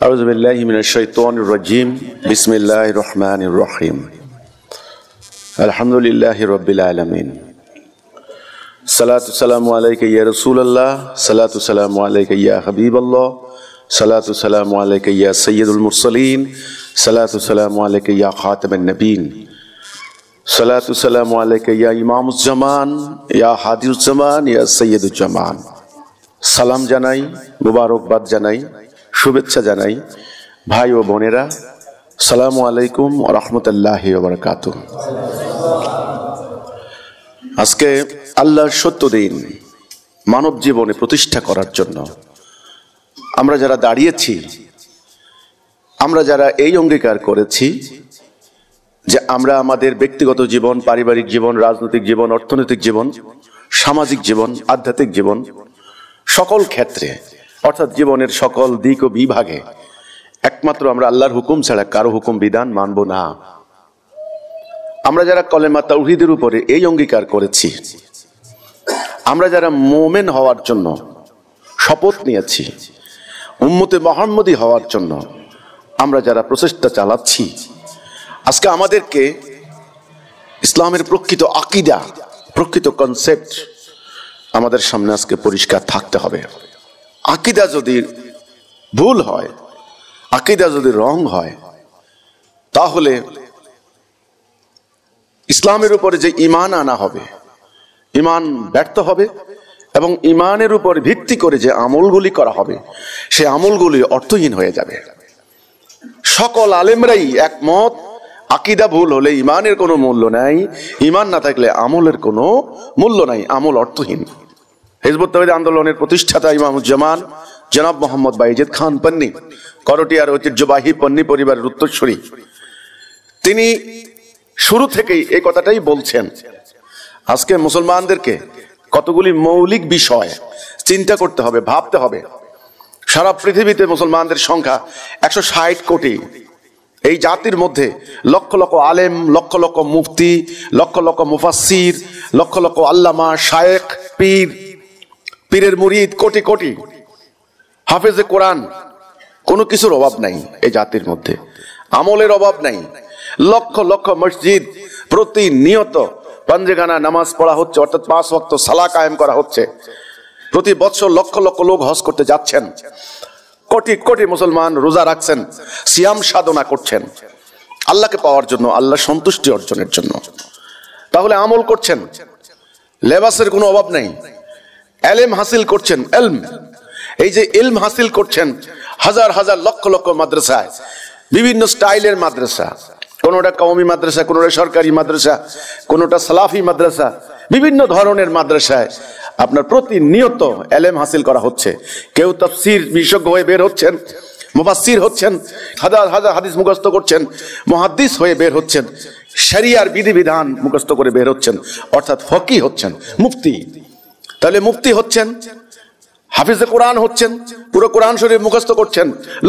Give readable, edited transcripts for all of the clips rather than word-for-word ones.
أعوذ بالله من الشيطان الرجيم بسم الله الرحمن الرحيم الحمد لله رب العالمين صلاة السلام عليك يا رسول الله صلاة السلام عليك يا حبيب الله صلاة السلام عليك يا سيد المرسلين صلاة السلام عليك يا خاتم النبيين صلاة السلام عليك يا إمام الزمان يا هادي الزمان يا سيد الجمان সালাম জানাই, মুবারকবাদ জানাই, শুভেচ্ছা জানাই ভাই ও বোনেরা। আসসালামু আলাইকুম ওয়া রাহমাতুল্লাহি ওয়া বারাকাতুহু। আজকে আল্লাহর সত্য দিন মানব জীবনে প্রতিষ্ঠা করার জন্য আমরা যারা দাঁড়িয়েছি, আমরা যারা এই অঙ্গীকার করেছি যে আমরা আমাদের ব্যক্তিগত জীবন, পারিবারিক জীবন, রাজনৈতিক জীবন, অর্থনৈতিক জীবন, সামাজিক জীবন, আধ্যাত্মিক জীবন, সকল ক্ষেত্রে অর্থাৎ জীবনের সকল দিক ও বিভাগে একমাত্র আমরা আল্লাহর হুকুম ছাড়া কারো হুকুম বিধান মানব না। আমরা যারা কলেমা তাওহীদের উপরে এই অঙ্গীকার করেছি, আমরা যারা মুমিন হওয়ার জন্য শপথ নিয়েছি, উম্মতে মুহাম্মদী হওয়ার জন্য আমরা যারা প্রচেষ্টা চালাচ্ছি, আজকে আমাদেরকে ইসলামের প্রকৃত আকীদা, প্রকৃত কনসেপ্ট আমাদের সামনে আজকে পরিষ্কার থাকতে হবে। আকীদা যদি ভুল হয়, আকীদা যদি রং হয়, তাহলে ইসলামের উপরে যে ঈমান আনা হবে, ঈমান ব্যর্থ হবে এবং ঈমানের উপর ভিত্তি করে যে আমলগুলি করা হবে সেই আমলগুলি অর্থহীন হয়ে যাবে। সকল আলেমরাই একমত, আকীদা ভুল হলে ঈমানের কোনো মূল্য নাই, ঈমান না থাকলে আমলের কোনো মূল্য নাই, আমল অর্থহীন। হিজবুত তাওহীদ আন্দোলনের প্রতিষ্ঠাতা ইমামুজ্জামান জনাব মোহাম্মদ বাইজিদ খান পন্নী, করটিয়ার ঐতিহ্যবাহী পন্নী পরিবারের উত্তরসূরি, তিনি শুরু থেকেই এই কথাটাই বলছেন। আজকে মুসলমানদেরকে কতগুলি মৌলিক বিষয় চিন্তা করতে হবে, ভাবতে হবে। সারা পৃথিবীতে মুসলমানদের সংখ্যা 160 কোটি। এই জাতির মধ্যে লক্ষ লক্ষ আলেম, লক্ষ লক্ষ মুফতি, লক্ষ লক্ষ মুফাসসির, লক্ষ লক্ষ আল্লামা, শায়েখ, পীর, পীরের মুরিদ, কোটি কোটি হাফেজে কোরআন, কোনো কিছুর অভাব নাই এই জাতির মধ্যে, আমলের অভাব নাই। লক্ষ লক্ষ মসজিদ, প্রতিনিয়ত পাঞ্জেখানা নামাজ পড়া হচ্ছে, অর্থাৎ 5 ওয়াক্ত সালাহ কায়েম করা হচ্ছে। প্রতি বছর লক্ষ লক্ষ লোক হজ করতে যাচ্ছেন, কোটি কোটি মুসলমান রোজা রাখছেন, সিয়াম সাধনা করছেন আল্লাহকে পাওয়ার জন্য, আল্লাহ সন্তুষ্টি অর্জনের জন্য। তাহলে আমল করছেন, লেবাসের কোনো অভাব নেই, ইলম হাসিল করছেন, ইলম, এই যে ইলম হাসিল করছেন, হাজার হাজার লক্ষ লক্ষ মাদ্রাসায়, বিভিন্ন স্টাইলের মাদ্রাসা, কোনোটা কওমি মাদ্রাসা, কোনোটা সরকারি মাদ্রাসা, কোনোটা সালাফি মাদ্রাসা, বিভিন্ন ধরনের মাদ্রাসায় আপনার প্রতিনিয়ত ইলম হাসিল করা হচ্ছে। কেউ তাফসীর বিশেষজ্ঞ হয়ে বের হচ্ছেন, মুফাসসির হচ্ছেন, হাজার হাজার হাদিস মুখস্থ করছেন, মুহাদ্দিস হয়ে বের হচ্ছেন, শরিয়ার বিধিবিধান মুখস্থ করে বের হচ্ছেন, অর্থাৎ ফকিহ হচ্ছেন, মুফতি। তাহলে মুফতি হচ্ছেন, হাফিজে কোরআন হচ্ছেন, পুরো কোরআন শরীফ মুখস্থ করছেন,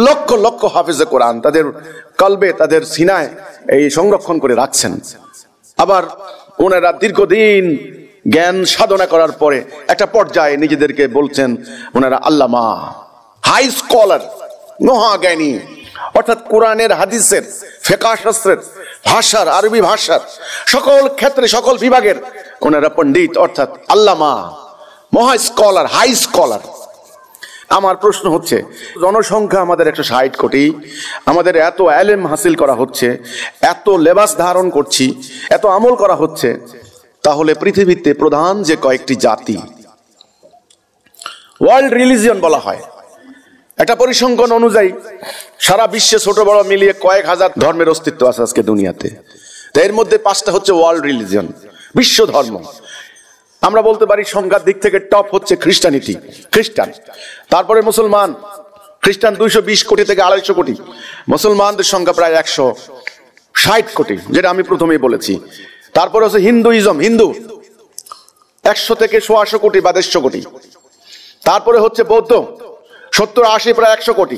লক্ষ লক্ষ হাফিজে কোরআন তাদের কলবে, তাদের সিনায় এই সংরক্ষণ করে রাখছেন। আবার ওনারা দীর্ঘদিন জ্ঞান সাধনা করার পরে একটা পর্যায়ে নিজেদেরকে বলছেন ওনারা আল্লামা, হাই স্কলার, মহাজ্ঞানী, অর্থাৎ কোরআনের, হাদিসের, ফিকহ শাস্ত্রের, ভাষার, আরবি ভাষার সকল ক্ষেত্রে, সকল বিভাগের ওনারা পণ্ডিত, অর্থাৎ আল্লামা, মহা স্কলার, হাই স্কলার। আমার প্রশ্ন হচ্ছে, জনসংখ্যা আমাদের 160 কোটি, আমাদের এত ইলম হাসিল করা হচ্ছে, এত লেবাস ধারণ করছি, এত আমল করা হচ্ছে, তাহলে পৃথিবীতে প্রধান যে কয়েকটি জাতি, ওয়ার্ল্ড রিলিজিয়ন বলা হয়, একটা পরিসংখ্যান অনুযায়ী সারা বিশ্বে ছোট বড় মিলিয়ে কয়েক হাজার ধর্মের অস্তিত্ব আছে আজকে দুনিয়াতে। এর মধ্যে 5টা হচ্ছে ওয়ার্ল্ড রিলিজিয়ন, বিশ্ব ধর্ম। আমরা বলতে পারি সংখ্যার দিক থেকে টপ হচ্ছে খ্রিস্টানিটি, খ্রিস্টান, তারপরে মুসলমান, খ্রিস্টান 220 কোটি থেকে 250 কোটি, মুসলমানদের সংখ্যা প্রায় 160 কোটি, যেটা আমি প্রথমেই বলেছি। তারপরে হচ্ছে হিন্দুইজম, হিন্দু 100 থেকে 150 কোটি বা 150 কোটি। তারপরে হচ্ছে বৌদ্ধ, 70-80 প্রায় 100 কোটি,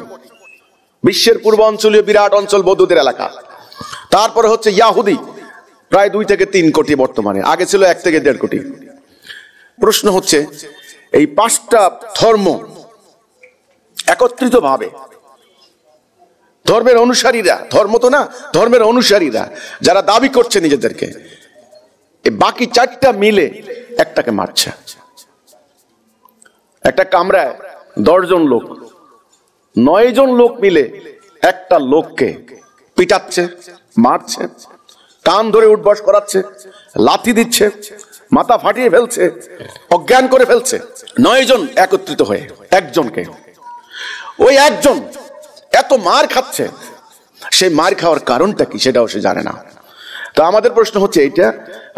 বিশ্বের পূর্বাঞ্চলীয় বিরাট অঞ্চল বৌদ্ধদের এলাকা। তারপরে হচ্ছে ইয়াহুদি, প্রায় 2 থেকে 3 কোটি বর্তমানে, আগে ছিল 1 থেকে 1.5 কোটি। প্রশ্ন হচ্ছে, এই 5টা ধর্ম একত্রিতভাবে ধর্মের অনুসারীরা, ধর্ম তো না, ধর্মের অনুসারীরা যারা দাবি করছে নিজেদেরকে, এই বাকি 4টা মিলে একটাকে মারছে। একটা কামরায় 10 জন লোক, 9 জন লোক মিলে একটা লোককে পিটাচ্ছে, মারছে, কান ধরে উঠবস করাচ্ছে, লাথি দিচ্ছে, মাথা ফাটিয়ে ফেলছে, অজ্ঞান করে ফেলছে। 9 জন একত্রিত হয়ে একজনকে, ওই একজন এত মার খাচ্ছে, সেই মার খাওয়ার কারণটা কি সেটাও সে জানে না। তো আমাদের প্রশ্ন হচ্ছে এইটা,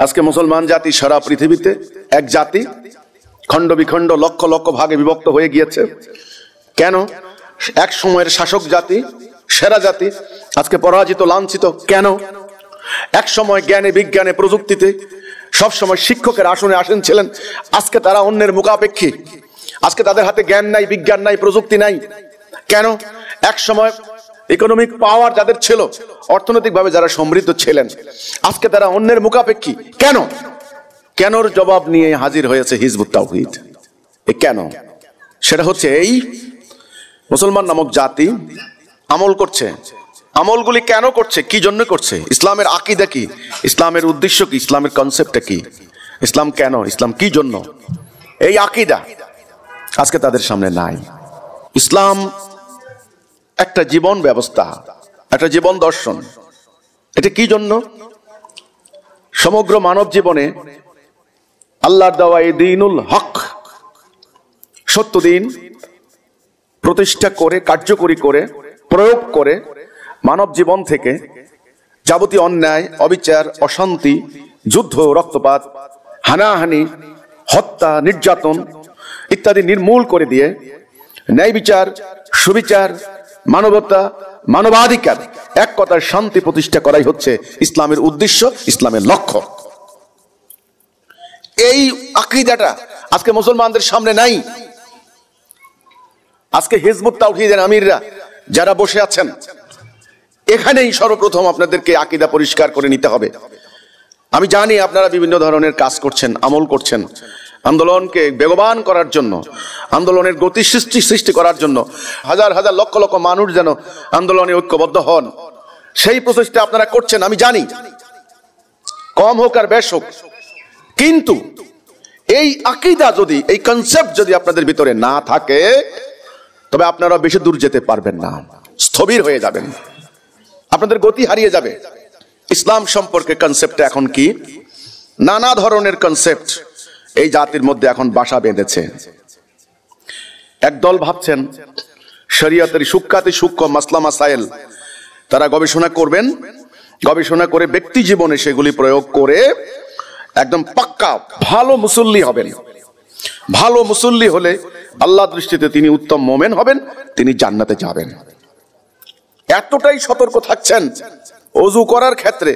আজকে মুসলমান জাতি সারা পৃথিবীতে এক জাতি, খণ্ড বিখণ্ড লক্ষ লক্ষ ভাগে বিভক্ত হয়ে গিয়েছে। কেন? এক সময়ের শাসক জাতি, সেরা জাতি, আজকে পরাজিত, লাঞ্ছিত। কেন? এক সময় জ্ঞানে বিজ্ঞানে প্রযুক্তিতে সবসময় শিক্ষকের আসনে আসীন ছিলেন, আজকে তারা অন্যের মুখাপেক্ষী। আজকে তাদের হাতে জ্ঞান নাই, বিজ্ঞান নাই, প্রযুক্তি নাই। কেন? এক সময় ইকোনমিক পাওয়ার যাদের ছিল, অর্থনৈতিকভাবে যারা সমৃদ্ধ ছিলেন, আজকে তারা অন্যের মুখাপেক্ষী। কেন? কেনর জবাব নিয়ে হাজির হয়েছে হিজবুত তাওহীদ। কেন? সেটা হচ্ছে এই মুসলমান নামক জাতি আমল করছে। আমলগুলি কেন করছে, কি জন্য করছে? ইসলামের আকীদা কি, ইসলামের উদ্দেশ্য কি, ইসলামের কনসেপ্টটা কি, ইসলাম কেন, ইসলাম কি জন্য, এই আকীদা আজকে তাদের সামনে নাই। ইসলাম একটা জীবন ব্যবস্থা, একটা জীবন দর্শন। এটা কি জন্য? সমগ্র মানব জীবনে আল্লাহর দেওয়া এই দ্বীনুল হক, সত্য দিন প্রতিষ্ঠা করে, কার্যকরী করে, প্রয়োগ করে মানব জীবন থেকে যাবতীয় অন্যায়, অবিচার, অশান্তি, যুদ্ধ, রক্তপাত, হানাহানি, হত্যা, নির্যাতন ইত্যাদি নির্মূল করে দিয়ে ন্যায় বিচার, সুবিচার, মানবতা, মানবাধিকার, এক কথার শান্তি প্রতিষ্ঠা করাই হচ্ছে ইসলামের উদ্দেশ্য, ইসলামের লক্ষ্য। এই আকীদাটা আজকে মুসলমানদের সামনে নাই। আজকে হিজবুত তাওহীদের আমিররা যারা বসে আছেন, এখানেই সর্বপ্রথম আপনাদেরকে আকীদা পরিষ্কার করে নিতে হবে। আমি জানি আপনারা বিভিন্ন ধরনের কাজ করছেন, আমল করছেন, আন্দোলনকে বেগবান করার জন্য, আন্দোলনের গতি সৃষ্টি করার জন্য, হাজার হাজার লক্ষ লক্ষ মানুষ যেন আন্দোলনে ঐক্যবদ্ধ হন, সেই প্রচেষ্টা আপনারা করছেন, আমি জানি, কম হোক আর বেশ হোক। কিন্তু এই আকীদা যদি, এই কনসেপ্ট যদি আপনাদের ভিতরে না থাকে, তবে আপনারা বেশি দূর যেতে পারবেন না, স্থবির হয়ে যাবেন, আপনাদের গতি হারিয়ে যাবে। ইসলাম সম্পর্কে কনসেপ্ট এখন কি? নানা ধরনের কনসেপ্ট এই জাতির মধ্যে এখন বাসা বেঁধেছে। একদল ভাবছেন শরীয়তের সূক্ষ্মাতি সূক্ষ্ম মাসলা মাসাইল তারা গবেষণা করবেন, গবেষণা করে ব্যক্তি জীবনে সেগুলি প্রয়োগ করে একদম পাক্কা ভালো মুসল্লি হবেন। ভালো মুসল্লি হলে আল্লাহর দৃষ্টিতে তিনি উত্তম মোমেন হবেন, তিনি জান্নাতে যাবেন। এতটাই সতর্ক থাকছেন ওযু করার ক্ষেত্রে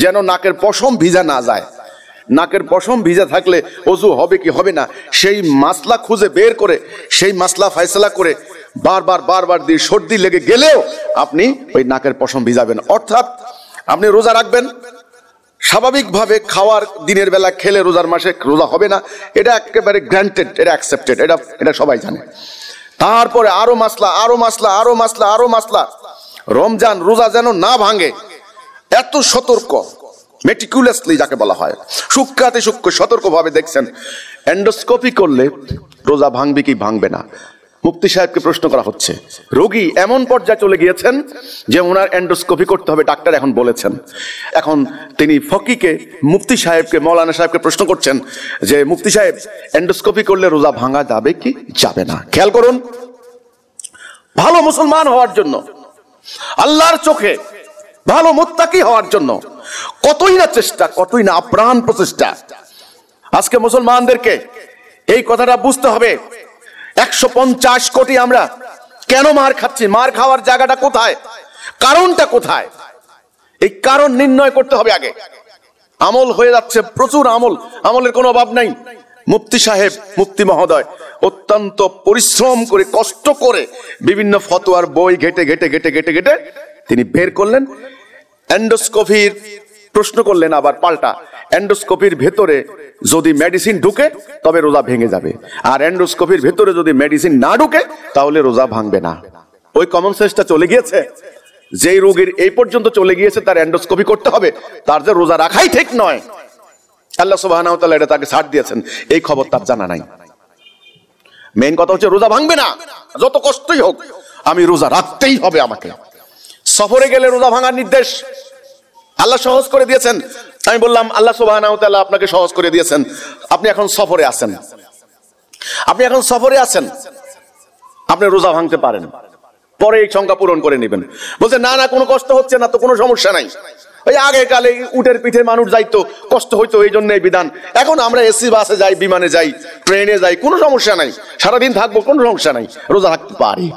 যেন নাকের পশম ভিজা না যায়। নাকের পশম ভিজা থাকলে ওযু হবে কি হবে না সেই মাসলা খুঁজে বের করে, সেই মাসলা ফয়সালা করে বারবার দিয়ে সর্দি লেগে গেলেও আপনি ওই নাকের পশম ভিজাবেন। অর্থাৎ আপনি রোজা রাখবেন, স্বাভাবিকভাবে খাওয়ার দিনের বেলা খেলে রোজার মাসে রোজা হবে না, এটা একেবারে গ্রান্টেড, এটা অ্যাকসেপ্টেড, এটা সবাই জানে। তারপরে আরো মাসলা, রমজান রোজা যেন না ভাঙে, এত সতর্ক, মেটিকুলাসলি যাকে বলা হয়, সূক্ষ্মাতি সূক্ষ্ম সতর্কভাবে দেখছেন। এন্ডোস্কোপি করলে রোজা ভাঙবে কি ভাঙবে না, মুফতি সাহেবকে প্রশ্ন করা হচ্ছে। রোগী এমন পর্যায়ে চলে গিয়েছেন যে ওনার এন্ডোস্কোপি করতে হবে, ডাক্তার এখন বলেছেন। এখন তিনি ফকিকে, মুফতি সাহেবকে, মৌলানা সাহেবকে প্রশ্ন করছেন যে মুফতি সাহেব, এন্ডোস্কোপি করলে রোজা ভাঙা যাবে কি যাবে না? খেয়াল করুন, ভালো মুসলমান হওয়ার জন্য, আল্লাহর চোখে ভালো মুত্তাকি হওয়ার জন্য কতই না চেষ্টা, কতই না আপ্রাণ প্রচেষ্টা। আজকে মুসলমানদেরকে এই কথাটা বুঝতে হবে। 150 কোটি আমরা কেন মার খাচ্ছি? মার খাওয়ার জায়গাটা কোথায়, কারণটা কোথায়? এই কারণ নির্ণয় করতে হবে আগে। আমল হয়ে যাচ্ছে, প্রচুর আমলের কোনো অভাব নাই। মুফতি সাহেব, মুফতি মহোদয় অত্যন্ত পরিশ্রম করে, কষ্ট করে বিভিন্ন ফতোয়ার বই ঘেটে তিনি বের করলেন। এন্ডোস্কোপির প্রশ্ন করলেন আবার পাল্টা, এন্ডোস্কোপির ভেতরে যদি মেডিসিন ঢুকে তবে রোজা ভেঙে যাবে, আর এন্ডোস্কোপির ভেতরে যদি মেডিসিন না ঢুকে তাহলে রোজা ভাঙবে না। ওই কমন সেন্সটা চলে গিয়েছে। যেই রোগীর এই পর্যন্ত চলে গিয়েছে তার এন্ডোস্কোপি করতে হবে, তার যে রোজা রাখাই ঠিক নয়, আল্লাহ সুবহানাহু ওয়া তাআলা এটা তাকে ছাড় দিয়েছেন, এই খবর তার জানা নাই। মেইন কথা হচ্ছে রোজা ভাঙবে না, যত কষ্টই হোক আমি রোজা রাখতেই হবে আমাকে। সফরে গেলে রোজা ভাঙার নির্দেশ আল্লাহ সহজ করে দিয়েছেন। আমি বললাম আল্লাহ সুবহানাহু ওয়া তাআলা আপনাকে সহজ করে দিয়েছেন, আপনি এখন সফরে আছেন, আপনি রোজা ভাঙতে পারেন, পরে এই সংখ্যা পূরণ করে নেবেন। বলছে না না, কোনো কষ্ট হচ্ছে না তো, কোনো সমস্যা নাই। ওই আগে কালে উটের পিঠে মানুষ যাইতো, কষ্ট হইতো, এই জন্য এই বিধান। এখন আমরা এসি বাসে যাই, বিমানে যাই, ট্রেনে যাই, কোনো সমস্যা নাই, সারাদিন থাকবো, কোনো সমস্যা নাই, রোজা রাখতে পারি।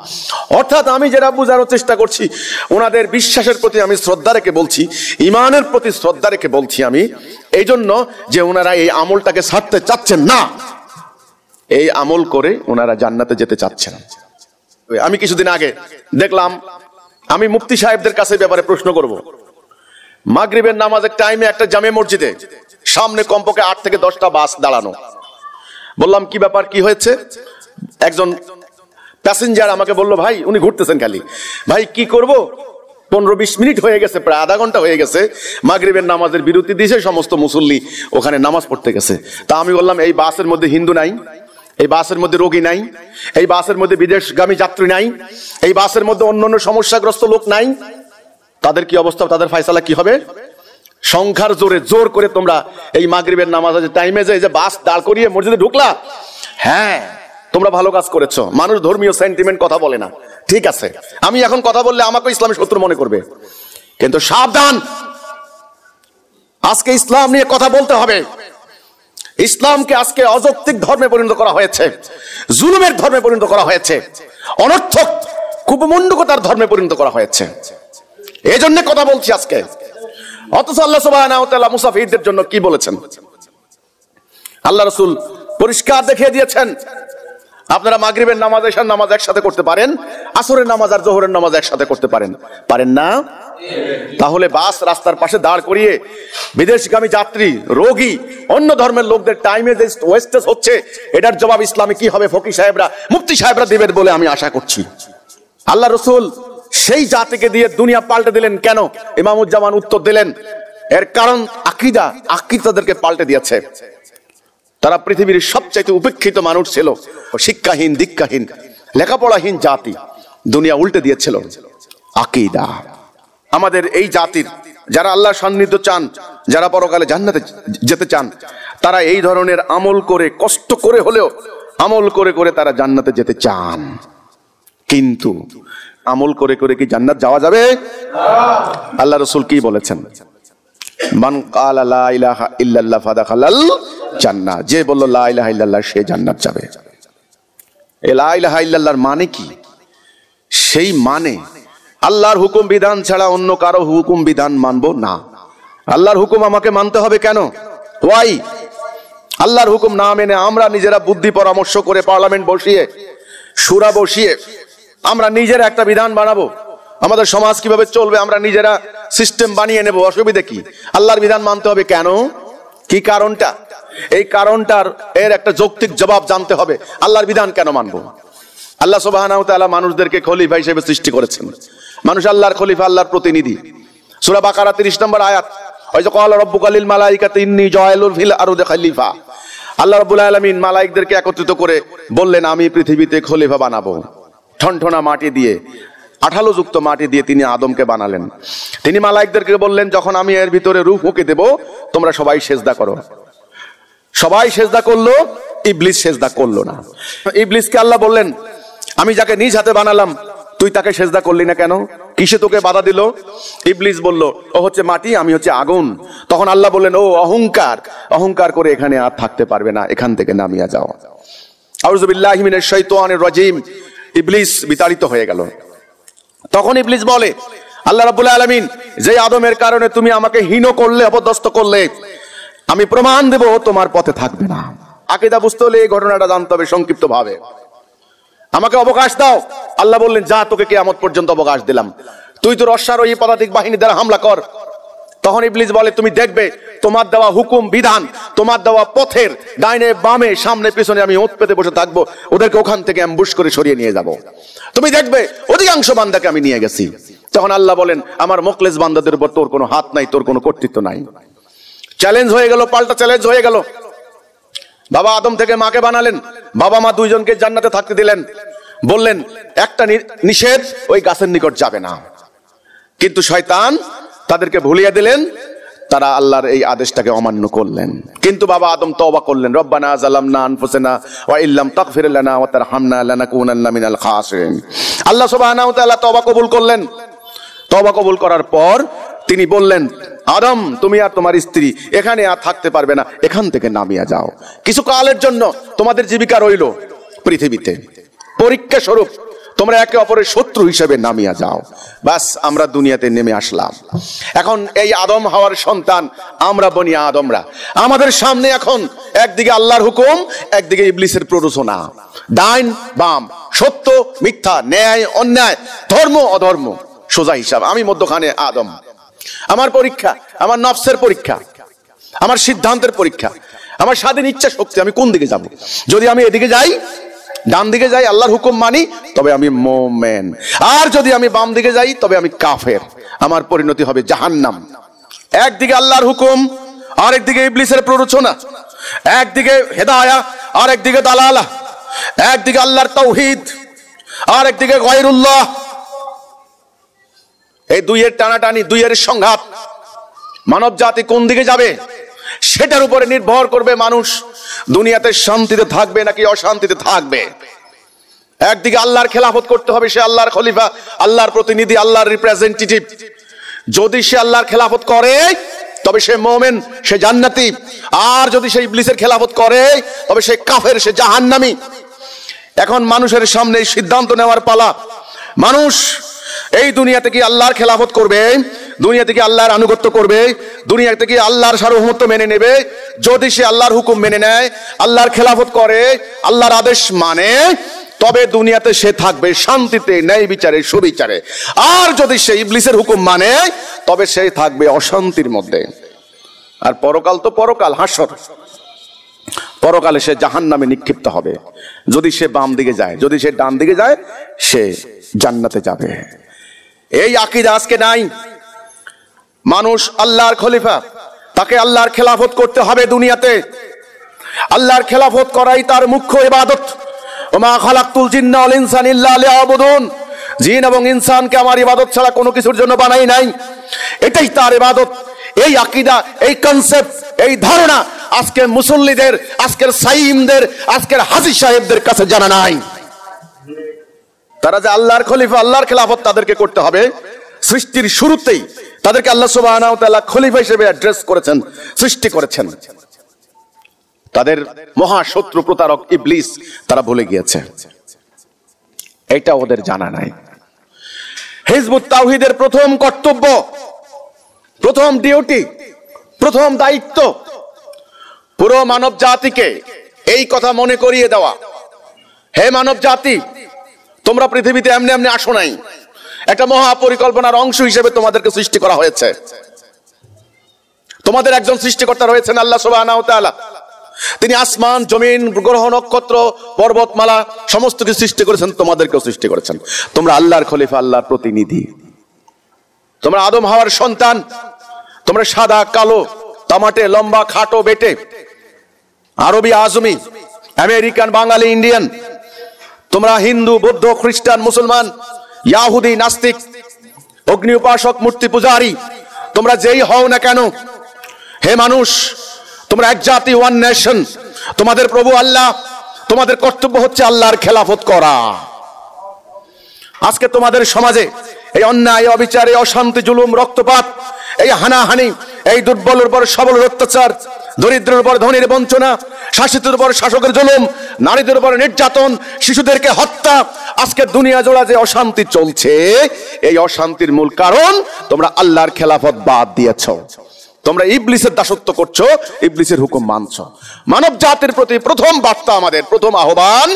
অর্থাৎ আমি যেটা বোঝানোর চেষ্টা করছি, ওনাদের বিশ্বাসের প্রতি আমি শ্রদ্ধা রেখে বলছি, ইমানের প্রতি শ্রদ্ধা রেখে বলছি আমি, এই জন্য যে ওনারা এই আমলটাকে ছাড়তে চাচ্ছেন না, এই আমল করে ওনারা জান্নাতে যেতে চাচ্ছেন। আমি কিছুদিন আগে দেখলাম, আমি মুফতি সাহেবদের কাছে ব্যাপারে প্রশ্ন করব। মাগরিবের নামাজের টাইমে একটা জামে মসজিদে সামনে কমপক্ষে 8 থেকে 10টা বাস দাঁড়ানো। বললাম কি ব্যাপার, কি হয়েছে? একজন প্যাসেঞ্জার আমাকে বলল, ভাই উনি ঘুরতেছেন খালি, ভাই কি করব, 15-20 মিনিট হয়ে গেছে, প্রায় আধা ঘন্টা হয়ে গেছে, মাগরিবের নামাজের বিরতি দিয়েছে, সমস্ত মুসল্লি ওখানে নামাজ পড়তে গেছে। তা আমি বললাম, এই বাসের মধ্যে হিন্দু নাই, এই বাসের মধ্যে রোগী নাই, এই বাসের মধ্যে বিদেশগামী যাত্রী নাই, এই বাসের মধ্যে অন্যান্য সমস্যাগ্রস্ত লোক নাই, তাদের কি অবস্থা, তাদের ফয়সালা কি হবে? সংখ্যার জোরে জোর করে তোমরা এই মাগরিবের নামাজের টাইমে যে বাস দাঁড় করিয়ে মসজিদে ঢুকলা, হ্যাঁ তোমরা ভালো কাজ করেছো। মানুষ ধর্মীয় সেন্টিমেন্ট কথা বলে না, ঠিক আছে, আমি এখন কথা বললে আমাকে ইসলামের শত্রু মনে করবে, কিন্তু সাবধান, আজকে ইসলাম নিয়ে কথা বলতে হবে। ইসলামকে আজকে অযৌক্তিক ধর্মে পরিণত করা হয়েছে, জুলুমের ধর্মে পরিণত করা হয়েছে, অনর্থক কুপমণ্ডকতার ধর্মে পরিণত করা হয়েছে, এই জন্য কথা বলছি আজকে। অথচ আল্লাহ সুবহানাহু ওয়া তাআলা মুসাফিরদের জন্য কি বলেছেন? আল্লাহ রাসূল পরিষ্কার দেখিয়ে দিয়েছেন, আপনারা মাগরিবের নামাজ, এশার নামাজ একসাথে করতে পারেন, আসরের নামাজ আর যোহরের নামাজ একসাথে করতে পারেন না? তাহলে বাস রাস্তার পাশে দাঁড় করিয়ে বিদেশগামী যাত্রী, রোগী, অন্য ধর্মের লোকদের টাইমে যে ওয়েস্টেজ হচ্ছে, এটার জবাব ইসলামে কি হবে ফকিহ সাহেবরা, মুফতি সাহেবরা দিবেন বলে আমি আশা করছি। আল্লাহ রাসূল সেই জাতিকে দিয়ে দুনিয়া পাল্টে দিলেন কেন? ইমামুজ্জামান উত্তর দিলেন, এর কারণ আকীদা তাদেরকে পাল্টে দিয়েছে। তারা পৃথিবীর সবচেয়ে উপেক্ষিত মানুষ ছিল, শিক্ষাহীন, দীক্ষাহীন, লেখাপড়াহীন জাতি, দুনিয়া উল্টে দিয়েছিল আকীদা। আমাদের এই জাতির যারা আল্লাহ সান্নিধ্য চান, যারা পরকালে জান্নাতে যেতে চান, তারা এই ধরনের আমল করে, কষ্ট করে হলেও আমল করে করে তারা জান্নাতে যেতে চান। কিন্তু আমল করে করে কি জান্নাত যাওয়া যাবে? আল্লাহ রাসূল কি বলেছেন? মান ক্বালা লা ইলাহা ইল্লাল্লাহ ফাদাখালাল জান্নাহ, যে বলল লা ইলাহা ইল্লাল্লাহ সে জান্নাত যাবে। এই লা ইলাহা ইল্লাল্লাহর মানে কি? সেই মানে আল্লাহর হুকুম বিধান ছাড়া অন্য কারো হুকুম বিধান মানবো না। আল্লাহর হুকুম আমাকে মানতে হবে কেন? ওয়াই আল্লাহর হুকুম না মেনে আমরা নিজেরা বুদ্ধি পরামর্শ করে, পার্লামেন্ট বসিয়ে, শুরা বসিয়ে আমরা নিজেরা একটা বিধান বানাবো, আমাদের সমাজ কিভাবে চলবে আমরা নিজেরা সিস্টেম বানিয়ে নেব, অসুবিধা কি? আল্লাহর বিধান মানতে হবে কেন? কি কারণটা? এই কারণটার এর একটা যৌক্তিক জবাব জানতে হবে। আল্লাহর বিধান কেন মানবো? আল্লাহ সুবহানাহু ওয়া তাআলা মানুষদেরকে খলিফা হিসেবে সৃষ্টি করেছেন। মানুষ আল্লাহর খলিফা, আল্লাহর প্রতিনিধি। সূরা বাকারা 30 নম্বর আয়াত, ওই যে ক্বালা রাব্বুকা লিল মালাইকাতি ইন্নী জাইলুন ফিল আরদি খলিফা। আল্লাহ রাব্বুল আলামিন মালায়েকদেরকে একত্রিত করে বললেন, আমি পৃথিবীতে খলিফা বানাবো। ঠনঠনা মাটি দিয়ে, আঠালোযুক্ত মাটি দিয়ে তিনি আদমকে বানালেন। তিনি মালায়েকদেরকে বললেন, যখন আমি এর ভিতরে রূহ ফুঁকে দেব, তোমরা সবাই সেজদা করো। সবাই সেজদা করলো, ইবলিস সেজদা করলো না। ইবলিসকে আল্লাহ বললেন, আমি যাকে নিজ হাতে বানালাম তুই তাকে সেজদা করলি না কেন? কিসে তোকে বাধা দিল? ইবলিস বলল, ও হচ্ছে মাটি, আমি হচ্ছে আগুন। তখন আল্লাহ বললেন, ও অহংকার করে এখানে আর থাকতে পারবে না, এখান থেকে নামিয়া যাও। আউযু বিল্লাহি মিনাশ শাইতানির রাজিম। ইবলিস বিতাড়িত হয়ে গেল। তখন ইবলিস বলে, আল্লাহ রাব্বুল আলামিন, যে আদমের কারণে তুমি আমাকে হীন করলে, অপদস্থ করলে, আমি প্রমাণ দেব তোমার পথে থাকবে না। আকীদা বুঝতে হলে এই ঘটনাটা জানতে হবে সংক্ষিপ্ত ভাবে। আমাকে অবকাশ দাও। আল্লাহ বললেন, যা, তোকে কিয়ামত পর্যন্ত অবকাশ দিলাম, তুই তোর অশ্বারোহী পদাতিক বাহিনী দ্বারা হামলা কর। তখন ইবলিস বলে, তুমি দেখবে তোমার দেওয়া হুকুম বিধান, তোমার দেওয়া পথের ডাইনে বামে সামনে পিছনে আমি ওঁত পেতে বসে থাকবো, ওদেরকে ওখান থেকে অ্যাম্বুশ করে সরিয়ে নিয়ে যাব। তুমি দেখবে অধিকাংশ বান্দাকে আমি নিয়ে গেছি। তো তখন আল্লাহ বলেন, আমার মুখলেস বান্দাদের উপর তোর কোনো হাত নাই, তোর কোনো কর্তৃত্ব নাই। চ্যালেঞ্জ হয়ে গেল, পাল্টা চ্যালেঞ্জ হয়ে গেল। বাবা আদম থেকে মাকে বানালেন, বাবা মা দুইজনকে জান্নাতে থাকতে দিলেন, বললেন একটা নিষেধ, ওই গাছের নিকট যাবে না। কিন্তু শয়তান তাদেরকে ভুলিয়ে দিলেন, তারা আল্লাহর এই আদেশটাকে অমান্য করলেন। কিন্তু বাবা আদম তওবা করলেন, রব্বানা যালামনা আনফুসানা ওয়া ইল্লাম তাগফির লানা ওয়া তারহামনা লানাকুনান্না মিনাল খাসিরিন। আল্লাহ সুবহানাহু ওয়া তাআলা তওবা কবুল করলেন। তওবা কবুল করার পর তিনি বললেন, আদম তুমি আর তোমার স্ত্রী এখানে আর থাকতে পারবে না, এখান থেকে নামিয়ে যাও। কিছু কালের জন্য তোমাদের জীবিকা রইল পৃথিবীতে, পরীক্ষা স্বরূপ তোমরা একে অপরের শত্রু হিসেবে নামিয়া যাও। বাস আমরা দুনিয়াতে নেমে আসলাম। এখন এই আদম হাওয়ার সন্তান আমরা বনি আদমরা, আমাদের সামনে এখন একদিকে আল্লাহর হুকুম, একদিকে ইবলিসের প্ররোচনা, ডাইন বাম, সত্য মিথ্যা, ন্যায় অন্যায়, ধর্ম অধর্ম, সোজা হিসাব। আমি মধ্যখানে আদম। আমার পরীক্ষা, আমার নফসের পরীক্ষা, আমার সিদ্ধান্তের পরীক্ষা, আমার স্বাধীন ইচ্ছা শক্তি, আমি কোন দিকে যাব। যদি আমি এদিকে যাই, ডান দিকে যাই, আল্লাহর হুকুম মানি, তবে আমি মুমিন। আর যদি আমি বাম দিকে যাই, তবে আমি কাফের, আমার পরিণতি হবে জাহান্নাম। একদিকে আল্লাহর হুকুম, আর একদিকে ইবলিসের প্ররোচনা, একদিকে হেদায়া আর একদিকে দালালা, একদিকে আল্লাহর তাওহীদ আর একদিকে গায়রুল্লাহ। এই দুইয়ের টানাটানি, দুইয়ের সংঘাত। মানব জাতি কোন দিকে যাবে সেটার উপরে নির্ভর করবে মানুষ দুনিয়াতে শান্তিতে থাকবে নাকি অশান্তিতে থাকবে। একদিকে আল্লাহর খেলাফত করতে হবে, সে আল্লাহর খলিফা, আল্লাহর প্রতিনিধি, আল্লাহর রিপ্রেজেন্টেটিভ। যদি সে আল্লাহর খেলাফত করে তবে সে মুমিন, সে জান্নাতি। আর যদি সে ইবলিসের খেলাফত করে তবে সে কাফের, সে জাহান্নামী। এখন মানুষের সামনে সিদ্ধান্ত নেওয়ার পালা। মানুষ এই দুনিয়াতে কি আল্লাহর খেলাফত করবে, দুনিয়াতে কি আল্লাহর আনুগত্য করবে, দুনিয়াতে কি আল্লাহর সার্বভৌমত্ব মেনে নেবে? যদি সে আল্লাহর হুকুম মেনে নেয়, আল্লাহর খেলাফত করে, আল্লাহর আদেশ মানে, তবে দুনিয়াতে সে থাকবে শান্তিতে, ন্যায় বিচারে, সুবিচারে। আর যদি সে ইবলিসের হুকুম মানে, তবে সে থাকবে অশান্তির মধ্যে। আর পরকাল তো পরকাল, হাসর। পরকালে সে জাহান্নামে নিক্ষিপ্ত হবে। যদি সে বাম দিকে যায়, যদি সে ডান দিকে যায়, সে জান্নাতে যাবে। এই আকীদা আজকে নাই। মানুষ আল্লাহর খলিফা, তাকে আল্লাহর খেলাফত করতে হবে দুনিয়াতে। আল্লাহর খেলাফত করাই তার মুখ্য ইবাদত। ওমা খালাকতুল জিন্না ওয়াল ইনসানা ইল্লা লিয়াবুদুন। জিন এবং ইনসানকে আমার ইবাদত ছাড়া কোনো কিছুর জন্য বানাই নাই, এটাই তার ইবাদত। এই আকীদা, এই কনসেপ্ট, এই ধারণা আজকে মুসল্লিদের, আজকের সাইমদের, আজকের হাজী সাহেবদের কাছে জানা নাই। তারা যে আল্লাহর খলিফা, আল্লাহর খেলাফত তাদেরকে করতে হবে, সৃষ্টির শুরুতেই তাদেরকে আল্লাহ সুবহানাহু ওয়া তাআলা খলিফা হিসেবে অ্যাড্রেস করেছেন, সৃষ্টি করেছেন। তাদের মহা শত্রু প্রতারক ইবলিস তারা ভুলে গিয়েছে, এটা ওদের জানা নাই। হিজবুত তাওহীদের প্রথম কর্তব্য, প্রথম ডিউটি, প্রথম দায়িত্ব পুরো মানব জাতিকে এই কথা মনে করিয়ে দেওয়া, হে মানব জাতি, তোমরা পৃথিবীতে এমনি এমনি আসো নাই, একটা মহা পরিকল্পনার অংশ হিসেবে তোমাদেরকে সৃষ্টি করা হয়েছে। তোমাদের একজন সৃষ্টিকর্তা রয়েছেন আল্লাহ সুবহানাহু ওয়া তাআলা। তিনি আসমান, জমিন, গ্রহ, নক্ষত্র, পর্বতমালা সমস্ত কিছু সৃষ্টি করেছেন, তোমাদেরকেও সৃষ্টি করেছেন। তোমরা আল্লাহর খলিফা, আল্লাহর প্রতিনিধি। তোমরা আদম হাওয়ার সন্তান। তোমরা সাদা, কালো, তামাটে, লম্বা, খাটো, বেটে, আরবি, আজমি, আমেরিকান, বাঙালি, ইন্ডিয়ান। তোমরা হিন্দু, বৌদ্ধ, খ্রিস্টান, মুসলমান, ইয়াহুদি, নাস্তিক, অগ্নি উপাসক, মূর্তি পূজারী, তোমরা যেই হও না কেন, হে মানুষ, তোমরা এক জাতি, ওয়ান নেশন। তোমাদের প্রভু আল্লাহ, তোমাদের কর্তব্য হচ্ছে আল্লাহর খেলাফত করা। আজকে তোমাদের সমাজে এই অন্যায়, অবিচার, অশান্তি, জুলুম, রক্তপাত, এই হানাহানি, এই দুর্বলের উপর সবলের অত্যাচার, দরিদ্রের উপর ধনীর বঞ্চনা, শাসিতের উপর শাসকের জুলুম, নারীদের উপর নির্যাতন, শিশুদেরকে হত্যা, আজকে দুনিয়া জোড়া যে অশান্তি চলছে, এই অশান্তির মূল কারণ তোমরা আল্লাহর খেলাফত বাদ দিয়েছো। তোমরা ইবলিসের দাসত্ব করছো, ইবলিসের হুকুম মানছো। মানব জাতির প্রতি প্রথম বার্তা, আমাদের প্রথম আহ্বান,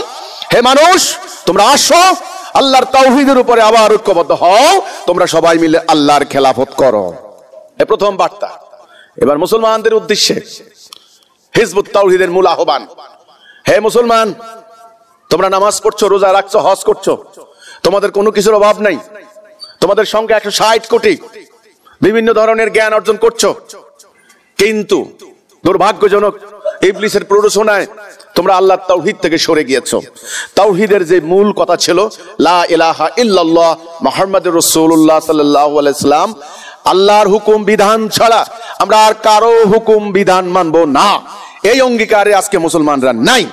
হে মানুষ, তোমরা আসো, আল্লাহর তাওহীদের উপরে আবার ঐক্যবদ্ধ হও, তোমরা সবাই মিলে আল্লাহর খেলাফত করো। এই প্রথম বার্তা। এবার মুসলমানদের উদ্দেশ্যে হিজবুত তাওহীদের মূল আহ্বান, হে মুসলমান, তোমরা নামাজ পড়ছো, রোজা রাখছো, হজ করছো, তোমাদের কোনো কিছুর অভাব নাই, তোমাদের সংখ্যা 160 কোটি, বিভিন্ন ধরনের জ্ঞান অর্জন করছো, কিন্তু দুর্ভাগ্যজনক ইবলিসের প্ররোচনায় তোমরা আল্লাহর তাওহীদ থেকে সরে গিয়েছো। তাওহীদের যে মূল কথা ছিল লা ইলাহা ইল্লাল্লাহ মুহাম্মাদুর রাসূলুল্লাহ সাল্লাল্লাহু আলাইহি সাল্লাম, আল্লাহর হুকুম বিধান ছাড়া আমরা আর কারো হুকুম বিধান মানবো না, এই অঙ্গীকারে আজকে মুসলমানরা নাই।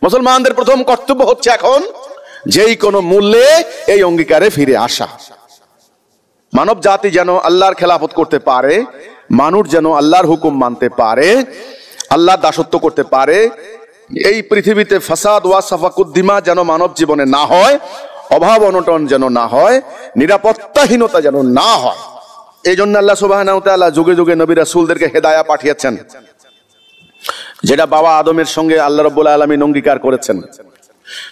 মুসলমানদের প্রথম কর্তব্য হচ্ছে এখন যেই কোনো মূল্যে এই অঙ্গীকারে ফিরে আসা। মানব জাতি যেন আল্লাহর খেলাফত করতে পারে, মানুষ যেন আল্লাহর হুকুম মানতে পারে, আল্লাহর দাসত্ব করতে পারে, এই পৃথিবীতে ফাসাদ ওয়া সাফাকুদ্দিমা যেন মানব জীবনে না হয়, অভাব অনটন যেন না হয়, নিরাপত্তাহীনতা যেন না হয়। এই জন্য আল্লাহ সুবহানাহু ওয়া তাআলা যুগে যুগে নবী রাসূলদেরকে হেদায়া পাঠিয়েছেন, যেটা বাবা আদমের সঙ্গে আল্লাহ রাব্বুল আলামিন অঙ্গীকার করেছেন।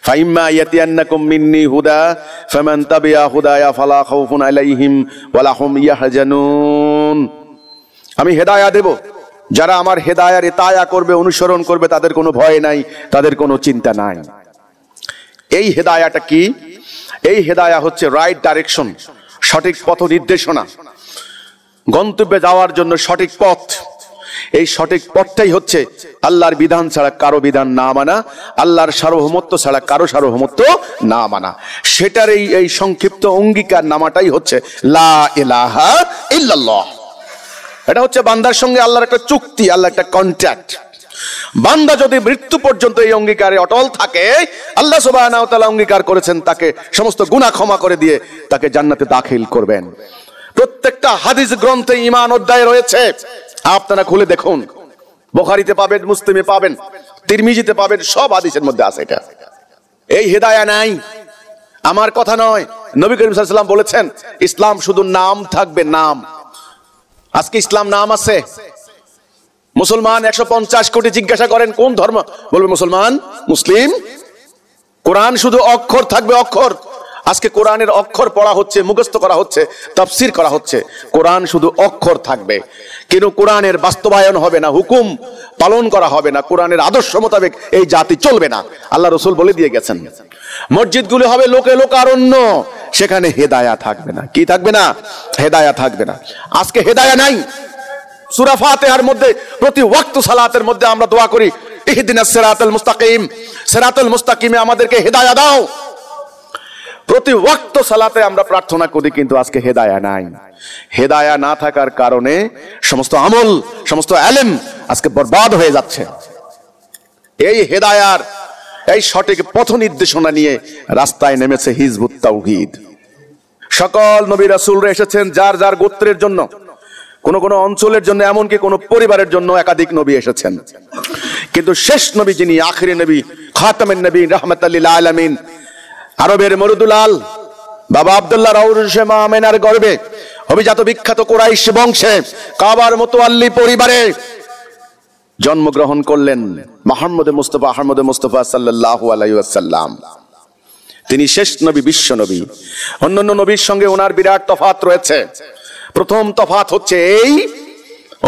ফাইম্মা ইয়াতিয়ান্নাকুম মিন্নি হুদা ফামান তাবিআ হুদায়া ফালা খাউফুন আলাইহিম ওয়ালা হুম ইয়াহজানুন। আমি হেদায়া দেব, যারা আমার হেদায়ার ইতায়া করবে, অনুসরণ করবে, তাদের কোনো ভয় নাই, তাদের কোনো চিন্তা নাই। এই হেদায়াটা কি? এই হেদায়া হচ্ছে রাইট ডাইরেকশন, সঠিক পথ নির্দেশনা, গন্তব্যে যাওয়ার জন্য সঠিক পথ। এই সঠিক পথটাই হচ্ছে আল্লাহর বিধান ছাড়া কারো বিধান না মানা, আল্লাহর সার্বভৌমত্ব ছাড়া কারো সার্বভৌমত্ব না মানা। সেটার এই সংক্ষিপ্ত অঙ্গীকার নামাটাই হচ্ছে লা ইলাহা ইল্লাল্লাহ। এটা হচ্ছে বান্দার সঙ্গে আল্লাহর একটা চুক্তি, আল্লাহর একটা কন্ট্রাক্ট। বান্দা যদি মৃত্যু পর্যন্ত এই অঙ্গীকারে অটল থাকে, আল্লাহ সুবহানাহু ওয়া তাআলা অঙ্গীকার করেছেন তাকে সমস্ত গুনাহ ক্ষমা করে দিয়ে তাকে জান্নাতে দাখিল করবেন। প্রত্যেকটা হাদিস গ্রন্থে ঈমান অধ্যায় রয়েছে, আপনারা খুলে দেখুন। বুখারীতে পাবেন, মুসলিমে পাবেন, তিরমিজিতে পাবেন, সব হাদিসের মধ্যে আছে এটা। এই হেদায়া নাই, আমার কথা নয়। নবী করিম সাল্লাল্লাহু আলাইহি ওয়াসাল্লাম বলেছেন ইসলাম শুধু নাম থাকবে, নাম। আজকে ইসলাম নাম আছে। মুসলমান 150 কোটি, জিজ্ঞাসা করেন কোন ধর্ম, বলবে মুসলমান, মুসলিম। কোরআন শুধু অক্ষর থাকবে, অক্ষর। আজকে কোরআনের অক্ষর পড়া হচ্ছে, মুখস্থ করা হচ্ছে, তাফসীর করা হচ্ছে। কোরআন শুধু অক্ষর থাকবে, কিন্তু কোরআনের বাস্তবায়ন হবে না, হুকুম পালন করা হবে না, কোরআনের আদর্শ মোতাবেক এই জাতি চলবে না। আল্লাহ রাসূল বলে দিয়ে গেছেন মসজিদগুলো হবে লোকে লোকারণ্য, সেখানে হেদায়া থাকবে না। কি থাকবে না? হেদায়া থাকবে না। আজকে হেদায়া নাই। সূরা ফাতিহার মধ্যে প্রতি ওয়াক্ত সালাতের মধ্যে আমরা দোয়া করি ইহদিনাস সিরাতাল মুস্তাকিম, সিরাতাল মুস্তাকিমে আমাদেরকে হেদায়া দাও। প্রতি ওয়াক্ত সালাতে আমরা প্রার্থনা করি, কিন্তু আজকে হেদায়া নাই। হেদায়া না থাকার কারণে সমস্ত আমল, সমস্ত ইলম আজকে বরবাদ হয়ে যাচ্ছে। এই হেদায়ার, এই সঠিক পথ নির্দেশনা নিয়ে রাস্তায় নেমেছে হিজবুত তাওহীদ। সকল নবী রাসূলরা এসেছেন যার যার গোত্রের জন্য, কোন কোন অঞ্চলের জন্য, এমনকি কোন পরিবারের জন্য একাধিক নবী এসেছেন। কিন্তু শেষ নবী যিনি আখিরি নবী, খাতামুন নবী, রাহমাতাল লিল আলামিন, আরবের মরুদুলাল, বাবা আব্দুল্লাহ রাউরুশে মা আমেনার গর্ভে অভিজাত বিখ্যাত কুরাইশ বংশে কাবার মুতাওয়াল্লি পরিবারে জন্মগ্রহণ করলেন মুহাম্মদ মুস্তাফা সাল্লাল্লাহু আলাইহি ওয়াসাল্লাম। তিনি শেষ নবী, বিশ্ব নবী। অন্যান্য নবীর সঙ্গে ওনার বিরাট তফাত রয়েছে। প্রথম তফাত হচ্ছে এই,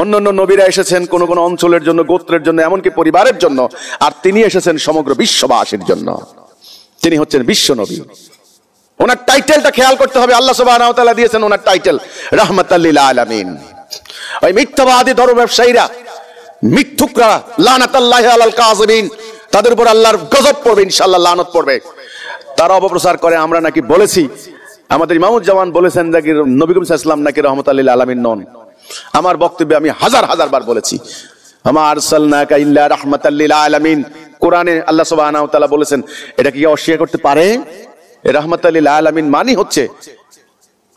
অন্যান্য নবীরা এসেছেন কোন কোন অঞ্চলের জন্য, গোত্রের জন্য, এমনকি পরিবারের জন্য, আর তিনি এসেছেন সমগ্র বিশ্ববাসীর জন্য। তিনি হচ্ছেন বিশ্ব নবী। ওনার টাইটেলটা খেয়াল করতে হবে। আল্লাহ সুবহানাহু ওয়া তাআলা দিয়েছেন ওনার টাইটেল রাহমাতাল লিল আলামিন। ওই মিথ্যাবাদী ধর্ম ব্যবসায়ীরা, মিথ্যুকরা, লানাতুল্লাহি আলাল কাযিবিন, তাদের উপর আল্লাহর গজব পড়বে, ইনশাআল্লাহ লানত পড়বে। তারা অপপ্রচার করে আমরা নাকি বলেছি, আমাদের ইমামুজ্জামান বলেছেন নাকি নবী করিম সাল্লাল্লাহু আলাইহি ওয়াসাল্লাম নাকি রাহমাতাল লিল আলামিন নন। আমার বক্তব্যে আমি হাজার হাজার বার বলেছি আমা আরসালনাকা ইল্লা রাহমাতাল লিল আলামিন। কোরআনে আল্লাহ সুবহানাহু ওয়া তাআলা বলেছেন, এটা কি অস্বীকার করতে পারে? রাহমাতাল লিল আলামিন মানে হচ্ছে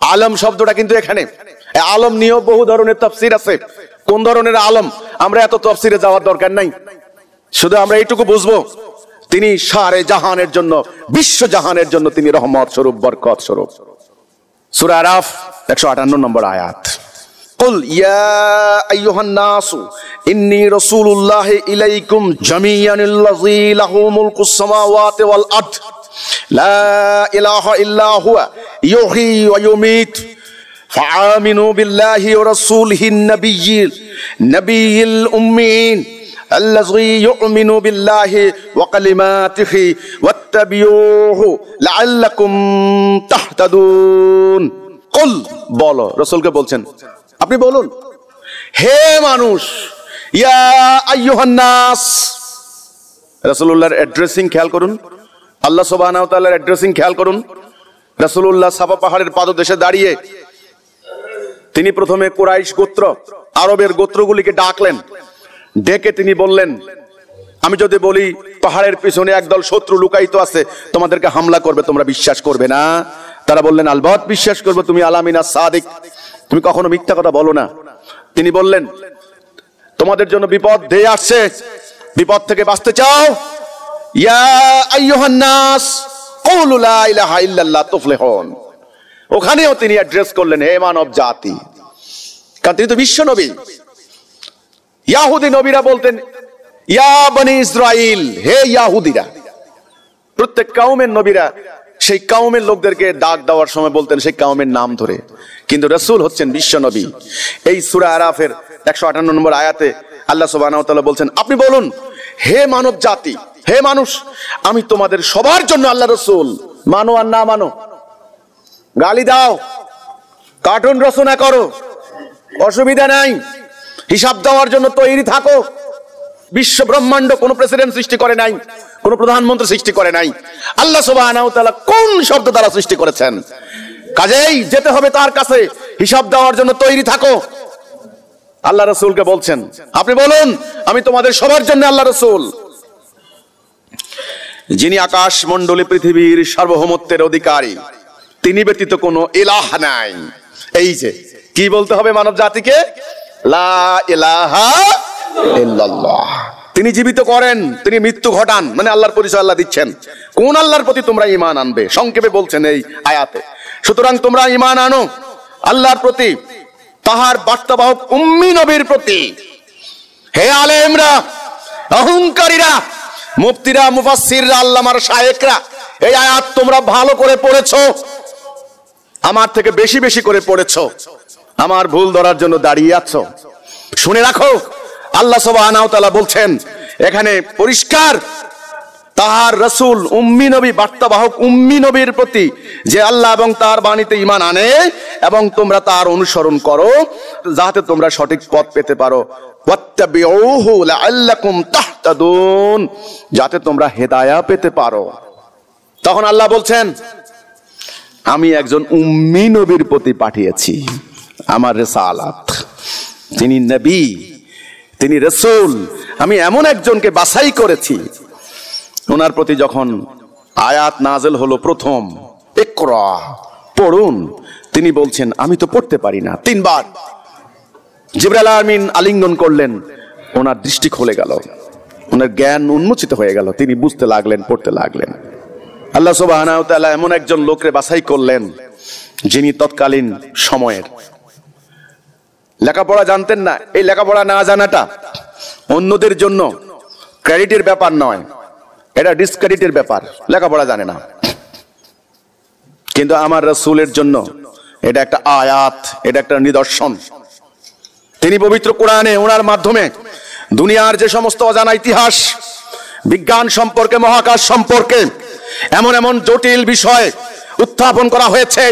আলম শব্দটা, কিন্তু এখানে আলম নিয়েও বহু ধরনের তাফসীর আছে। কোন ধরনের আলম, আমরা এত তাফসীরে যাওয়ার দরকার নাই। শুধু আমরা এইটুকু বুঝবো, তিনি সারে জাহানের জন্য, বিশ্ব জাহানের জন্য তিনি রহমত স্বরূপ, বরকত স্বরূপ। সূরা আরাফ 158 নম্বর আয়াত। কুল ইয়া আইয়ুহান নাসু ইন্নী রাসূলুল্লাহি ইলাইকুম জামিয়ানিল্লাযী লাহু মুলকুস সামাওয়াতি ওয়াল আরদ লা ইলাহা ইল্লা হুয়া ইউহয়ী ওয়া ইউমীত ফাআমিনু বিল্লাহি ওয়া রাসূলিহিন নাবিয়্যিল উম্মিয়্যিন الذي يؤمن بالله وكلماته ফাত্তাবিউহু লাআল্লাকুম তাহতাদুন। কুল, বলো, রাসূলকে বলছেন আপনি বলুন, হে মানুষ, ইয়া আইয়ুহান নাস। রাসূলুল্লাহর অ্যাড্রেসিং খেয়াল করুন, আল্লাহ সুবহানাহু ওয়া তাআলার অ্যাড্রেসিং খেয়াল করুন। রাসূলুল্লাহ সাফা পাহাড়ের পাদদেশে দাঁড়িয়ে তিনি প্রথমে কুরাইশ গোত্র, আরবের গোত্রগুলিকে ডাকলেন। ডেকে তিনি বললেন, আমি যদি বলি পাহাড়ের পিছনে একদল শত্রু লুকায়িত আছে, তোমাদেরকে হামলা করবে, তোমরা বিশ্বাস করবে না? তারা বললেন, আলবাত বিশ্বাস করবে, তুমি আলামিনা সাদিক, তুমি কখনো মিথ্যা কথা বলো না। তিনি বললেন, তোমাদের জন্য বিপদ ধেয়ে আসছে, বিপদ থেকে বাঁচতে চাও? ইয়া আইয়ুহান নাস কুলু লা ইলাহা ইল্লাল্লাহ তুফলিহুন। ওখানেও তিনি অ্যাড্রেস করলেন, হে মানব জাতি, কারণ তিনি তো বিশ্ব নবী। ইয়াহুদি নবীরা বলতেন, ইয়া বনি ইসরাইল, হে ইয়াহুদিরা। প্রত্যেক কওমের নবীরা সেই কওমের লোকদেরকে ডাক দেওয়ার সময় বলতেন সেই কওমের নাম ধরে, কিন্তু রাসূল হচ্ছেন বিশ্ব নবী। এই সূরা আরাফের 158 নম্বর আয়াতে আল্লাহ সুবহানাহু ওয়া তাআলা বলছেন, আপনি বলুন, হে মানব জাতি, হে মানুষ, আমি তোমাদের সবার জন্য আল্লাহ রাসূল। মানো আর না মানো, গালি দাও, কার্টুন রচনা করো, অসুবিধা নাই, হিসাব দেওয়ার জন্য তৈরি থাকো। বিশ্ব ব্রহ্মাণ্ড কোন প্রেসিডেন্ট সৃষ্টি করে নাই, কোন প্রধানমন্ত্রী সৃষ্টি করে নাই, আল্লাহ সুবহানাহু ওয়া তাআলা কোন শব্দ দ্বারা সৃষ্টি করেছেন। কাজেই যেতে হবে তার কাছে, হিসাব দেওয়ার জন্য তৈরি থাকো। আল্লাহ রাসূলকে বলছেন, আপনি বলুন, আমি তোমাদের সবার জন্য আল্লাহ রাসূল। যিনি আকাশ মণ্ডলী পৃথিবীর সার্বভৌমত্বের অধিকারী, তিনি ব্যতীত কোনো ইলাহ নাই। এই যে কি বলতে হবে মানব জাতিকে, লা ইলাহা ইল্লাল্লাহ। তিনি জীবিত করেন, তিনি মৃত্যু ঘটান, মানে আল্লাহর পরিচয় আল্লাহ দিচ্ছেন। কোন আল্লাহর প্রতি তোমরা ঈমান আনবে, সংক্ষেপে বলছেন এই আয়াতে। সুতরাং তোমরা ঈমান আনো আল্লাহর প্রতি, তাহার বার্তাবাহক উম্মি নবীর প্রতি। হে আলেমরা, অহংকারীরা, মুফতিরা, মুফাসসিররা, আল্লামার শায়েখরা, এই আয়াত তোমরা ভালো করে পড়েছো, আমার থেকে বেশি বেশি করে পড়েছো, আমার ভুল ধরার জন্য দাঁড়িয়ে আছো। শুনে রাখো, আল্লাহ সুবহানাহু ওয়া তাআলা বলছেন এখানে পরিষ্কার, তাহার রাসূল উম্মি নবী, বার্তাবাহক উম্মি নবীর প্রতি যে আল্লাহ এবং তার বাণীতে ঈমান আনে এবং তোমরা তার অনুসরণ করো, যাতে তোমরা সঠিক পথ পেতে পারো। ওয়াত্তাবিউহু লাআল্লাকুম তাহতাদুন, যাতে তোমরা হেদায়া পেতে পারো। তখন আল্লাহ বলছেন, আমি একজন উম্মি নবীর প্রতি পাঠিয়েছি আমার রিসালাত। তিনি নবী, তিনি রাসূল, আমি এমন একজনকে বাছাই করেছি। ওনার প্রতি যখন আয়াত নাযিল হলো প্রথম, ইকরা, পড়ুন, তিনি বলছেন আমি তো পড়তে পারি না। 3 বার জিবরাইল আমিন আলিঙ্গন করলেন, ওনার দৃষ্টি খুলে গেল, ওনার জ্ঞান উন্মোচিত হয়ে গেল, তিনি বুঝতে লাগলেন, পড়তে লাগলেন। আল্লাহ সুবহানাহু ওয়া তাআলা এমন একজন লোককে বাছাই করলেন যিনি তৎকালীন সময়ের লেখাপড়া জানতেন না। এই লেখাপড়া না জানাটা অন্যদের জন্য ক্রেডিটের ব্যাপার নয়, এটা ডিসক্রেডিটের ব্যাপার, লেখাপড়া জানে না। কিন্তু আমার রাসূলের জন্য এটা একটা আয়াত, এটা একটা নিদর্শন। তিনি পবিত্র কোরআনে ওনার মাধ্যমে দুনিয়ার যে সমস্ত অজানা ইতিহাস, বিজ্ঞান সম্পর্কে, মহাকাশ সম্পর্কে এমন এমন জটিল বিষয় উত্থাপন করা হয়েছে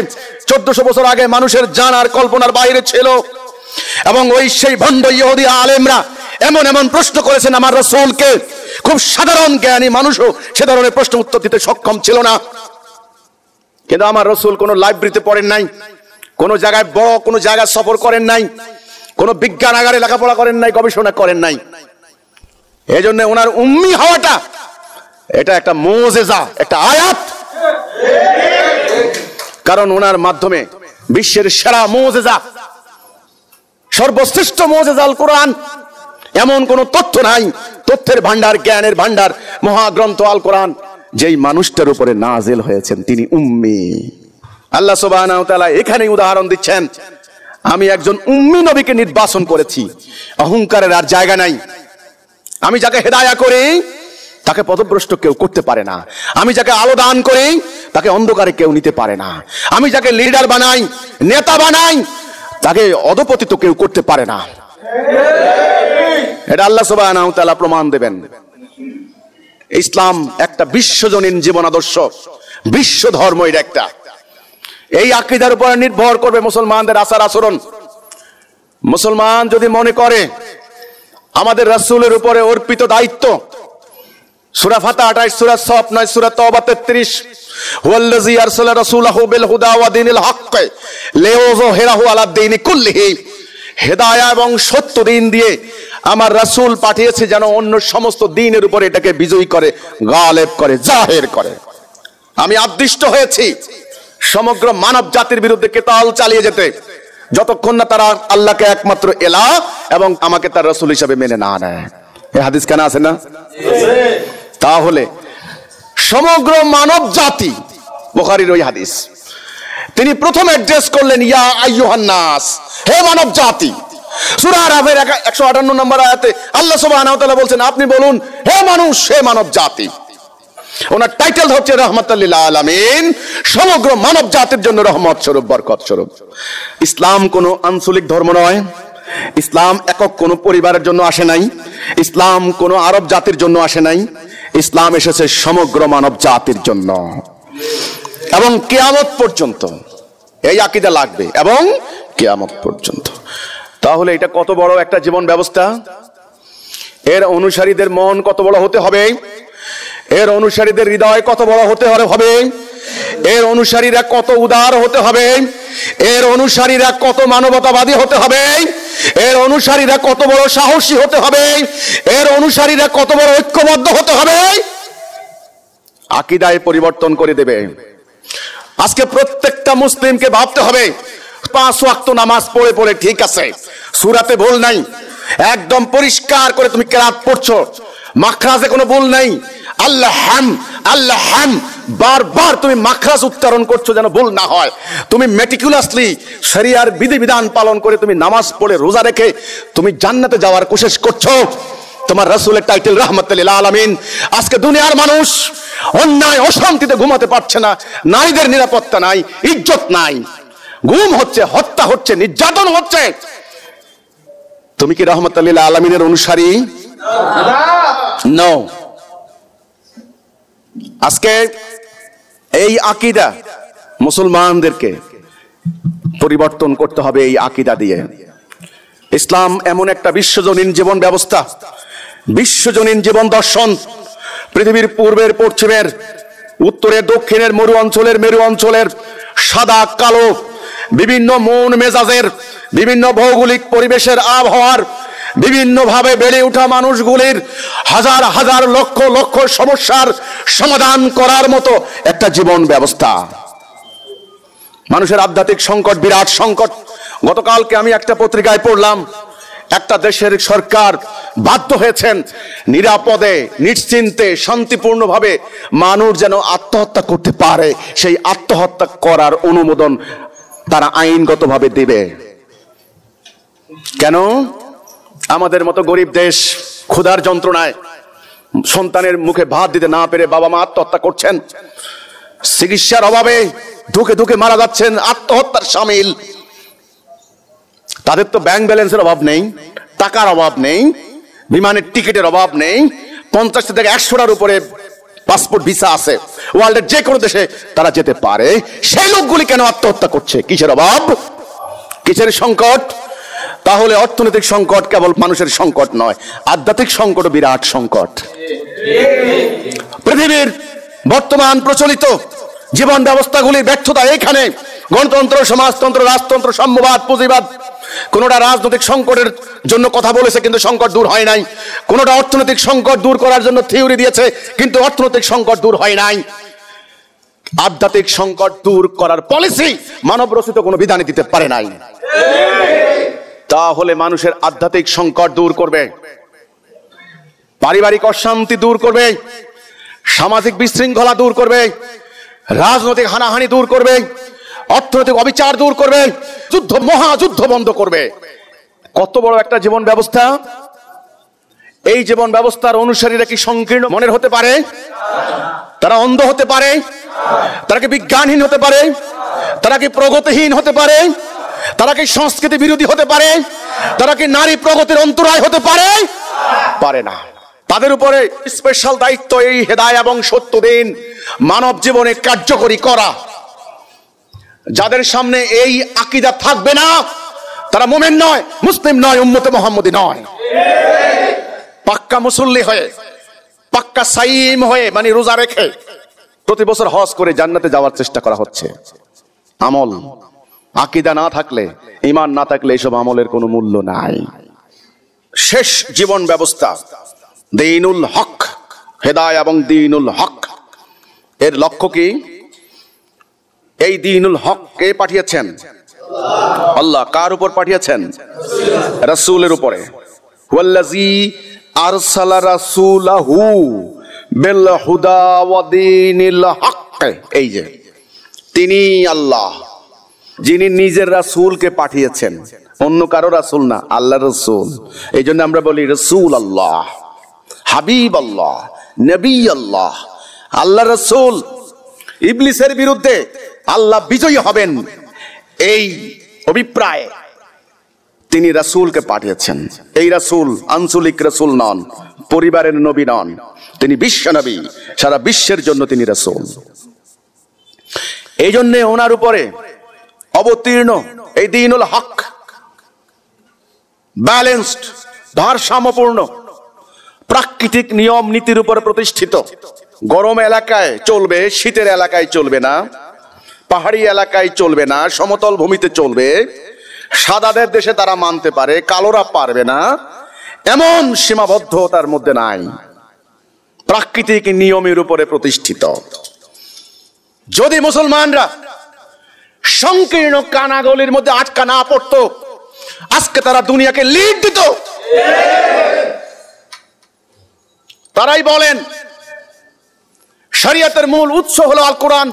1400 বছর আগে মানুষের জানার কল্পনার বাইরে ছিল। এবং ওই সেই ভণ্ড ইহুদি আলেমরা এমন এমন প্রশ্ন করেছেন আমার রাসূলকে, খুব সাধারণ জ্ঞানী মানুষও সে ধরনের প্রশ্ন উত্তর দিতে সক্ষম ছিল না। কিন্তু আমার রাসূল কোনো লাইব্রেরিতে পড়েন নাই, কোনো জায়গায় বড় কোনো জায়গায় সফর করেন নাই, কোনো বিজ্ঞানাগারে লেখাপড়া করেন নাই, গবেষণা করেন নাই। এই জন্য ওনার উম্মি হওয়াটা এটা একটা মুজিজা, একটা আয়াত। কারণ ওনার মাধ্যমে বিশ্বের সেরা মুজিজা, সর্বশ্রেষ্ঠ মুজিজা আল কোরআন, এমন কোন তথ্য নাই, তথ্যের ভান্ডার, জ্ঞানের ভান্ডার, মহাগ্রন্থ আল কোরআন যেই মানুষটার উপরে নাজিল হয়েছেন তিনি উম্মি। আল্লাহ সুবহানাহু ওয়া তাআলা এখানেই উদাহরণ দিচ্ছেন, আমি একজন উম্মি নবীকে নির্বাচন করেছি। অহংকারের আর জায়গা নাই। আমি যাকে হেদায়া করি তাকে পথভ্রষ্ট কেউ করতে পারে না। আমি যাকে আলো দান করি তাকে অন্ধকারে কেউ নিতে পারে না। আমি যাকে লিডার বানাই, নেতা বানাই, তাকে অধপতিত কেউ করতে পারে না। এটা আল্লাহ সুবহানাহু ওয়া তাআলা প্রমাণ দেবেন। ইসলাম একটা বিশ্বজনীন জীবন আদর্শ, বিশ্ব ধর্ম। এটা একটা, এই আকীদার উপর নির্ভর করবে মুসলমানদের আচার আচরণ। মুসলমান যদি মনে করে আমাদের রাসূলের উপরে অর্পিত দায়িত্ব, সূরা ফাতিহা 28, সূরা সফ 9, সূরা তওবা 33, হুয়াল্লাযী আরসালা রাসূলাহু বিল হুদা ওয়া দীনিল হক লিইয়ুযহিরাহু আলা দীনি কুল্লিহি, হেদায়াত এবং সত্য দিন দিয়ে আমার রাসূল পাঠিয়েছে যেন অন্য সমস্ত দ্বীনের উপরে এটাকে বিজয়ী করে, গালেব করে, জাহির করে। আমি আদিষ্ট হয়েছি সমগ্র মানব জাতির বিরুদ্ধে কেতাল চালিয়ে যেতে, যতক্ষণ না তারা আল্লাহকে একমাত্র ইলাহ এবং আমাকে তার রাসূল হিসেবে মেনে না নেয়। এই হাদিস কেন আছে না? তাহলে সমগ্র মানব জাতি, বুখারীর ওই হাদিস, তিনি প্রথম অ্যাড্রেস করলেন ইয়া আইয়ুহান নাস, হে মানব জাতি। সূরা আরাফের 158 নম্বর আয়াতে আল্লাহ সুবহানাহু ওয়া তাআলা বলছেন, আপনি বলুন হে মানুষ, হে মানব জাতি। ওনার টাইটেল হচ্ছে রাহমাতাল লিল আলামিন, সমগ্র মানব জাতির জন্য রহমত স্বরূপ, বরকত স্বরূপ। ইসলাম কোনো আঞ্চলিক ধর্ম নয়, ইসলাম একক কোনো পরিবারের জন্য আসে নাই, ইসলাম কোনো আরব জাতির জন্য আসে নাই, ইসলাম এসেছে সমগ্র মানব জাতির জন্য এবং কিয়ামত পর্যন্ত এই আকীদা লাগবে, এবং কিয়ামত পর্যন্ত। তাহলে এটা কত বড় একটা জীবন ব্যবস্থা! এর অনুসারীদের মন কত বড় হতে হবে, এর অনুসারীদের হৃদয় কত বড় হতে হবে, এর অনুসারীরা কত উদার হতে হবে, এর অনুসারীরা কত মানবতাবাদী হতে হবে, এর অনুসারীরা কত বড় সাহসী হতে হবে, এর অনুসারীরা কত বড় ঐক্যবদ্ধ হতে হবে। আকীদায় পরিবর্তন করে দেবে। আজকে প্রত্যেকটা মুসলিমকে ভাবতে হবে 5 ওয়াক্ত নামাজ পড়ে পড়ে ঠিক আছে, সূরাতে ভুল নাই, একদম পরিষ্কার করে তুমি কেরাত পড়ছো, মাখরাজে কোনো ভুল নাই, আল্লাহ হাম বারবার তুমি মাখরাজ উচ্চারণ করছো যেন ভুল না হয়, তুমি মেটিকুলাসলি শরিয়ার বিধিবিধান পালন করে তুমি নামাজ পড়ে রোজা রেখে তুমি জান্নাতে যাওয়ার কোশিশ করছো। তোমার রাসূলের টাইটেল রাহমাতুল লিল আলামিন। আজকে দুনিয়ার মানুষ অন্যায় অশান্তিতে ঘুমাতে পারছে না, নারীদের নিরাপত্তা নাই, ইজ্জত নাই, গুম হচ্ছে, হত্যা হচ্ছে, নির্যাতন হচ্ছে। তুমি কি রাহমাতুল লিল আলামিনের অনুসারী? নো। আজকে এই আকীদা মুসলমানদেরকে পরিবর্তন করতে হবে। এই আকীদা দিয়ে ইসলাম এমন একটা বিশ্বজনীন জীবন ব্যবস্থা, বিশ্বজনীন জীবন দর্শন, পৃথিবীর পূর্বের পশ্চিমের, উত্তরের দক্ষিণের, মরু অঞ্চলের মেরু অঞ্চলের, সাদা কালো, বিভিন্ন মন মেজাজের, বিভিন্ন ভৌগোলিক পরিবেশের, আবহাওয়ার, বিভিন্ন ভাবে বেড়ে ওঠা মানুষগুলির হাজার হাজার লক্ষ লক্ষ সমস্যার সমাধান করার মতো একটা জীবন ব্যবস্থা। মানুষের আধ্যাত্মিক সংকট বিরাট সংকট। গতকালকে আমি একটা পত্রিকায় পড়লাম, একটা দেশের সরকার বাধ্য হয়েছেন নিরাপদে, নিশ্চিন্তে, শান্তিপূর্ণভাবে মানুষ যেন আত্মহত্যা করতে পারে, সেই আত্মহত্যা করার অনুমোদন তারা আইনগতভাবে দেবে। কেন? আমাদের মতো গরিব দেশ ক্ষুধার যন্ত্রণায় সন্তানের মুখে ভাত দিতে না পেরে বাবা মা আত্মহত্যা করছেন, চিকিৎসার অভাবে ধুকে ধুকে মারা যাচ্ছেন, আত্মহত্যার শামিল। তাদের তো ব্যাংক ব্যালেন্সের অভাব নেই, টাকার অভাব নেই, বিমানের টিকিটের অভাব নেই, 50 থেকে 100টার উপরে পাসপোর্ট ভিসা আছে, ওয়ার্ল্ডের যে কোনো দেশে তারা যেতে পারে। সেই লোকগুলি কেন আত্মহত্যা করছে? কিসের অভাব, কিসের সংকট? তাহলে অর্থনৈতিক সংকট কেবল মানুষের সংকট নয়, আধ্যাত্মিক সংকট বিরাট সংকট। পৃথিবীর বর্তমান প্রচলিত জীবন ব্যবস্থাগুলির ব্যর্থতা এখানে। গণতন্ত্র, সমাজতন্ত্র, রাজতন্ত্র, সাম্যবাদ, পুঁজিবাদ, কোনটা রাজনৈতিক সংকটের জন্য কথা বলেছে কিন্তু সংকট দূর হয় নাই, কোনটা অর্থনৈতিক সংকট দূর করার জন্য থিওরি দিয়েছে কিন্তু অর্থনৈতিক সংকট দূর হয় নাই। আধ্যাত্মিক সংকট দূর করার পলিসি মানব রচিত কোনো বিধানে দিতে পারে নাই। তাহলে মানুষের আধ্যাত্মিক সংকট দূর করবে, পারিবারিক অশান্তি দূর করবে, সামাজিক বিশৃঙ্খলা দূর করবে, রাজনৈতিক হানাহানি দূর করবে, অর্থনৈতিক অবিচার দূর করবে, যুদ্ধ, মহাযুদ্ধ বন্ধ করবে। কত বড় একটা জীবন ব্যবস্থা! এই জীবন ব্যবস্থার অনুসারীরা কি সংকীর্ণ মনের হতে পারে? তারা অন্ধ হতে পারে? তারা কি বিজ্ঞানহীন হতে পারে? তারা কি প্রগতিহীন হতে পারে? তারা কি সংস্কৃতি বিরোধী হতে পারে? তারা কি নারী প্রগতির অন্তরায় হতে পারে? পারে না। তাদের উপরে স্পেশাল দায়িত্ব এই হেদায়েত এবং সত্য দিন মানব জীবনে কার্যকরী করা। যাদের সামনে এই আকীদা থাকবে না তারা মুমিন নয়, মুসলিম নয়, উম্মতে মুহাম্মদী নয়। পাক্কা মুসল্লি হয়ে, পাক্কা সাইম হয়ে, মানে রোজা রেখে প্রতি বছর হজ করে জান্নাতে যাওয়ার চেষ্টা করা হচ্ছে। আমল, আকীদা না থাকলে, ঈমান না থাকলে এসব আমলের কোনো মূল্য নাই। শেষ জীবন ব্যবস্থা দ্বীনুল হক, হেদায়েত এবং দ্বীনুল হক, এর লক্ষ্য কি? এই দ্বীনুল হক কে পাঠিয়েছেন? আল্লাহ। কার উপর পাঠিয়েছেন? রাসূলের উপরে। ওয়াল্লাযী আরসালা রাসূলাহু বিল হুদা ওয়া দীনিল হক। এই যে তিনি আল্লাহ যিনি নিজের রাসূলকে পাঠিয়েছেন, অন্য কারো রাসূল না, আল্লাহর রাসূল। এই জন্য আমরা বলি রাসূল আল্লাহ, হাবিব আল্লাহ, নবী আল্লাহ, আল্লাহর রাসূল। ইবলিসের বিরুদ্ধে আল্লাহ বিজয়ী হবেন এই অভিপ্রায়ে তিনি রাসূলকে পাঠিয়েছেন। এই রাসূল আঞ্চলিক রাসূল নন, পরিবারের নবী নন, তিনি বিশ্ব নবী, সারা বিশ্বের জন্য তিনি রাসূল। এই জন্য ওনার উপরে অবতীর্ণ এই দ্বীনুল হক, ব্যালেন্সড, ভারসাম্যপূর্ণ, প্রাকৃতিক নিয়ম নীতির উপর প্রতিষ্ঠিত। গরম এলাকায় চলবে, শীতের এলাকায় চলবে না, পাহাড়ি এলাকায় চলবে না, সমতল ভূমিতে চলবে। সাদাদের দেশে তারা মানতে পারে, কালোরা পারবে না, এমন সীমাবদ্ধতার মধ্যে নাই, প্রাকৃতিক নিয়মের উপরে প্রতিষ্ঠিত। যদি মুসলমানরা সংকীর্ণ কানাগলির মধ্যে আটকা না পড়তো, আজকে তারা দুনিয়াকে লিড দিত। তারাই বলেন শরীয়তের মূল উৎস হলো আল কোরআন,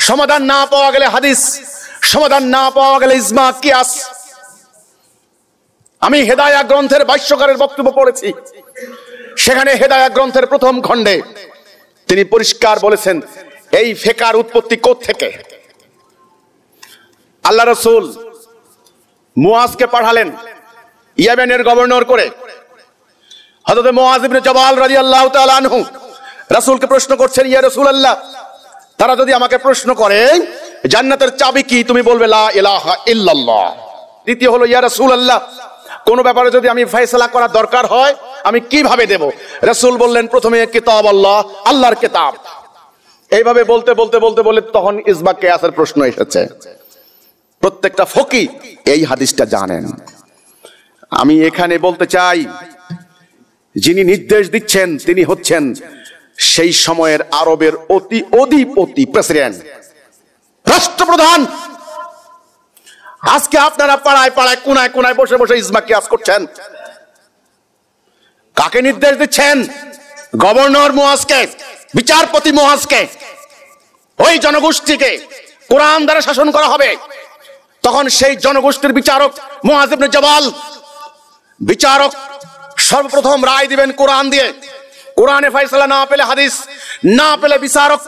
সমাধান না পাওয়া গেলে হাদিস, সমাধান না পাওয়া গেলে ইজমা, কিয়াস। আমি হেদায়াত গ্রন্থের ভাষ্যকারের বক্তব্য পড়েছি, সেখানে হেদায়াত গ্রন্থের প্রথম খণ্ডে তিনি পরিষ্কার বলেছেন এই ফিকহের উৎপত্তি কোত্থেকে। আল্লাহ রাসূল মুআজকে পাঠালেন ইয়েমেনের গভর্নর করে। হযরত মুআজ ইবনে জাবাল রাদিয়াল্লাহু তাআলা আনহু রাসূলকে প্রশ্ন করছেন, ইয়া রাসূলুল্লাহ, তারা যদি আমাকে প্রশ্ন করে জান্নাতের চাবি কি, তুমি বলবে লা ইলাহা ইল্লাল্লাহ। দ্বিতীয় হলো, ইয়া রাসূলুল্লাহ, কোন ব্যাপারে যদি আমি ফয়সালা করার দরকার হয় আমি কিভাবে দেব? রাসূল বললেন, প্রথমে কিতাব আল্লাহ, আল্লাহর কিতাব। এইভাবে বলতে বলতে বলতে বলে তখন ইজমা কিয়াসের প্রশ্ন এসেছে। প্রত্যেকটা ফকিহ এই হাদিসটা জানেন। আমি এখানে বলতে চাই, যিনি নির্দেশ দিচ্ছেন তিনি হচ্ছেন সেই সময়ের আরবের অধিপতি, প্রেসিডেন্ট, রাষ্ট্রপ্রধান। আজকে আপনারা পাড়ায় পাড়ায় কোনায় কোনায় বসে বসে ইজমা কিয়াস করছেন। কাকে নির্দেশ দিচ্ছেন? গভর্নর মুআজকে, বিচারপতি মুআজকে। ওই জনগোষ্ঠীকে কোরআন দ্বারা শাসন করা হবে। তখন সেই জনগোষ্ঠীর বিচারক মুআজ ইবনে জাবাল, বিচারক সর্বপ্রথম রায় দিবেন কোরআন দিয়ে। কোরআনে ফয়সালা না পেলে হাদিস, না পেলে বিচারক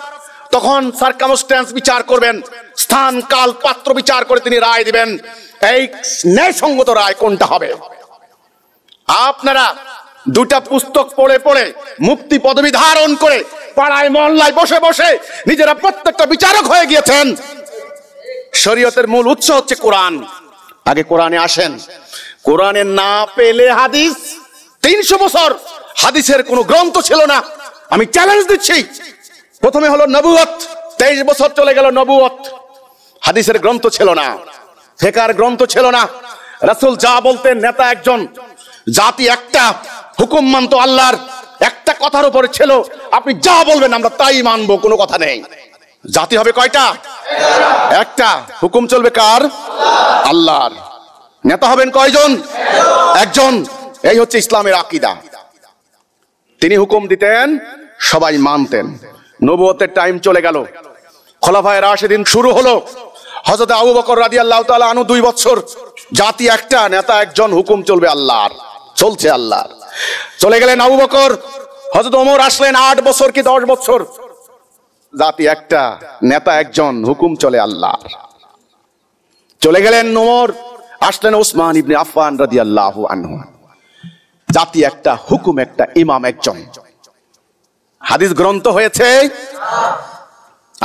তখন সার্কামস্ট্যান্স বিচার করবেন, স্থান কাল পাত্র বিচার করে তিনি রায় দিবেন এই ন্যায়সঙ্গত রায় কোনটা হবে। আপনারা দুটা পুস্তক পড়ে পড়ে, মুফতি পদবি ধারণ করে পাড়ায় মহল্লায় বসে বসে নিজেরা প্রত্যেকটা বিচারক হয়ে গিয়েছেন। শরীয়তের মূল উৎস হচ্ছে কোরআন। আগে কোরআনে আসেন, কোরআনে না পেলে হাদিস। 300 বছর হাদিসের কোনো গ্রন্থ ছিল না। আমি চ্যালেঞ্জ দিচ্ছি, প্রথমে হলো নবুয়ত, 23 বছর চলে গেল নবুয়ত, হাদিসের গ্রন্থ ছিল না, ফিকহের গ্রন্থ ছিল না। রাসূল যা বলতেন, নেতা একজন, জাতি একটা, হুকুম মানতো আল্লাহর, একটা কথার উপরে ছিল, আপনি যা বলবেন আমরা তাই মানবো, কোনো কথা নেই। জাতি হবে কয়টা? একটা। হুকুম চলবে কার? আল্লাহর। নেতা হবেন কয়জন? একজন। এই হচ্ছে ইসলামের আকীদা। তিনি হুকুম দিতেন, সবাই মানতেন। নবুয়তের টাইম চলে গেল, খোলাফায়ে রাশিদিন শুরু হলো। হযরত আবু বকর রাদিয়াল্লাহু তাআলা আনহু 2 বছর, জাতি একটা, নেতা একজন, হুকুম চলবে আল্লাহর, চলছে আল্লাহর। চলে গেলেন আবু বকর, হযরত ওমর আসলেন 8 বছর কি 10 বছর, জাতি একটা, নেতা একজন, হুকুম চলে আল্লাহর। চলে গেলেন ওমর, আসলেন ওসমান ইবনে আফফান রাদিয়াল্লাহু আনহু। জাতি একটা, হুকুম একটা, ইমাম একজন। হাদিস গ্রন্থ হয়েছে,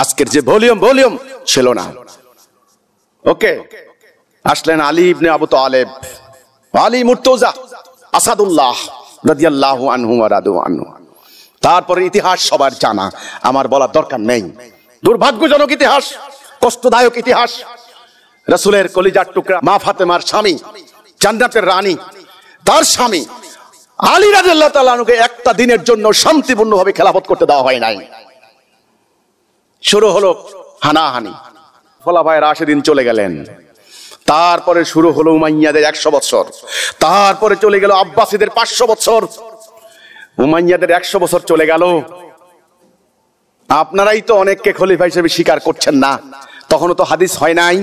আজকের যে ভলিউম ছিল না। ওকে, আসলেন আলী ইবনে আবু তালেব, আলী মুর্তজা আসাদুল্লাহ রাদিয়াল্লাহু আনহু ওয়া রাদু আনহু। তারপরে ইতিহাস সবার জানা, আমার বলার দরকার নেই। দুর্ভাগ্যজনক ইতিহাস, কষ্টদায়ক ইতিহাস। রাসূলের কলিজার টুকরা মা ফাতেমার স্বামী, জান্নাতের রানী, তার স্বামী আলী রাদিয়াল্লাহু তাআলা আনহুকে একটা দিনের জন্য শান্তিপূর্ণভাবে খেলাফত করতে দেওয়া হয় নাই। শুরু হলো হানাহানি, খোলাফায়ে রাশিদিন চলে গেলেন, তারপরে শুরু হলো উমাইয়াদের 100 বছর, তারপরে চলে গেল আব্বাসীদের 500 বছর, উমাইয়াদের 100 বছর চলে গেল। আপনারাই তো অনেককে খলিফা হিসেবে স্বীকার করছেন না, তখনও তো হাদিস হয় নাই।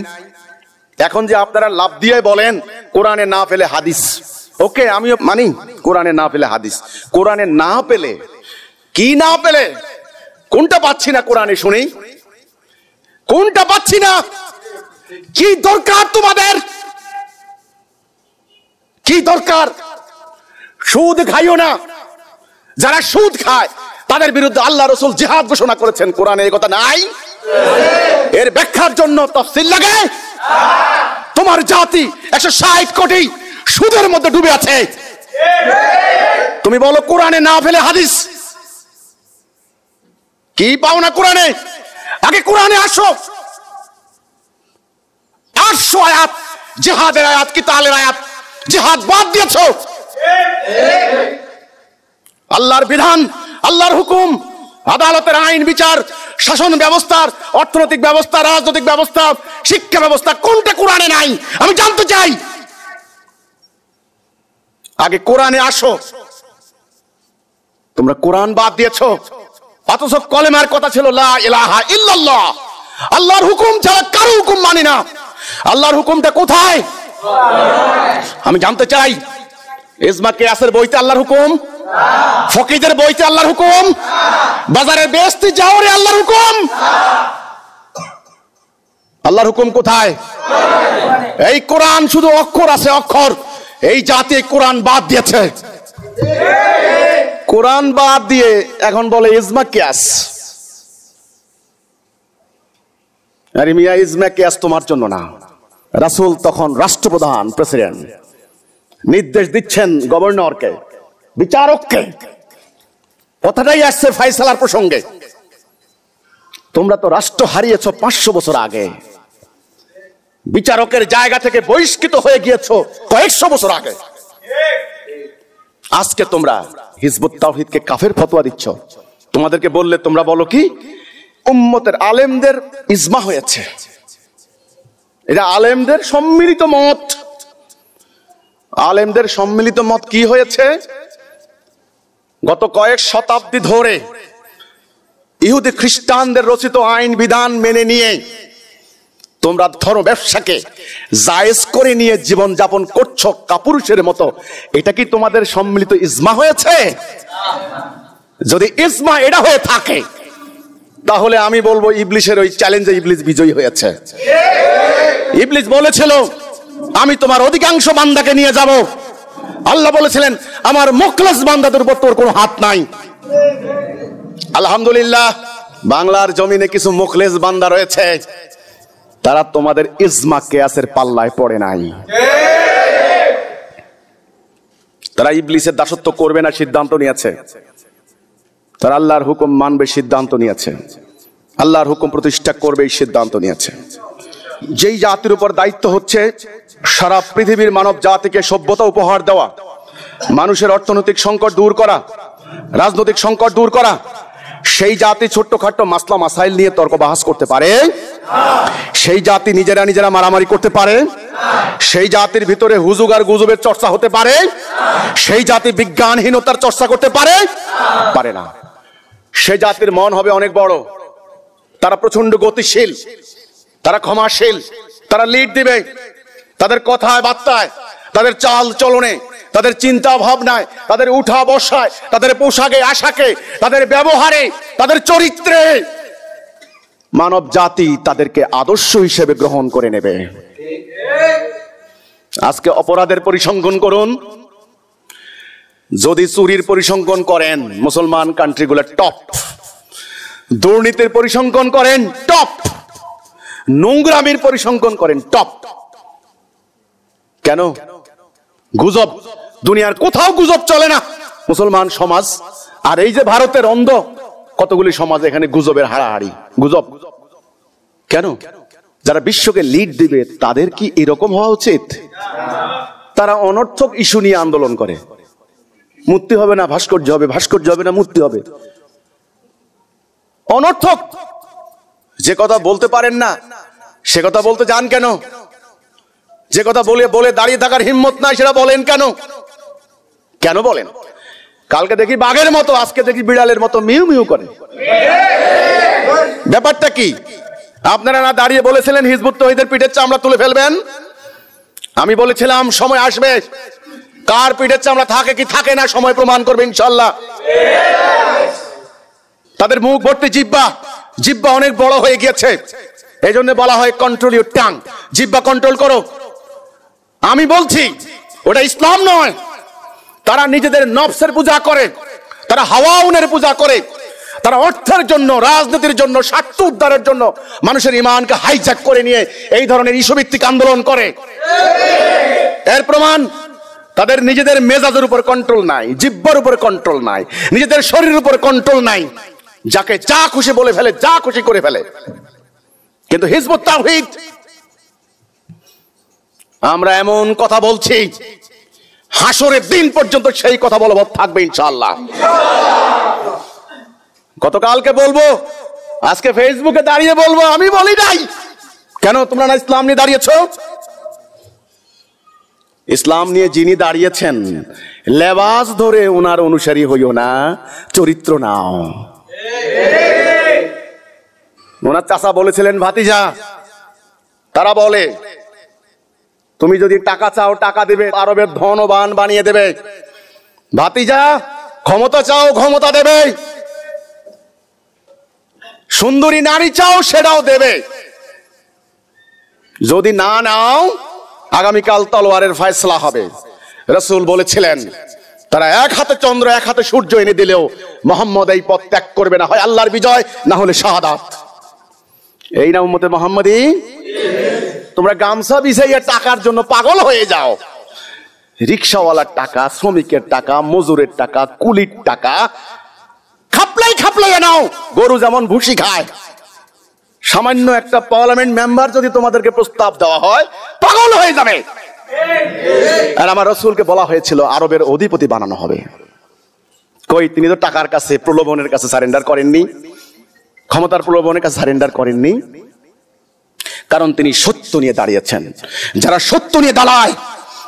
এখন যে আপনারা লাভ দিয়ে বলেন কোরআনে না পেলে হাদিস, ওকে আমিও মানি কোরআনে না পেলে হাদিস। কোরআনে না পেলে কি, না পেলে কোনটা পাচ্ছি না কোরআনে শুনি, কোনটা পাচ্ছি না? কি দরকার তোমাদের, কি দরকার? সুদ খাইও না, যারা সুদ খায় তাদের বিরুদ্ধে আল্লাহ রাসূল জিহাদ ঘোষণা করেছেন, কোরআনে এই কথা নাই? এর ব্যাখ্যার জন্য তাফসীর লাগে? তোমার জাতি 160 কোটি সুদের মধ্যে ডুবে আছে, তুমি বলো কোরআনে না ফেলে হাদিস? কি পাও না কোরআনে? আগে কোরআনে আসো। 800 আয়াত জিহাদের আয়াত, কিতালের আয়াত, জিহাদ বাদ দিয়েছো। আল্লাহর বিধান, আল্লাহর হুকুম, আদালতের আইন, বিচার, শাসন ব্যবস্থার, অর্থনৈতিক ব্যবস্থা, রাজনৈতিক ব্যবস্থা, শিক্ষা ব্যবস্থা, কোনটা কোরআনে নাই আমি জানতে চাই। আগে কোরআনে আসো। তোমরা কোরআন বাদ দিয়েছো, অথচ কলেমার কথা ছিল লা ইলাহা ইল্লাল্লাহ। আল্লাহর হুকুম ছাড়া কারো হুকুম মানি না। আল্লাহর হুকুমটা কোথায় আমি জানতে চাই। ইজমা কিয়াসের বইতে আল্লাহর হুকুম, ফকিহদের বইতে আল্লাহর হুকুম, বাজারে বেচতে যাও রে আল্লাহর হুকুম। আল্লাহর হুকুম কোথায়? এই কোরআন শুধু অক্ষর আছে, অক্ষর। এই জাতি কোরআন বাদ দিয়েছে, কোরআন বাদ দিয়ে এখন বলে ইজমা কিয়াস। আরে মিয়া, ইজমা কিয়াস তোমার জন্য না। রাসূল তখন রাষ্ট্রপ্রধান, প্রেসিডেন্ট, নির্দেশ দিচ্ছেন গভর্নরকে, বিচারককে। কথাটাই আসছে ফয়সালার প্রসঙ্গে। তোমরা তো রাষ্ট্র হারিয়েছো 500 বছর আগে, বিচারকের জায়গা থেকে বহিষ্কৃত হয়ে গিয়েছো কয়েকশো বছর আগে। আজকে তোমরা হিজবুত তাওহীদকে কাফের ফতোয়া দিচ্ছ। তোমাদেরকে বললে তোমরা বলো কি, উম্মতের আলেমদের ইজমা হয়েছে, এটা আলেমদের সম্মিলিত মত। আলেমদের সম্মিলিত মত কি হয়েছে? গত কয়েক শতাব্দী ধরে ইহুদি খ্রিস্টানদের রচিত আইন বিধান মেনে নিয়ে তোমরা ধর্ম ব্যবসাকে জায়েজ করে নিয়ে জীবন যাপন করছো কাপুরুষের মতো। এটা কি তোমাদের সম্মিলিত ইজমা হয়েছে? যদি ইজমা এটা হয়ে থাকে তাহলে আমি বলবো ইবলিসের ওই চ্যালেঞ্জে ইবলিস বিজয়ী হয়েছে। ইবলিস বলেছিল আমি তোমার অধিকাংশ বান্দাকে নিয়ে যাব। আল্লাহ বলেছিলেন আমার মুখলেস বান্দাদের উপর তোর কোনো হাত নাই। আলহামদুলিল্লাহ, বাংলার জমিনে কিছু মুখলেস বান্দা রয়েছে, তারা তোমাদের ইজমা কিয়াসের পাল্লায় পড়ে নাই। তারা ইবলিসের দাসত্ব করবে না সিদ্ধান্ত নিয়েছে, তারা আল্লাহর হুকুম মানবে সিদ্ধান্ত নিয়েছে, আল্লাহর হুকুম প্রতিষ্ঠা করবে এই সিদ্ধান্ত নিয়েছে। যেই জাতির উপর দায়িত্ব হচ্ছে সারা পৃথিবীর মানব জাতিকে সভ্যতা উপহার দেওয়া, মানুষের অর্থনৈতিক সংকট দূর করা, রাজনৈতিক সংকট দূর করা, সেই জাতি ছোট্টখাট্ট মাসলা মাসাইল নিয়ে তর্ক বাহাস করতে পারে? সেই জাতি নিজেরা নিজেরা মারামারি করতে পারে? সেই জাতির ভিতরে হুজুগ আর গুজবের চর্চা হতে পারে? সেই জাতি বিজ্ঞানহীনতার চর্চা করতে পারে? পারে না। সেই জাতির মন হবে অনেক বড়, তারা প্রচন্ড গতিশীল, তারা ক্ষমাশীল, তারা লিড দিবে। তাদের কথায় বার্তায়, তাদের চাল চলনে, তাদের চিন্তা ভাবনায়, তাদের উঠা বসায়, তাদের পোশাকে আশাকে, তাদের ব্যবহারে, তাদের চরিত্রে মানব জাতি তাদেরকে আদর্শ হিসেবে গ্রহণ করে নেবে। আজকে অপরাধের পরিসংখ্যান করুন, যদি চুরির পরিসংখ্যান করেন মুসলমান কান্ট্রিগুলো টপ, দুর্নীতির পরিসংখ্যান করেন টপ, নোংরামির পরিসংখ্যান করেন টপ। কেন? গুজব, দুনিয়ার কোথাও গুজব চলে না, মুসলমান সমাজ। আর এই যে ভারতের অন্ধ কতগুলি সমাজ, এখানে গুজবের হাড়াহাড়ি, গুজব। কেন? যারা বিশ্বকে লিড দিবে তাদের কি এরকম হওয়া উচিত? তারা অনর্থক ইস্যু নিয়ে আন্দোলন করে, মূর্তি হবে না ভাস্কর্য হবে, ভাস্কর্য হবে না মূর্তি হবে, অনর্থক। যে কথা বলতে পারেন না সে কথা বলতে যান কেন? যে কথা বলে বলে দাঁড়িয়ে থাকার হিম্মত নাই সেটা বলেন কেন? কেন বলেন? কালকে দেখি বাঘের মতো, আজকে দেখি বিড়ালের মতো মিউ মিউ করে। ব্যাপারটা কি? আপনারা না দাঁড়িয়ে বলেছিলেন হিজবুত তৌহিদের পিঠের চামড়া তুলে ফেলবেন? আমি বলেছিলাম সময় আসবে, কার পিঠের চামড়া থাকে কি থাকে না সময় প্রমাণ করবে ইনশাআল্লাহ। তাদের মুখ ভর্তি জিহ্বা, জিহ্বা অনেক বড় হয়ে গিয়েছে, এই জন্য বলা হয় কন্ট্রোল ইউর টাং, জিহ্বা কন্ট্রোল করো। আমি বলছি ওটা ইসলাম নয়। তারা নিজেদের নফসের পূজা করে, তারা হাওয়াউনের পূজা করে, তারা অর্থের জন্য, রাজনীতির জন্য, স্বার্থ উদ্ধারের জন্য মানুষের ঈমানকে হাইজ্যাক করে নিয়ে এই ধরনের ইস্যুভিত্তিক আন্দোলন করে। এর প্রমাণ তাদের নিজেদের মেজাজের উপর কন্ট্রোল নাই, জিহ্বার উপর কন্ট্রোল নাই, নিজেদের শরীরের উপর কন্ট্রোল নাই, যাকে যা খুশি বলে ফেলে, যা খুশি করে ফেলে। কিন্তু হিজবুত তাওহীদ আমরা এমন কথা বলছি, হাসরের দিন পর্যন্ত সেই কথা বলবৎ থাকবে ইনশাআল্লাহ। গতকালকে বলবো, আজকে ফেসবুকে দাঁড়িয়ে বলবো, আমি বলি নাই। কেন? তোমরা না ইসলাম নিয়ে দাঁড়িয়েছো? ইসলাম নিয়ে যিনি দাঁড়িয়েছেন, লেবাস ধরে ওনার অনুসারী হইও না, চরিত্র নাও। ওনার চাচা বলেছিলেন ভাতিজা, তারা বলে তুমি যদি টাকা চাও টাকা দেবে, আরবের ধনবান বানিয়ে দেবে। ভাতিজা ক্ষমতা চাও ক্ষমতা দেবে, সুন্দরী নারী চাও সেটাও দেবে। যদি না নাও আগামীকাল তলোয়ারের ফয়সালা হবে। রাসূল বলেছিলেন তারা এক হাতে চন্দ্র এক হাতে সূর্য এনে দিলেও মুহাম্মদ এই পথ ত্যাগ করবে না, হয় আল্লাহর বিজয় না হলে শাহাদাত। এই না উম্মতে মুহাম্মাদি। তোমরা গামছা বিছাইয়া টাকার জন্য পাগল হয়ে যাও, রিকশাওয়ালার টাকা, শ্রমিকের টাকা, মজুরের টাকা, কুলির টাকা খাপলাই খাপলাই নাও। গরু যেমন ভুসি খায়, সামান্য একটা পার্লামেন্ট মেম্বার যদি তোমাদেরকে প্রস্তাব দেওয়া হয় পাগল হয়ে যাবে। আর আমার রাসূলকে বলা হয়েছিল আরবের অধিপতি বানানো হবে। কই, তিনি তো টাকার কাছে, প্রলোভনের কাছে সারেন্ডার করেননি, ক্ষমতার প্রলোভনের কাছে সারেন্ডার করেননি, কারণ তিনি সত্য নিয়ে দাঁড়িয়েছেন। যারা সত্য নিয়ে দাঁড়ায়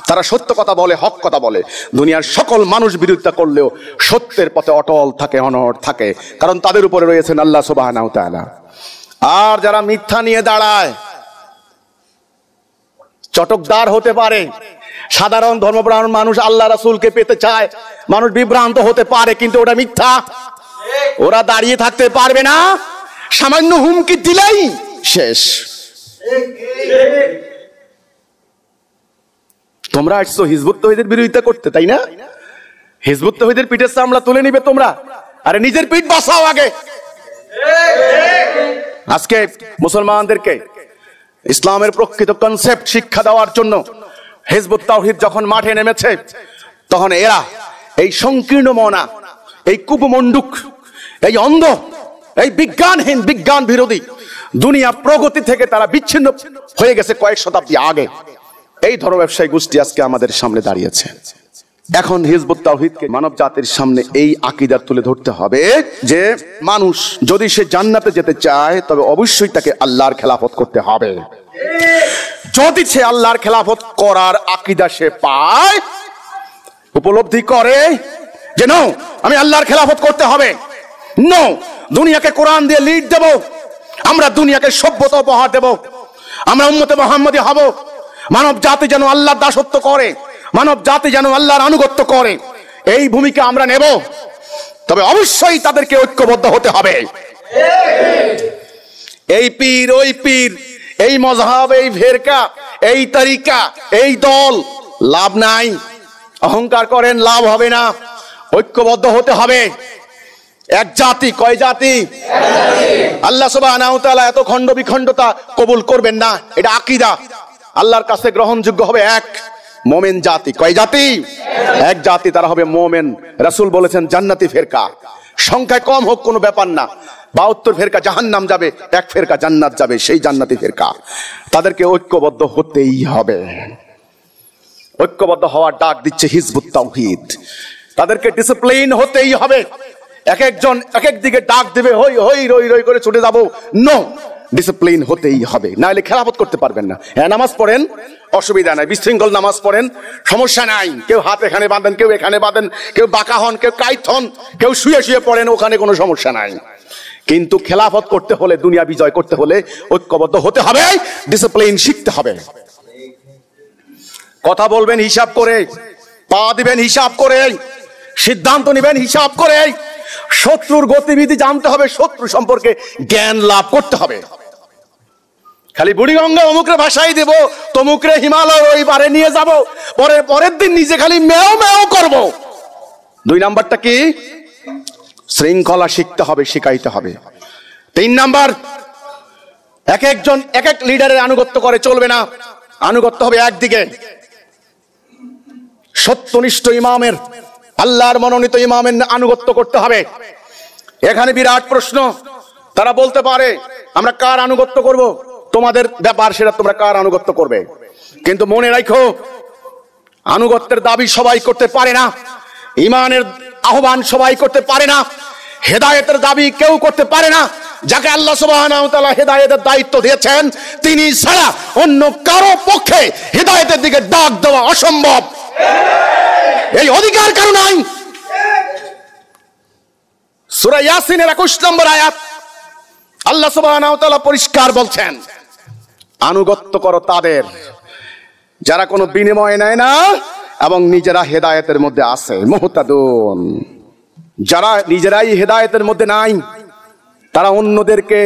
তারা সত্য কথা বলে, হক কথা বলে। দুনিয়ার সকল মানুষ বিরোধিতা করলেও সত্যের পথে অটল থাকে, অনড় থাকে, কারণ তাদের উপরে রয়েছেন আল্লাহ সুবহানাহু ওয়া তাআলা। আর যারা মিথ্যা নিয়ে দাঁড়ায়, চটকদার হতে পারে, সাধারণ ধর্মপ্রাণ মানুষ আল্লাহ রাসূলকে পেতে চায়, মানুষ বিভ্রান্ত হতে পারে, কিন্তু ওটা মিথ্যা। ওরা দাঁড়িয়ে থাকতে পারবে না, সামান্য হুমকি দিলেই শেষ। তোমরা আসছো হিজবুত তৌহিদের বিরোধিতা করতে, তাই না? হিজবুত তৌহিদের পিঠের চামড়া তুলে নিবে তোমরা। আরে নিজের পিঠ বাঁচাও আগে। আজকে মুসলমানদেরকে ইসলামের প্রকৃত কনসেপ্ট শিক্ষা দেওয়ার জন্য হিজবুত তাওহীদ যখন মাঠে নেমেছে, তখন এরা এই সংকীর্ণ মনা, এই কুপমণ্ডুক, এই অন্ধ, এই বিজ্ঞানহীন, বিজ্ঞান বিরোধী দুনিয়া প্রগতি থেকে তারা বিচ্ছিন্ন হয়ে গেছে কয়েক শতাব্দী আগে। এই ধর্ম ব্যবসায়ী গোষ্ঠী আজকে আমাদের সামনে দাঁড়িয়েছে। এখন হিজবুত তাওহীদকে মানব জাতির সামনে এই আকীদা তুলে ধরতে হবে যে মানুষ যদি সে জান্নাতে যেতে চায় তবে অবশ্যই তাকে আল্লাহর খেলাফত করতে হবে। যদি সে আল্লাহর খেলাফত করার আকীদা সে পায়, উপলব্ধি করে যে নো, আমি আল্লাহর খেলাফত করতে হবে, নো, দুনিয়াকে কোরআন দিয়ে লিড দেব, আমরা দুনিয়াকে সভ্যতা উপহার দেব, আমরা উম্মতে মুহাম্মাদি হব, মানব জাতি যেন আল্লাহর দাসত্ব করে, মানব জাতি যেন আল্লাহর আনুগত্য করে, এই ভূমিকা আমরা নেব, তবে অবশ্যই তাদেরকে ঐক্যবদ্ধ হতে হবে। এই পীর, ওই পীর, এই মযহাব, এই ফেরকা, এই তরিকা, এই দল, লাভ নাই। অহংকার করেন, লাভ হবে না। ঐক্যবদ্ধ হতে হবে। এক জাতি, কয় জাতি? আল্লাহ সুবহানাহু ওয়া তাআলা এত খণ্ড বিখণ্ডতা কবুল করবেন না, এটা আকীদা। আল্লাহর কাছে গ্রহণযোগ্য হবে এক মুমিন জাতি। কয় জাতি? এক জাতি, তারা হবে মুমিন। রাসূল বলেছেন জান্নাতি ফেরকা, সংখ্যায় কম হোক কোনো ব্যাপার না, 72 ফেরকা জাহান্নাম যাবে, এক ফেরকা জান্নাত যাবে, সেই জান্নাতি ফেরকা। তাদেরকে ঐক্যবদ্ধ হতেই হবে। ঐক্যবদ্ধ হওয়ার ডাক দিচ্ছে হিজবুত তাওহীদ। তাদেরকে ডিসিপ্লিন হতেই হবে। এক একজন এক এক দিকে ডাক দেবে, হই হই রই রই করে ছুটে যাবো, নো, ডিসিপ্লিন হতেই হবে, নাহলে খেলাফত করতে পারবেন না। হ্যাঁ, নামাজ পড়েন, অসুবিধা নাই, বিশৃঙ্খল নামাজ পড়েন, সমস্যা নাই। কেউ হাত এখানে বাঁধেন, কেউ এখানে বাঁধেন, কেউ বাঁকা হন, কেউ কাইত হন, কেউ শুয়ে শুয়ে পড়েন, ওখানে কোনো সমস্যা নাই। কিন্তু খেলাফত করতে হলে, দুনিয়া বিজয় করতে হলে ঐক্যবদ্ধ হতে হবে, ডিসিপ্লিন শিখতে হবে। কথা বলবেন হিসাব করে, পা দিবেন হিসাব করে, সিদ্ধান্ত নেবেন হিসাব করে, শত্রুর গতিবিধি জানতে হবে, শত্রু সম্পর্কে জ্ঞান লাভ করতে হবে। খালি বুড়িগঙ্গা অমুকরে ভাষাই দেব, তমুকরে হিমালয় ওই পারে নিয়ে যাব, পরের দিন নিজে খালি মেও মেও করব। 2 নাম্বারটা কি? শৃঙ্খলা শিখতে হবে, শিখাইতে হবে। 3 নাম্বার, এক একজন এক এক লিডারের আনুগত্য করে চলবে না, আনুগত্য হবে একদিকে, সত্যনিষ্ঠ ইমামের, আল্লাহর মনোনীত ইমামের আনুগত্য করতে হবে। এখানে বিরাট প্রশ্ন, তারা বলতে পারে আমরা কার আনুগত্য করব? তোমাদের ব্যাপার, সেটা তোমরা কার আনুগত্য করবে। কিন্তু মনে রাখো, আনুগত্যের দাবি সবাই করতে পারে না, ইমানের আহ্বান সবাই করতে পারে না, হেদায়েতের দাবি কেউ করতে পারে না। যাকে আল্লাহ সুবহানাহু ওয়া তাআলা হেদায়েতের দায়িত্ব দিয়েছেন, তিনি ছাড়া অন্য কারো পক্ষে হেদায়েতের দিকে ডাক দেওয়া অসম্ভব। এই অধিকার কারো নাই। সূরা ইয়াসিনের 21 নম্বর আয়াত, আল্লাহ সুবহানাহু ওয়া তাআলা পরিষ্কার বলছেন, আনুগত্য করো তাদের যারা কোনো বিনিময় নেয় না এবং নিজেরা হেদায়েতের মধ্যে আছে, মুহতাদুন। যারা নিজেরাই হেদায়েতের মধ্যে নাই, তারা অন্যদেরকে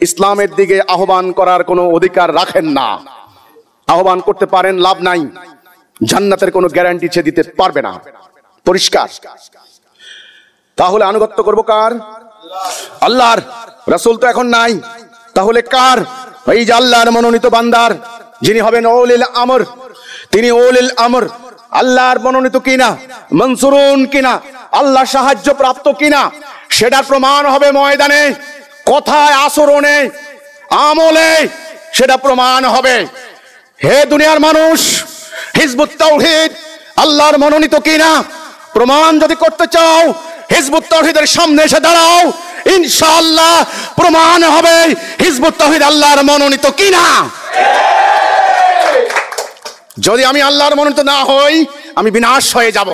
ইসলামের দিকে আহ্বান করার কোনো অধিকার রাখেন না। আহ্বান করতে পারেন, লাভ নাই, জান্নাতের কোনো গ্যারান্টি সে দিতে পারবে না, পরিষ্কার। তাহলে আনুগত্য করব কার? আল্লাহর। রাসূল তো এখন নাই, তাহলে কার? এই যে আল্লাহর মনোনীত বান্দার, যিনি হবেন উলিল আমর, তিনি উলিল আমর, আল্লাহর মনোনীত কিনা, মনসুরুন কিনা, আল্লাহ সাহায্য প্রাপ্ত কিনা, সেটার প্রমাণ হবে ময়দানে, কথায়, আচরণে, আমলে সেটা প্রমাণ হবে। হে দুনিয়ার মানুষ, হিজবুত তাওহীদ আল্লাহর মনোনীত কিনা প্রমাণ যদি করতে চাও, হিজবুত তাওহীদের সামনে এসে দাঁড়াও, ইনশাআল্লাহ প্রমাণ হবে হিজবুত তাওহীদ আল্লাহর মনোনীত কিনা। যদি আমি আল্লাহর মনোনীত না হই, আমি বিনাশ হয়ে যাব।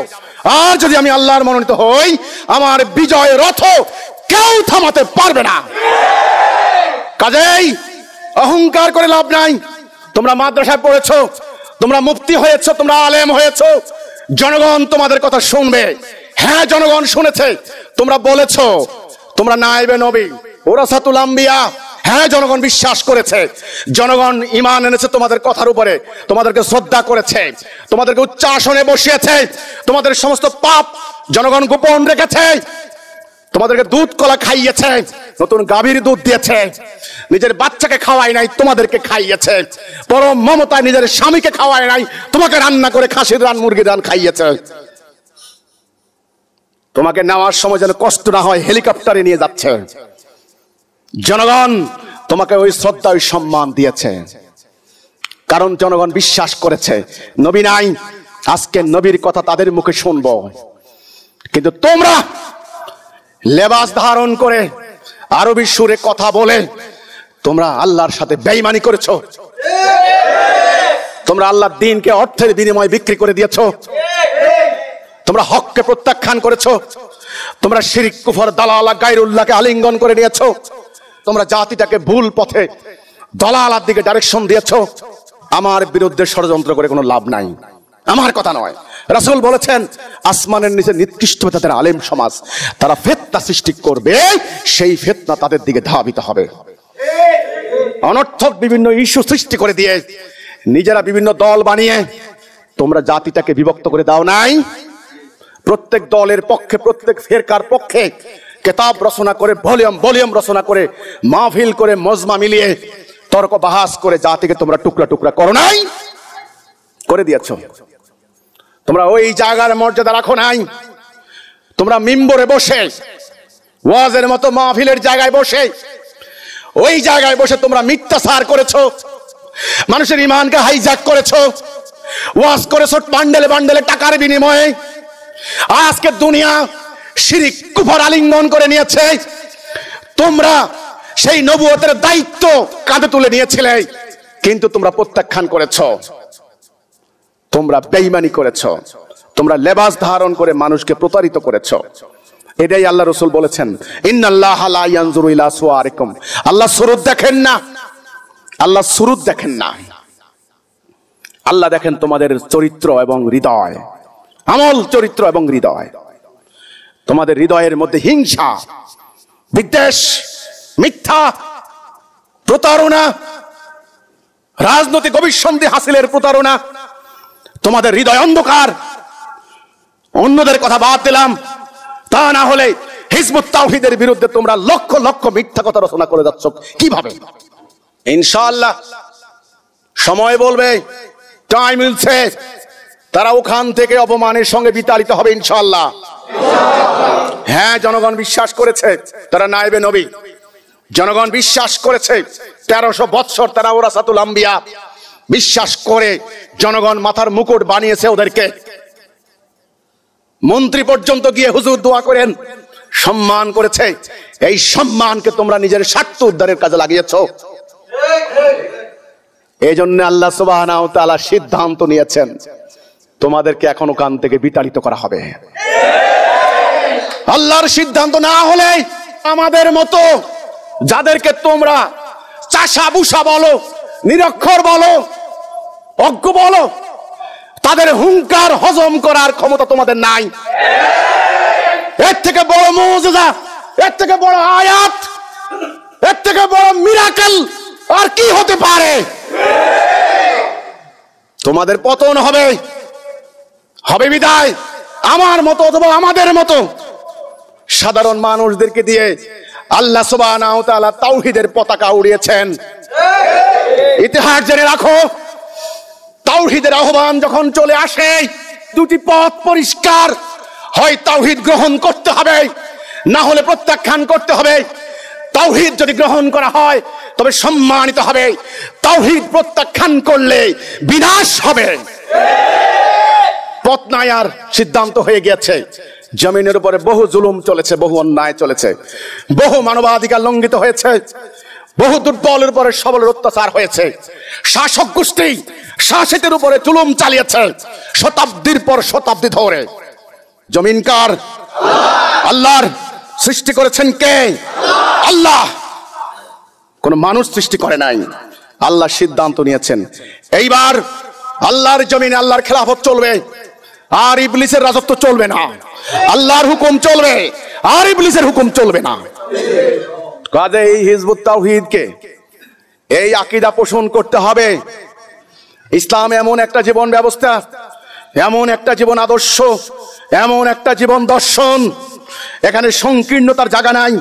আর যদি আমি আল্লাহর মনোনীত হই, আমার বিজয় রথ কেউ থামাতে পারবে না। কাজেই অহংকার করে লাভ নাই। তোমরা মাদ্রাসায় পড়েছো, তোমরা মুফতি হয়েছো, তোমরা আলেম হয়েছো, জনগণ তোমাদের কথা শুনবে। হ্যাঁ, জনগণ শুনেছে। তোমরা বলেছো তোমরা নায়েবে নবী, ওরাসাতুল আম্বিয়া, হ্যাঁ জনগণ বিশ্বাস করেছে, জনগণ ঈমান এনেছে তোমাদের কথার উপরে, তোমাদেরকে শ্রদ্ধা করেছে, তোমাদেরকে উচ্চ আসনে বসিয়েছে, তোমাদের সমস্ত পাপ জনগণ গোপন রেখেছে, তোমাদেরকে দুধ কলা খাইয়েছে, নতুন গাভীর দুধ দিয়েছে, নিজের বাচ্চাকে খাওয়ায় নাই, তোমাদেরকে খাইয়েছে, পরম মমতায় নিজের স্বামীকে খাওয়ায় নাই, তোমাকে রান্না করে খাসির রান, মুরগির রান খাইয়েছে। তোমাকে নেওয়ার সময় যেন কষ্ট না হয়, হেলিকপ্টারে নিয়ে যাচ্ছে। জনগণ তোমাকে ওই শ্রদ্ধা, ওই সম্মান দিয়েছে, কারণ জনগণ বিশ্বাস করেছে নবী নাই, আজকে নবীর কথা তাদের মুখে শুনবো। কিন্তু তোমরা লেবাস ধারণ করে, আরবি সুরে কথা বলে তোমরা আল্লাহর সাথে বেঈমানি করেছো। তোমরা আল্লাহর দ্বীনকে অর্থের বিনিময়ে বিক্রি করে দিয়েছো। তোমরা হককে প্রত্যাখ্যান করেছো। তোমরা শিরক, কুফর, দালালা, গায়রুল্লাহকে আলিঙ্গন করে নিয়েছো। তোমরা জাতিটাকে ভুল পথে, দলালার দিকে ডাইরেকশন দিয়েছো। আমার বিরুদ্ধে ষড়যন্ত্র করে কোনো লাভ নাই, আমার কথা নয়। রাসূল বলেছেন, আসমানের নিচে নিকৃষ্ট তাদের আলেম সমাজ, তারা ফিতনা সৃষ্টি করবে, সেই ফিতনা তাদের দিকে ধাবিত হবে। অনর্থক বিভিন্ন ইস্যু সৃষ্টি করে দিয়ে নিজেরা বিভিন্ন দল বানিয়ে তোমরা জাতিটাকে বিভক্ত করে দাও নাই, প্রত্যেক দলের পক্ষে, প্রত্যেক ফিরকার পক্ষে কিতাব রচনা করে, ভলিউম রচনা করে, মাহফিল করে, মজমা মিলিয়ে তর্ক বাহাস করে জাতিকে তোমরা টুকরা টুকরা করো নাই, করে দিয়েছ। তোমরা ওই জায়গার মর্যাদা রাখো নাই। তোমরা মিম্বরে বসে, ওয়াজের মতো মাহফিলের জায়গায় বসে, ওই জায়গায় বসে তোমরা মিথ্যাচার করেছো, মানুষের ঈমানকে হাইজ্যাক করেছো, ওয়াজ করেছো বান্ডেলে বান্ডেলে টাকার বিনিময়ে। আজকে দুনিয়া শিরিক কুফর আলিঙ্গন করে নিয়েছে। তোমরা সেই নবুয়তের দায়িত্ব কাঁধে তুলে নিয়েছিলে, কিন্তু তোমরা প্রত্যাখ্যান করেছো, তোমরা বেঈমানি করেছো, তোমরা লেবাস ধারণ করে মানুষকে প্রতারিত করেছো। এটাই আল্লাহ রাসূল বলেছেন, ইন্নাল্লাহা লা ইয়ানজুরু ইলা সুওয়ারিকুম, আল্লাহ সুরত দেখেন না, আল্লাহ সুরত দেখেন না, আল্লাহ দেখেন তোমাদের চরিত্র এবং হৃদয়, আমল, চরিত্র এবং হৃদয়। তোমাদের হৃদয়ের মধ্যে হিংসা, বিদ্বেষ, মিথ্যা, প্রতারণা, রাজনৈতিক অভিসন্ধি হাসিলের প্রতারণা, তোমাদের হৃদয় অন্ধকার। অন্যদের কথা বাদ দিলাম, তা না হলে হিজবুত তাওহীদের বিরুদ্ধে তোমরা লক্ষ লক্ষ মিথ্যা কথা রচনা করে যাচ্ছ কিভাবে? ইনশাআল্লাহ সময় বলবে, টাইম মিলছে, তারা ওখান থেকে অপমানের সঙ্গে বিতাড়িত হবে ইনশাআল্লাহ। হ্যাঁ, জনগণ বিশ্বাস করেছে তারা নায়েবে নবী, জনগণ বিশ্বাস করেছে 1300 বৎসর তারা ওরাসাতুল আম্বিয়া, বিশ্বাস করে জনগণ মাথার মুকুট বানিয়েছে ওদেরকে। মন্ত্রী পর্যন্ত গিয়ে হুজুর দোয়া করেন, সম্মান করেছে। এই সম্মানকে তোমরা নিজের স্বার্থ উদ্ধারের কাজে লাগিয়েছো। এই জন্য আল্লাহ সুবহানাহু ওয়া তাআলা সিদ্ধান্ত নিয়েছেন তোমাদেরকে এখন ওখান থেকে বিতাড়িত করা হবে। আল্লাহর সিদ্ধান্ত না হলে আমাদের মতো যাদেরকে তোমরা চাষা বুসা বলো, নিরক্ষর বলো, অজ্ঞ বলো, তাদের হুঙ্কার হজম করার ক্ষমতা তোমাদের নাই। এর থেকে বড় মুজিজা, এর থেকে বড় আয়াত, এর থেকে বড় মিরাকেল আর কি হতে পারে? তোমাদের পতন হবে, হবে বিদায় আমার মতো অথবা আমাদের মতো সাধারণ মানুষদেরকে দিয়ে আল্লাহ সুবহানাহু ওয়া তাআলা তাওহীদের পতাকা উড়িয়েছেন। ইতিহাস জেনে রাখো, তাওহীদের আহ্বান যখন চলে আসে, দুটি পথ পরিষ্কার, হয় তাওহীদ গ্রহণ করতে হবে, না হলে প্রত্যাখ্যান করতে হবে। তাওহীদ যদি গ্রহণ করা হয় তবে সম্মানিত হবে, তাওহীদ প্রত্যাখ্যান করলে বিনাশ হবে। পথ নাই আর, সিদ্ধান্ত হয়ে গিয়েছে। জমিনের উপরে বহু জুলুম চলেছে, বহু অন্যায় চলেছে, বহু মানবাধিকার লঙ্ঘিত হয়েছে, বহু দুর্বলের উপরে সবলের অত্যাচার হয়েছে। শাসক গোষ্ঠী শাসিতের উপরে জুলুম চালিয়েছে শতাব্দীর পর শতাব্দী ধরে। জমিন কার? আল্লাহর। সৃষ্টি করেছেন কে? আল্লাহ। কোন মানুষ সৃষ্টি করে নাই, আল্লাহ সিদ্ধান্ত নিয়েছেন এইবার আল্লাহর জমিনে আল্লাহর খেলাফত চলবে, আর ইবলিসের রাজত্ব চলবে না। আল্লাহর হুকুম চলবে, আর ইবলিসের হুকুম চলবে না। কাজে এই হিজবুত তাওহীদকে এই আকীদা পোষণ করতে হবে। ইসলাম এমন একটা জীবন ব্যবস্থা, এমন একটা জীবন আদর্শ, এমন একটা জীবন দর্শন, এখানে সংকীর্ণতার জায়গা নাই,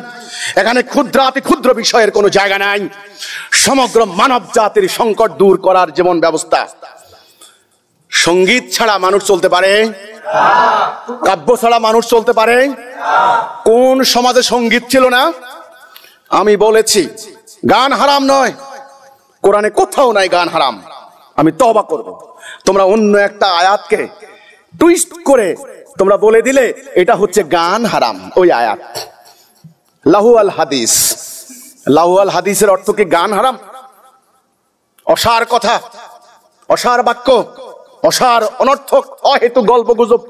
এখানে ক্ষুদ্রাতি ক্ষুদ্র বিষয়ের কোনো জায়গা নাই। সমগ্র মানব জাতির সংকট দূর করার জীবন ব্যবস্থা। সঙ্গীত ছাড়া মানুষ চলতে পারে? কাব্য ছাড়া মানুষ চলতে পারে? কোন সমাজে সঙ্গীত ছিল না? আমি বলেছি গান হারাম নয়, কোরআনে কোথাও নাই গান হারাম। আমি তওবা করব, তোমরা অন্য একটা আয়াতকে টুইস্ট করে তোমরা বলে দিলে এটা হচ্ছে গান হারাম। ওই আয়াত লাহু আল হাদিস, লাহু আল হাদিসের অর্থ কি গান হারাম? অসার কথা, অসার বাক্য, অসার অনর্থক অহেতু গল্প গুজব,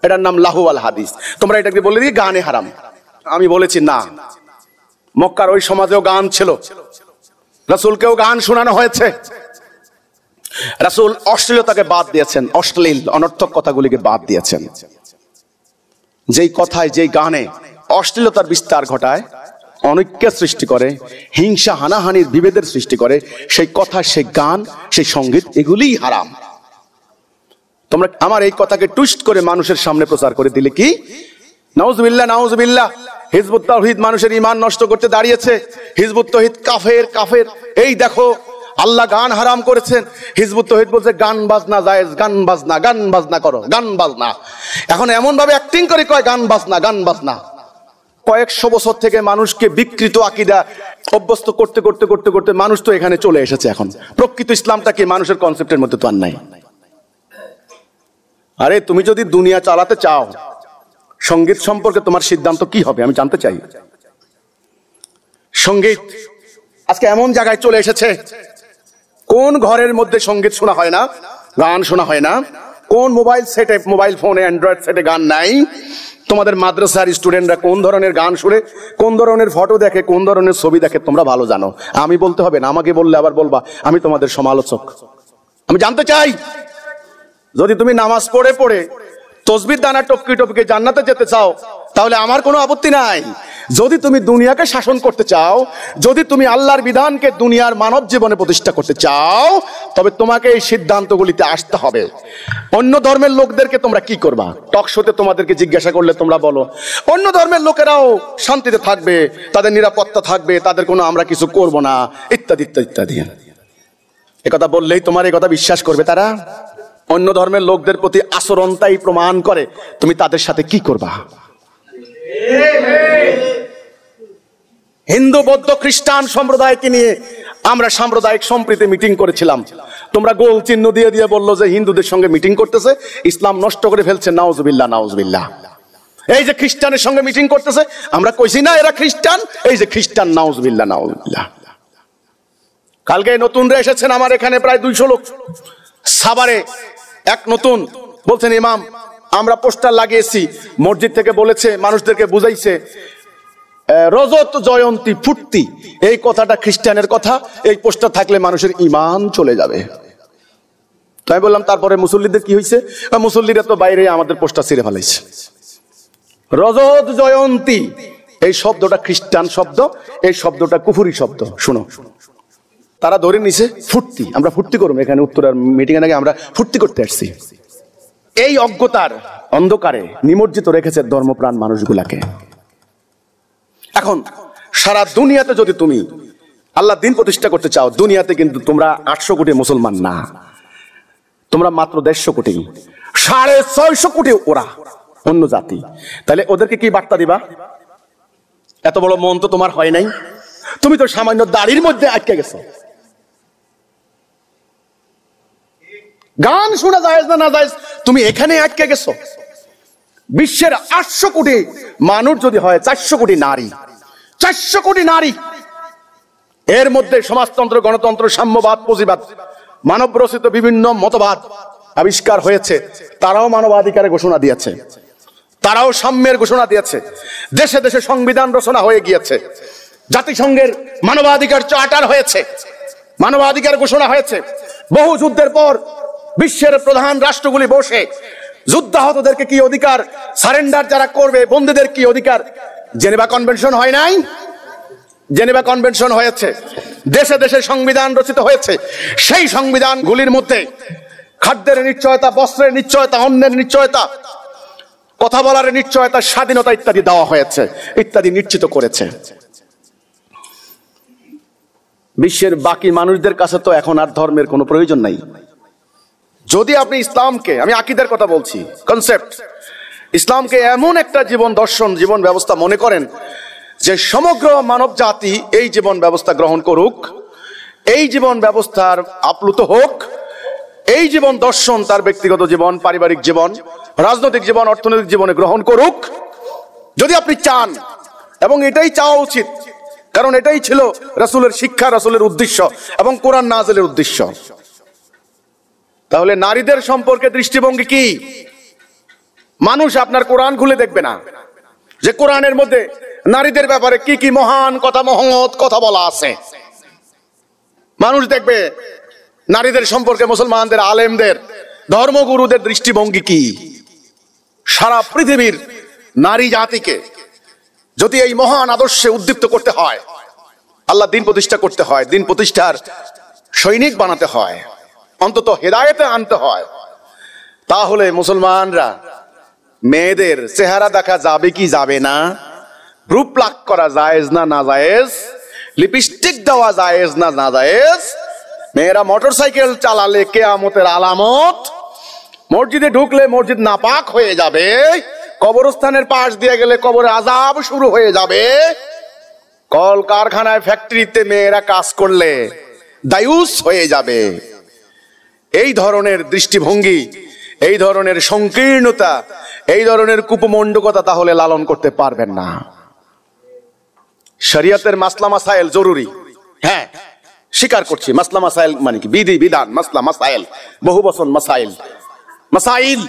এটার নাম লাহু আল হাদিস। তোমরা এটাকে বলে দিয়ে গানে হারাম। আমি বলেছি না, মক্কার ওই সমাজেও গান ছিল, রাসূলকেও গান শোনানো হয়েছে। রাসূল অশ্লীলতাকে বাদ দিয়েছেন, অশ্লীল অনর্থক কথাগুলিকে বাদ দিয়েছেন। যেই কথায়, যেই গানে অশ্লীলতার বিস্তার ঘটায়, অনৈক্যের সৃষ্টি করে, হিংসা হানাহানির বিভেদের সৃষ্টি করে, সেই কথা, সেই গান, সেই সঙ্গীত, এগুলিই হারাম। তোমরা আমার এই কথাকে টুইস্ট করে মানুষের সামনে প্রচার করে দিলে কি নাউজুবিল্লাহ নাউজুবিল্লাহ হিজবুত তাওহীদ মানুষের ঈমান নষ্ট করতে দাঁড়িয়েছে, হিজবুত তাওহীদ কাফের কাফের। এই দেখো আল্লাহ গান হারাম করেছেন, হিজবুত তাওহীদ বলছে গান বাজনা জায়েজ, গান বাজনা করো, গান বাজনা। এখন এমন ভাবে অ্যাক্টিং করে কয় গান বাজনা। কয়েকশো বছর থেকে মানুষকে বিকৃত আকীদা অভ্যস্ত করতে করতে করতে করতে মানুষ তো এখানে চলে এসেছে। এখন প্রকৃত ইসলামটা কি মানুষের কনসেপ্টের মধ্যে তো আর নাই। আরে তুমি যদি দুনিয়া চালাতে চাও, সঙ্গীত সম্পর্কে তোমার সিদ্ধান্ত কি হবে আমি জানতে চাই। সঙ্গীত আজকে এমন জায়গায় চলে এসেছে, কোন ঘরের মধ্যে সঙ্গীত শোনা হয় না, গান শোনা হয় না? কোন মোবাইল সেটে, মোবাইল ফোনে, অ্যান্ড্রয়েড সেটে গান নাই? তোমাদের মাদ্রাসার স্টুডেন্টরা কোন ধরনের গান শুনে, কোন ধরনের ফটো দেখে, কোন ধরনের ছবি দেখে তোমরা ভালো জানো। আমি বলতে হবে না, আমাকে বললে আবার বলবা আমি তোমাদের সমালোচক। আমি জানতে চাই, যদি তুমি নামাজ পড়ে পড়ে তসবির দানা টপকে টপকে জান্নাতে যেতে চাও তাহলে আমার কোনো আপত্তি নাই। যদি তুমি দুনিয়াকে শাসন করতে চাও, যদি তুমি আল্লাহর বিধানকে দুনিয়ার মানব জীবনে প্রতিষ্ঠা করতে চাও, তবে তোমাকে এই সিদ্ধান্তগুলিতে আসতে হবে। অন্য ধর্মের লোকদেরকে তোমরা কি করবা? টক শোতে তোমাদেরকে জিজ্ঞাসা করলে তোমরা বলো অন্য ধর্মের লোকেরাও শান্তিতে থাকবে, তাদের নিরাপত্তা থাকবে, তাদের কোনো আমরা কিছু করব না, ইত্যাদি ইত্যাদি ইত্যাদি। একথা বললেই তোমার এই কথা বিশ্বাস করবে তারা? অন্য ধর্মের লোকদের প্রতি আচরণটাই প্রমাণ করে তুমি তাদের সাথে কি করবা। হিন্দু বৌদ্ধ খ্রিস্টান সম্প্রদায়কে নিয়ে আমরা সাম্প্রদায়িক সম্প্রীতি মিটিং করেছিলাম। তোমরা গোল চিহ্ন দিয়ে দিয়ে বললো যে হিন্দুদের সঙ্গে মিটিং করতেছে, ইসলাম নষ্ট করে ফেলছে, নাউজুবিল্লাহ নাউজুবিল্লাহ। এই যে খ্রিস্টানের সঙ্গে মিটিং করতেছে, আমরা কইছি না এরা খ্রিস্টান, এই যে খ্রিস্টান, নাউজুবিল্লাহ নাউজুবিল্লাহ। কালকে নতুনরা এসেছেন আমার এখানে প্রায় 200 লোক। সাভারে এক নতুন বলছেন ইমাম আমরা পোস্টার লাগিয়েছি, মসজিদ থেকে বলেছে, মানুষদেরকে বুঝাইছে রজত জয়ন্তী ফুর্তি, এই কথাটা খ্রিস্টানের কথা, এই পোস্টার থাকলে মানুষের ঈমান চলে যাবে। তাই বললাম তারপরে মুসল্লিদের কি হয়েছে? মুসল্লিরা তো বাইরে আমাদের পোস্টার ছিঁড়ে ফেলাইছে। রজত জয়ন্তী এই শব্দটা খ্রিস্টান শব্দ, এই শব্দটা কুফরি শব্দ। শুনো, তারা ধরে নিছে ফুর্তি, আমরা ফুর্তি করবো এখানে উত্তরার মিটিং এর আগে আমরা ফুর্তি করতে আসছি। এই অজ্ঞতার অন্ধকারে নিমজ্জিত রেখেছে ধর্মপ্রাণ মানুষগুলাকে। এখন সারা দুনিয়াতে যদি তুমি আল্লাহ দিন প্রতিষ্ঠা করতে চাও, দুনিয়াতে কিন্তু তোমরা 800 কোটি মুসলমান না, তোমরা মাত্র 150 কোটি, 650 কোটি ওরা অন্য জাতি। তাহলে ওদেরকে কি বার্তা দিবা? এত বড় মন তো তোমার হয় নাই, তুমি তো সামান্য দাড়ির মধ্যে আটকে গেছো। গান শোনা যায় না জায়েজ, তুমি এখানে আটকে গেছো। বিশ্বের 800 কোটি মানুষ যদি হয়, 400 কোটি নারী, 400 কোটি নারী, এর মধ্যে সমাজতন্ত্র, গণতন্ত্র, সাম্যবাদ, পুঁজিবাদ, মানব রচিত বিভিন্ন মতবাদ আবিষ্কার হয়েছে। তারাও মানবাধিকারের ঘোষণা দিয়েছে, তারাও সাম্যের ঘোষণা দিয়েছে। দেশে দেশে সংবিধান রচনা হয়ে গিয়েছে, জাতিসংঘের মানবাধিকার চার্টার হয়েছে, মানবাধিকার ঘোষণা হয়েছে। বহু যুদ্ধের পর বিশ্বের প্রধান রাষ্ট্রগুলি বসে যুদ্ধাহতদেরকে কি অধিকার, সারেন্ডার যারা করবে বন্দীদের কি অধিকার, জেনেভা কনভেনশন হয় নাই? জেনেভা কনভেনশন হয়েছে, দেশে দেশে সংবিধান রচিত হয়েছে। সেই সংবিধানগুলির মধ্যে খাদ্যের নিশ্চয়তা, বস্ত্রের নিশ্চয়তা, অন্যের নিশ্চয়তা, কথা বলার নিশ্চয়তা, স্বাধীনতা ইত্যাদি দেওয়া হয়েছে, ইত্যাদি নিশ্চিত করেছে। বিশ্বের বাকি মানুষদের কাছে তো এখন আর ধর্মের কোনো প্রয়োজন নাই। যদি আপনি ইসলামকে, আমি আকীদার কথা বলছি, কনসেপ্ট, ইসলামকে এমন একটা জীবন দর্শন, জীবন ব্যবস্থা মনে করেন যে সমগ্র মানব জাতি এই জীবন ব্যবস্থা গ্রহণ করুক, এই জীবন ব্যবস্থার আপ্লুত হোক, এই জীবন দর্শন তার ব্যক্তিগত জীবন, পারিবারিক জীবন, রাজনৈতিক জীবন, অর্থনৈতিক জীবনে গ্রহণ করুক, যদি আপনি চান, এবং এটাই চাওয়া উচিত, কারণ এটাই ছিল রাসূলের শিক্ষা, রাসূলের উদ্দেশ্য এবং কোরআন নাযিলের উদ্দেশ্য। তাহলে নারীদের সম্পর্কে দৃষ্টিভঙ্গি কি? মানুষ আপনার কোরআন খুলে দেখবে না যে কোরআনের মধ্যে নারীদের ব্যাপারে কি কি মহান কথা, মহৎ কথা বলা আছে। মানুষ দেখবে নারীদের সম্পর্কে মুসলমানদের, আলেমদের, ধর্মগুরুদের দৃষ্টিভঙ্গি কি। সারা পৃথিবীর নারী জাতিকে যদি এই মহান আদর্শে উদ্দীপ্ত করতে হয়, আল্লাহ দিন প্রতিষ্ঠা করতে হয়, দিন প্রতিষ্ঠার সৈনিক বানাতে হয়, অন্তত হেদায়েতে আনতে হয়, তাহলে মুসলমানরা মেয়েদের চেহারা দেখা যাবে কি যাবে না? রূপ লাক করা জায়েজ না না জায়েজ? লিপস্টিক দেওয়া জায়েজ না না জায়েজ? মেয়েরা মোটরসাইকেল চালালে কিয়ামতের আলামত, মসজিদে ঢুকলে মসজিদ নাপাক হয়ে যাবে, কবরস্থানের পাশ দিয়ে গেলে কবরে আযাব শুরু হয়ে যাবে, কল কারখানায় ফ্যাক্টরিতে মেয়েরা কাজ করলে দায়ুস হয়ে যাবে। এই ধরনের দৃষ্টিভঙ্গি, এই ধরনের সংকীর্ণতা, এই ধরনের কুপমণ্ডকতা তাহলে লালন করতে পারবেন না। শরিয়তের মাসলা মাসাইল জরুরি, হ্যাঁ স্বীকার করছি। মাসলা মাসাইল মানে কি? বিধি বিধান, মাসলা মাসাইল, বহু বচন মাসাইল। মাসাইল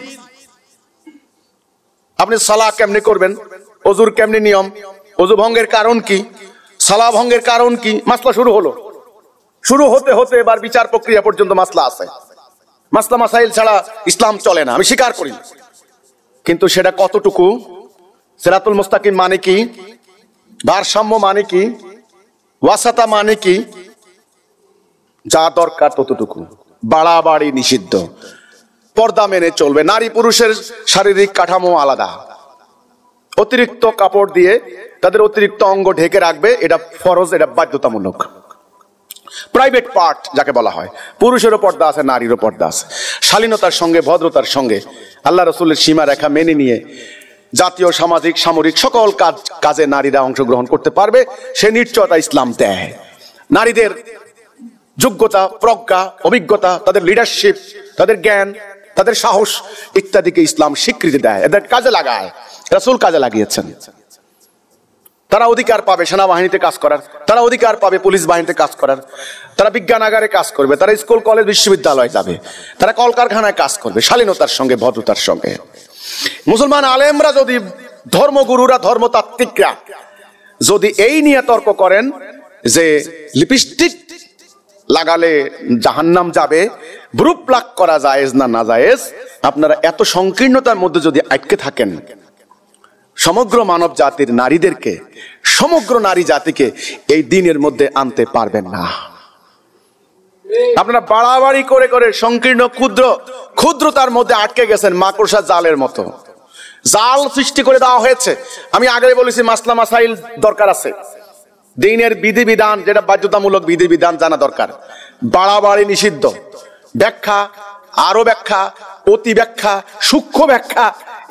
আপনি সালাহ কেমনে করবেন, ওযুর কেমনে নিয়ম, ওযু ভঙ্গের কারণ কি, সালাহ ভঙ্গের কারণ কি, মাসলা শুরু হলো। শুরু হতে হতে এবার বিচার প্রক্রিয়া পর্যন্ত মাসলা আছে। মাসলা মাসাইল ছাড়া ইসলাম চলে না, আমি স্বীকার করি। কিন্তু সেটা কতটুকু? সিরাতুল মুস্তাকিম মানে কি? ভারসাম্য মানে কি? ওয়াসাতা মানে কি? যা দরকার ততটুকু, বাড়াবাড়ি নিষিদ্ধ। পর্দা মেনে চলবে। নারী পুরুষের শারীরিক কাঠামো আলাদা। অতিরিক্ত কাপড় দিয়ে তাদের অতিরিক্ত অঙ্গ ঢেকে রাখবে, এটা ফরজ, এটা বাধ্যতামূলক। প্রাইভেট পার্ট যাকে বলা হয়, পুরুষেরও পর্দা আছে, নারীরও পর্দা আছে। শালীনতার সঙ্গে, ভদ্রতার সঙ্গে, আল্লাহ রাসূলের সীমারেখা মেনে নিয়ে জাতীয়, সামাজিক, সামরিক সকল কাজে নারীরা অংশগ্রহণ করতে পারবে, সে নিশ্চয়তা ইসলাম দেয়। নারীদের যোগ্যতা, প্রজ্ঞা, অভিজ্ঞতা, তাদের লিডারশিপ, তাদের জ্ঞান, তাদের সাহস ইত্যাদিকে ইসলাম স্বীকৃতি দেয়, এদের কাজে লাগায়। রাসূল কাজে লাগিয়েছেন। তারা অধিকার পাবে সেনাবাহিনীতে কাজ করার, তারা অধিকার পাবে পুলিশ বাহিনীতে কাজ করার, তারা বিজ্ঞানাগারে কাজ করবে, তারা স্কুল কলেজ বিশ্ববিদ্যালয়ে যাবে, তারা কলকারখানায় কাজ করবে, শালীনতার সঙ্গে, ভদ্রতার সঙ্গে। মুসলমান আলেমরা যদি, ধর্মগুরুরা, ধর্মতাত্ত্বিকরা যদি এই নিয়ে তর্ক করেন যে লিপস্টিক লাগালে জাহান্নাম যাবে, ব্রুপ প্লাক করা জায়েজ না না জায়েজ, আপনারা এত সংকীর্ণতার মধ্যে যদি আটকে থাকেন, সমগ্র মানব জাতির নারীদেরকে, সমগ্র নারী জাতিকে এই দিনের মধ্যে আনতে পারবেন না। আপনারা বাড়াবাড়ি করে করে সংকীর্ণ ক্ষুদ্রতার মধ্যে আটকে গেছেন, মাকড়সা জালের মতো। জাল সৃষ্টি করে দেওয়া হয়েছে। আমি আগে বলেছি মাসলা মাসাইল দরকার আছে, দিনের বিধিবিধান যেটা বাধ্যতামূলক বিধিবিধান জানা দরকার। বাড়াবাড়ি নিষিদ্ধ। ব্যাখ্যা, আরো ব্যাখ্যা, অতি ব্যাখ্যা, সূক্ষ্ম ব্যাখ্যা,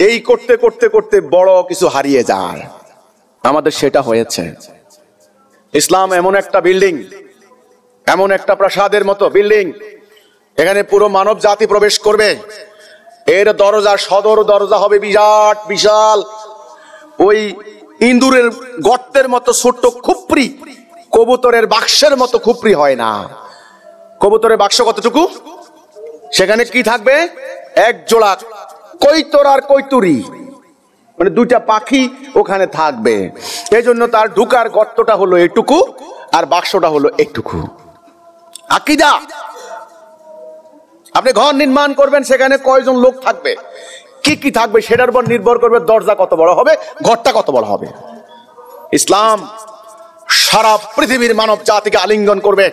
এই করতে করতে করতে বড় কিছু হারিয়ে যায়। আমাদের সেটা হয়েছে। ইসলাম এমন একটা বিল্ডিং, এমন একটা প্রাসাদের মতো বিল্ডিং, এখানে পুরো মানব জাতি প্রবেশ করবে। এর দরজা, সদর দরজা হবে বিরাট বিশাল, ওই ইন্দুরের গর্তের মতো ছোট্ট খুপড়ি, কবুতরের বাক্সের মতো খুপড়ি হয় না। কবুতরের বাক্স কতটুকু? সেখানে কি থাকবে? এক জোড়া কৈতর আর কৈতুরি, মানে দুইটা পাখি ওখানে থাকবে। এই জন্য তার ঢুকার গর্তটা হলো এটুকু আর বাক্সটা হলো এটুকু। আকীদা। আপনি ঘর নির্মাণ করবেন, সেখানে কয়জন লোক থাকবে, কি কি থাকবে, সেটার উপর নির্ভর করবে দরজা কত বড় হবে, ঘরটা কত বড় হবে। ইসলাম সারা পৃথিবীর মানব জাতিকে আলিঙ্গন করবে।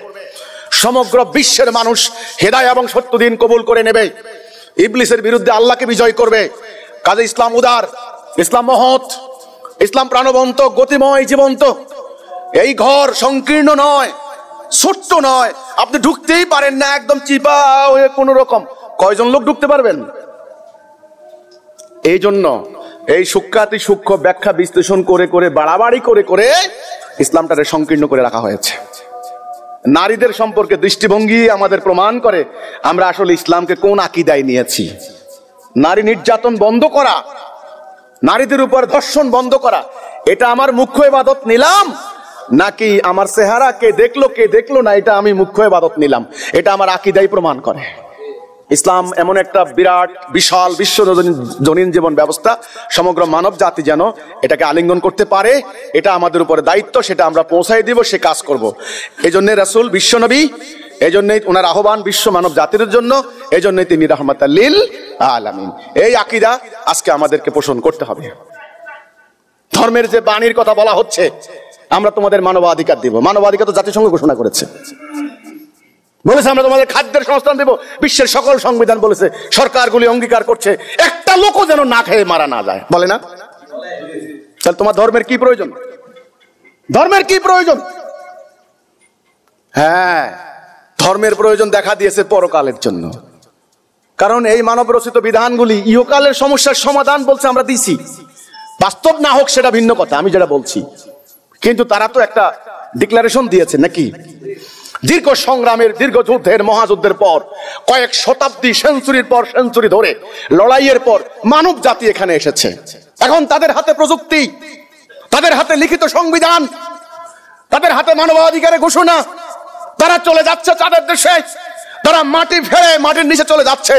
সমগ্র বিশ্বের মানুষ হেদায়েত এবং সত্য দিন কবুল করে নেবে, ইবলিসের বিরুদ্ধে আল্লাহকে বিজয় করবে। কাজে ইসলাম উদার, ইসলাম মহৎ, ইসলাম প্রাণবন্ত, গতিময়, জীবন্ত। এই ঘর সংকীর্ণ নয়, ছোট্ট নয়, আপনি ঢুকতেই পারেন না, একদম চিপা হয়ে কোন রকম। কয়জন লোক ঢুকতে পারবেন? এই জন্য এই সূক্ষ্মাতি সূক্ষ্ম ব্যাখ্যা বিশ্লেষণ করে করে, বাড়াবাড়ি করে করে ইসলামটাকে সংকীর্ণ করে রাখা হয়েছে। নারীদের সম্পর্কে দৃষ্টিভঙ্গি আমাদের প্রমাণ করে আমরা আসলে ইসলামকে কোন আকীদায় নিয়েছি। নারী নির্যাতন বন্ধ করা, নারীদের উপর ধর্ষণ বন্ধ করা, এটা আমার মুখ্য ইবাদত নিলাম, নাকি আমার চেহারা কে দেখলো না এটা আমি মুখ্য ইবাদত নিলাম, এটা আমার আকীদাই প্রমাণ করে। ইসলাম এমন একটা বিরাট বিশাল বিশ্বজনীন জীবন ব্যবস্থা, সমগ্র মানব জাতি যেন এটাকে আলিঙ্গন করতে পারে, এটা আমাদের উপরে দায়িত্ব, সেটা আমরা পৌঁছাই দিব, সে কাজ করব। এই জন্য রাসূল বিশ্বনবী, এই জন্যই ওনার আহ্বান বিশ্ব মানব জাতির জন্য, এই জন্যই তিনি রাহমাতাল লিল আলামিন। এই আকীদা আজকে আমাদেরকে পোষণ করতে হবে। ধর্মের যে বাণীর কথা বলা হচ্ছে, আমরা তোমাদের মানবাধিকার দিব, মানবাধিকার তো জাতিসংঘ ঘোষণা করেছে। বলেছে আমরা তোমাদের খাদ্যের সংস্থান দেব, বিশ্বের সকল সংবিধান বলেছে, সরকারগুলি অঙ্গীকার করছে, একটা লোকও যেন না খেয়ে মারা না যায়, বলে না? তাহলে তোমার ধর্মের কি প্রয়োজন? ধর্মের কি প্রয়োজন? হ্যাঁ, ধর্মের প্রয়োজন দেখা দিয়েছে পরকালের জন্য। কারণ এই মানব রচিত বিধানগুলি ইহকালের সমস্যার সমাধান বলছে আমরা দিছি, বাস্তব না হোক সেটা ভিন্ন কথা, আমি যেটা বলছি। কিন্তু তারা তো একটা ডিক্লারেশন দিয়েছে নাকি? দীর্ঘ সংগ্রামের, দীর্ঘ যুদ্ধের, মহাযুদ্ধের পর, কয়েক শতাব্দী, সেঞ্চুরির পর সেঞ্চুরি ধরে লড়াইয়ের পর মানব জাতি এখানে এসেছে। এখন তাদের হাতে প্রযুক্তি, তাদের হাতে লিখিত সংবিধান, তাদের হাতে মানবাধিকারের ঘোষণা। তারা চলে যাচ্ছে চাঁদের দেশে, তারা মাটি ফেলে মাটির নিচে চলে যাচ্ছে,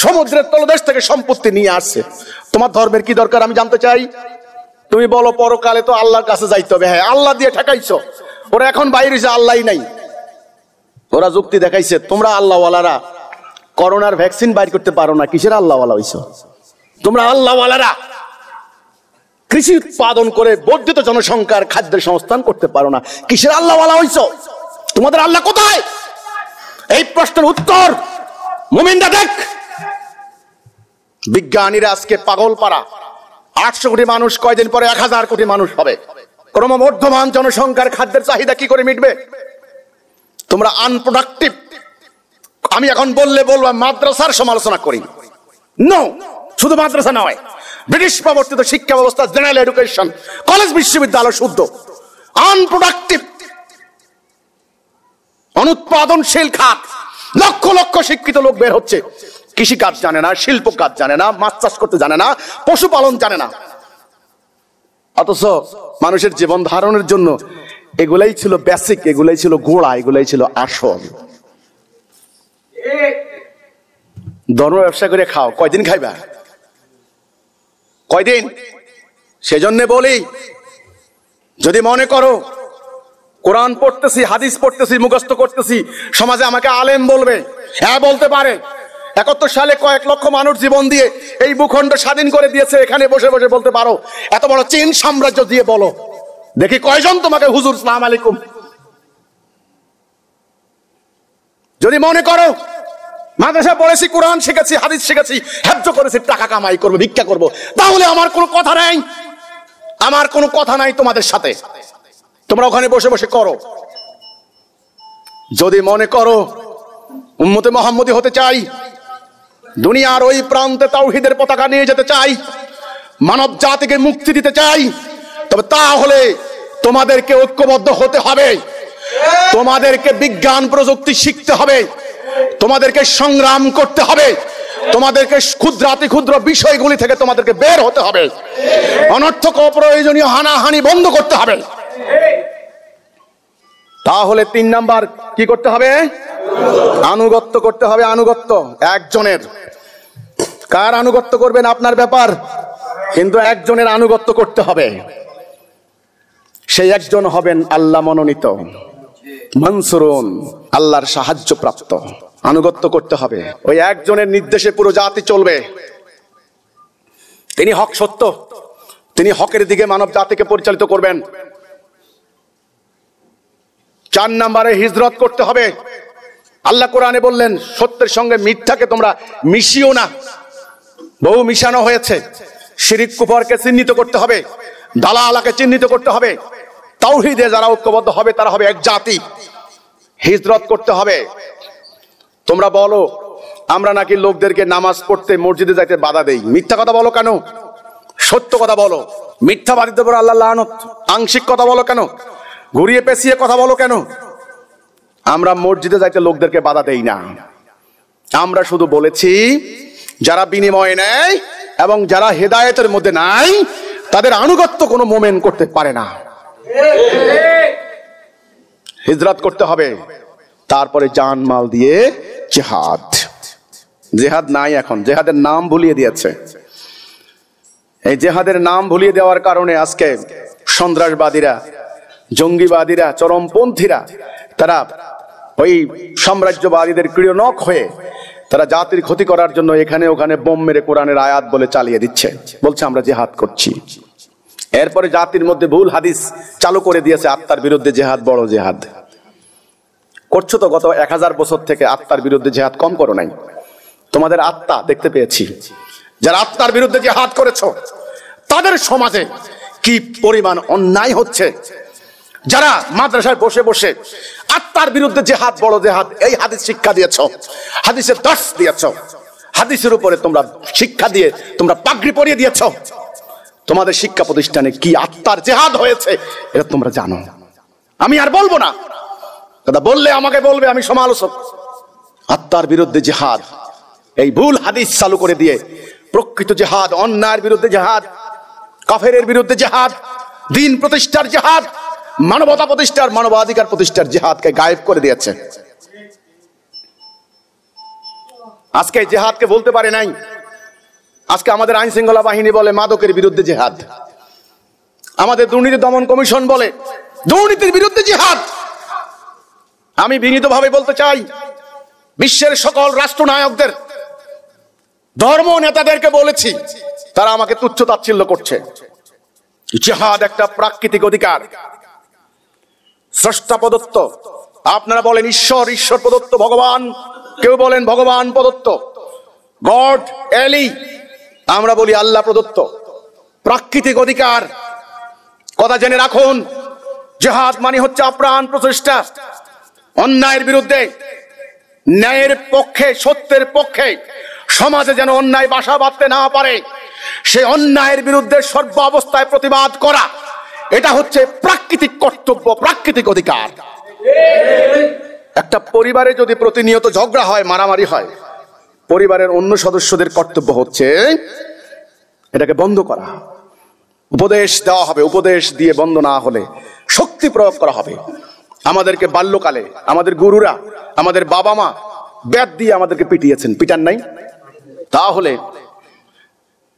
সমুদ্রের তলদেশ থেকে সম্পত্তি নিয়ে আসছে। তোমার ধর্মের কি দরকার আমি জানতে চাই। তুমি বলো পরকালে তো আল্লাহর কাছে যাইতে হবে। হ্যাঁ, আল্লাহ দিয়ে ঠেকাইছো, ওরা এখন বাইরে যে আল্লাহই নাই। ওরা যুক্তি দেখাইছে, তোমরা আল্লাহওয়ালারা করোনার ভ্যাকসিন বাইর করতে পারো না, কিসের আল্লাহওয়ালা হইছো? তোমরা আল্লাহওয়ালারা কৃষি উৎপাদন করে বর্ধিত জনসংখ্যার খাদ্যের সংস্থান করতে পারো না, কিসের আল্লাহওয়ালা হইছো? তোমাদের আল্লাহ কোথায়? এই প্রশ্নের উত্তর মুমিনরা দেখ। বিজ্ঞানীরা আজকে পাগল পারা, 800 কোটি মানুষ কয়দিন পরে 1000 কোটি মানুষ হবে। ক্রমবর্ধমান জনসংখ্যার খাদ্যের চাহিদা কি করে মিটবে? তোমরা আনপ্রোডাক্টিভ। আমি এখন বলবো মাদ্রাসার সমালোচনা করি। নো, শুধু মাদ্রাসা নয়, ব্রিটিশ প্রবর্তিত শিক্ষা ব্যবস্থা, জেনারেল এডুকেশন, কলেজ বিশ্ববিদ্যালয় শুদ্ধ আনপ্রোডাক্টিভ, অনুৎপাদনশীল খাত। লক্ষ লক্ষ শিক্ষিত লোক বের হচ্ছে, কৃষি কাজ জানে না, শিল্প কাজ জানে না, মাছ চাষ করতে জানে না, পশুপালন জানে না। অথচ মানুষের জীবন ধারণের জন্য এগুলাই ছিল বেসিক, এগুলাই ছিল গোড়া, এগুলাই ছিল আসল। ধর্ম ব্যবসা করে খাও, কয়দিন খাইবা? কয়দিন? সেজন্য বলি, যদি মনে করো কোরআন পড়তেছি, হাদিস পড়তেছি, মুখস্থ করতেছি, সমাজে আমাকে আলেম বলবে, হ্যাঁ বলতে পারে। 71 সালে কয়েক লক্ষ মানুষ জীবন দিয়ে এই ভূখণ্ড স্বাধীন করে দিয়েছে, এখানে বসে বসে বলতে পারো। এত বড় চীন সাম্রাজ্য দিয়ে বলো দেখি কয়জন তোমাকে হুজুর সালাম আলাইকুম। যদি মনে করো মাদ্রাসা পড়েছি, কোরআন শিখেছি, হাদিস শিখেছি, হেফজ করেছি, টাকা কামাই করবো, ভিক্ষা করবো, তাহলে আমার কোনো কথা নাই, আমার কোনো কথা নাই তোমাদের সাথে। তোমরা ওখানে বসে বসে করো। যদি মনে করো উম্মতে মুহাম্মদী হতে চাই, দুনিয়ার ওই প্রান্তে তাওহীদের পতাকা নিয়ে যেতে চাই, মানব জাতিকে মুক্তি দিতে চাই, তবে তাহলে তোমাদেরকে ঐক্যবদ্ধ হতে হবে, তোমাদেরকে বিজ্ঞান প্রযুক্তি শিখতে হবে, তোমাদেরকে সংগ্রাম করতে হবে, তোমাদেরকে ক্ষুদ্রাতি ক্ষুদ্র বিষয়গুলি থেকে তোমাদেরকে বের হতে হবে, অনর্থক অপ্রয়োজনীয় হানাহানি বন্ধ করতে হবে। তাহলে 3 নাম্বার কি করতে হবে? আনুগত্য করতে হবে। আনুগত্য একজনের। কার আনুগত্য করবেন আপনার ব্যাপার, কিন্তু একজনের আনুগত্য করতে হবে। সেই একজন হবেন আল্লাহ মনোনীত, মনসুরুন, আল্লাহর সাহায্য প্রাপ্ত। আনুগত্য করতে হবে, ওই একজনের নির্দেশে পুরো জাতি চলবে। তিনি হক সত্য, তিনি হকের দিকে মানব জাতিকে পরিচালিত করবেন। 4 নম্বরে হিজরত করতে হবে। আল্লাহ কোরআনে বললেন সত্যের সঙ্গে মিথ্যাকে তোমরা মিশিও না। বহু মিশানো হয়েছে। শিরিক কুফরকে চিহ্নিত করতে হবে, দালালাকে চিহ্নিত করতে হবে। তাওহীদে যারা ঐক্যবদ্ধ হবে তারা হবে এক জাতি। হিজরত করতে হবে। তোমরা বলো আমরা নাকি লোকদেরকে নামাজ পড়তে মসজিদে যাইতে বাধা দেই। মিথ্যা কথা বলো কেন? সত্য কথা বলো। মিথ্যাবাদীদের উপর আল্লাহর লানত। আংশিক কথা বলো কেন? ঘুরিয়ে পেঁচিয়ে কথা বলো কেন? আমরা মসজিদে যাইতে লোকদেরকে বাধা দেই না। আমরা শুধু বলেছি যারা বিনিময় নেয় এবং যারা হেদায়েতের মধ্যে নাই তাদের আনুগত্য কোনো মোমেন করতে পারে না। হিজরত করতে হবে। তারপরে জান মাল দিয়ে জিহাদ। জিহাদ নাই এখন, জিহাদের নাম ভুলিয়ে দিয়েছে। এই জিহাদের নাম ভুলিয়ে দেওয়ার কারণে আজকে সন্ত্রাসবাদীরা, জঙ্গিবাদীরা, চরমপন্থীরা তারা ওই সাম্রাজ্যবাদীদের ক্রীড়নক হয়ে তারা জাতির ক্ষতি করার জন্য এখানে ওখানে বোম মেরে কোরআনের আয়াত বলে চালিয়ে দিচ্ছে, বলছে আমরা জিহাদ করছি। এরপরে জাতির মধ্যে ভুল হাদিস চালু করে দিয়েছে, আত্মার বিরুদ্ধে জিহাদ বড় জিহাদ। করছো তো গত 1000 বছর থেকে আত্মার বিরুদ্ধে জিহাদ কম করো নাই। তোমাদের আত্মা দেখতে পেয়েছি, যারা আত্মার বিরুদ্ধে জিহাদ করেছো তাদের সমাজে কি পরিমাণ অন্যায় হচ্ছে। যারা মাদ্রাসায় বসে বসে আত্মার বিরুদ্ধে জিহাদ বড় জিহাদ এই হাদিস শিক্ষা দিয়েছো, হাদিসের দর্শ দিয়েছো, হাদিসের উপরে তোমরা শিক্ষা দিয়ে তোমরা পাগড়ি পরিয়ে দিয়েছো, তোমাদের শিক্ষা প্রতিষ্ঠানে কি আত্মার জিহাদ হয়েছে এটা তোমরা জানো। আমি আর বলবো না, দাদা বললে আমাকে বলবে আমি সমালোচক। আত্মার বিরুদ্ধে জিহাদ এই ভুল হাদিস চালু করে দিয়ে প্রকৃত জিহাদ, অন্যায়ের বিরুদ্ধে জিহাদ, কাফেরের বিরুদ্ধে জিহাদ, দ্বীন প্রতিষ্ঠার জিহাদ, মানবতা প্রতিষ্ঠার, মানবাধিকার প্রতিষ্ঠার জিহাদকে গায়েব করে দিয়েছে। আজকে জিহাদকে বলতে পারে নাই। আজকে আমাদের আইন শৃঙ্খলা বাহিনী বলে মাদকের বিরুদ্ধে জিহাদ, আমাদের দুর্নীতি দমন কমিশন বলে দুর্নীতির বিরুদ্ধে জিহাদ। আমি বিনীতভাবে বলতে চাই, বিশ্বের সকল রাষ্ট্রনায়কদের, ধর্ম নেতাদেরকে বলেছি, তারা আমাকে তুচ্ছ তাচ্ছিল্য করছে। জিহাদ একটা প্রাকৃতিক অধিকার, স্রষ্টা প্রদত্ত। আপনারা বলেন ঈশ্বর, ঈশ্বর প্রদত্ত, ভগবান, কেউ বলেন ভগবান প্রদত্ত, গড এলি, আমরা বলি আল্লাহ প্রদত্ত প্রাকৃতিক অধিকার। কথা জেনে রাখুন, জিহাদ মানে হচ্ছে আপ্রাণ প্রচেষ্টা অন্যায়ের বিরুদ্ধে, ন্যায়ের পক্ষে, সত্যের পক্ষে। সমাজে যেন অন্যায় বাসা বাঁধতে না পারে, সেই অন্যায়ের বিরুদ্ধে সর্ব অবস্থায় প্রতিবাদ করা, এটা হচ্ছে প্রাকৃতিক কর্তব্য, প্রাকৃতিক অধিকার। একটা পরিবারে যদি প্রতিনিয়ত ঝগড়া হয়, মারামারি হয়, পরিবারের অন্য সদস্যদের কর্তব্য হচ্ছে এটাকে বন্ধ করা। উপদেশ দেওয়া হবে, উপদেশ দিয়ে বন্ধ না হলে শক্তি প্রয়োগ করা হবে। আমাদেরকে বাল্যকালে আমাদের গুরুরা, আমাদের বাবা মা বেত দিয়ে আমাদেরকে পিটিয়েছেন, পিটান নাই? তাহলে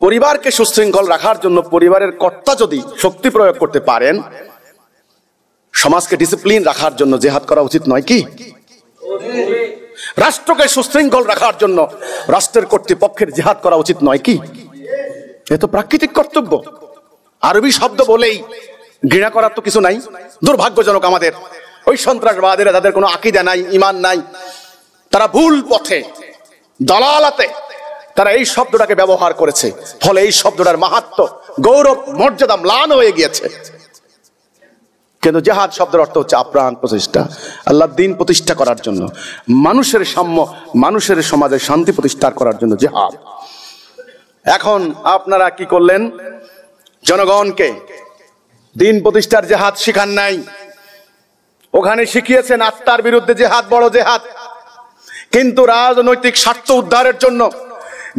পরিবারকে সুশৃঙ্খল রাখার জন্য পরিবারের কর্তা যদি শক্তি প্রয়োগ করতে পারেন, সমাজকে ডিসিপ্লিন রাখার জন্য জিহাদ করা উচিত নয় কি? রাষ্ট্রকে সুশৃঙ্খল রাখার জন্য রাষ্ট্রের কর্তৃপক্ষের জিহাদ করা উচিত নয় কি? এ তো প্রাকৃতিক কর্তব্য। আরবি শব্দ বলেই ঘৃণা করার তো কিছু নাই। দুর্ভাগ্যজনক আমাদের ওই সন্ত্রাসবাদীরা, যাদের কোনো আকীদা নাই, ঈমান নাই, তারা ভুল পথে, দালালাতে তারা এই শব্দটাকে ব্যবহার করেছে, ফলে এই শব্দটার মাহাত্ম্য, গৌরব, মর্যাদা ম্লান হয়ে গিয়েছে। কিন্তু জিহাদ শব্দের অর্থ হচ্ছে আপ্রাণ প্রচেষ্টা, আল্লাহর দ্বীন প্রতিষ্ঠা করার জন্য, মানুষের সাম্য, মানুষের সমাজে শান্তি প্রতিষ্ঠা করার জন্য জিহাদ। এখন আপনারা কি করলেন? জনগণকে দ্বীন প্রতিষ্ঠার জিহাদ শিখান নাই, ওখানে শিখিয়েছেন আত্মার বিরুদ্ধে জিহাদ বড় জিহাদ। কিন্তু রাজনৈতিক স্বার্থ উদ্ধারের জন্য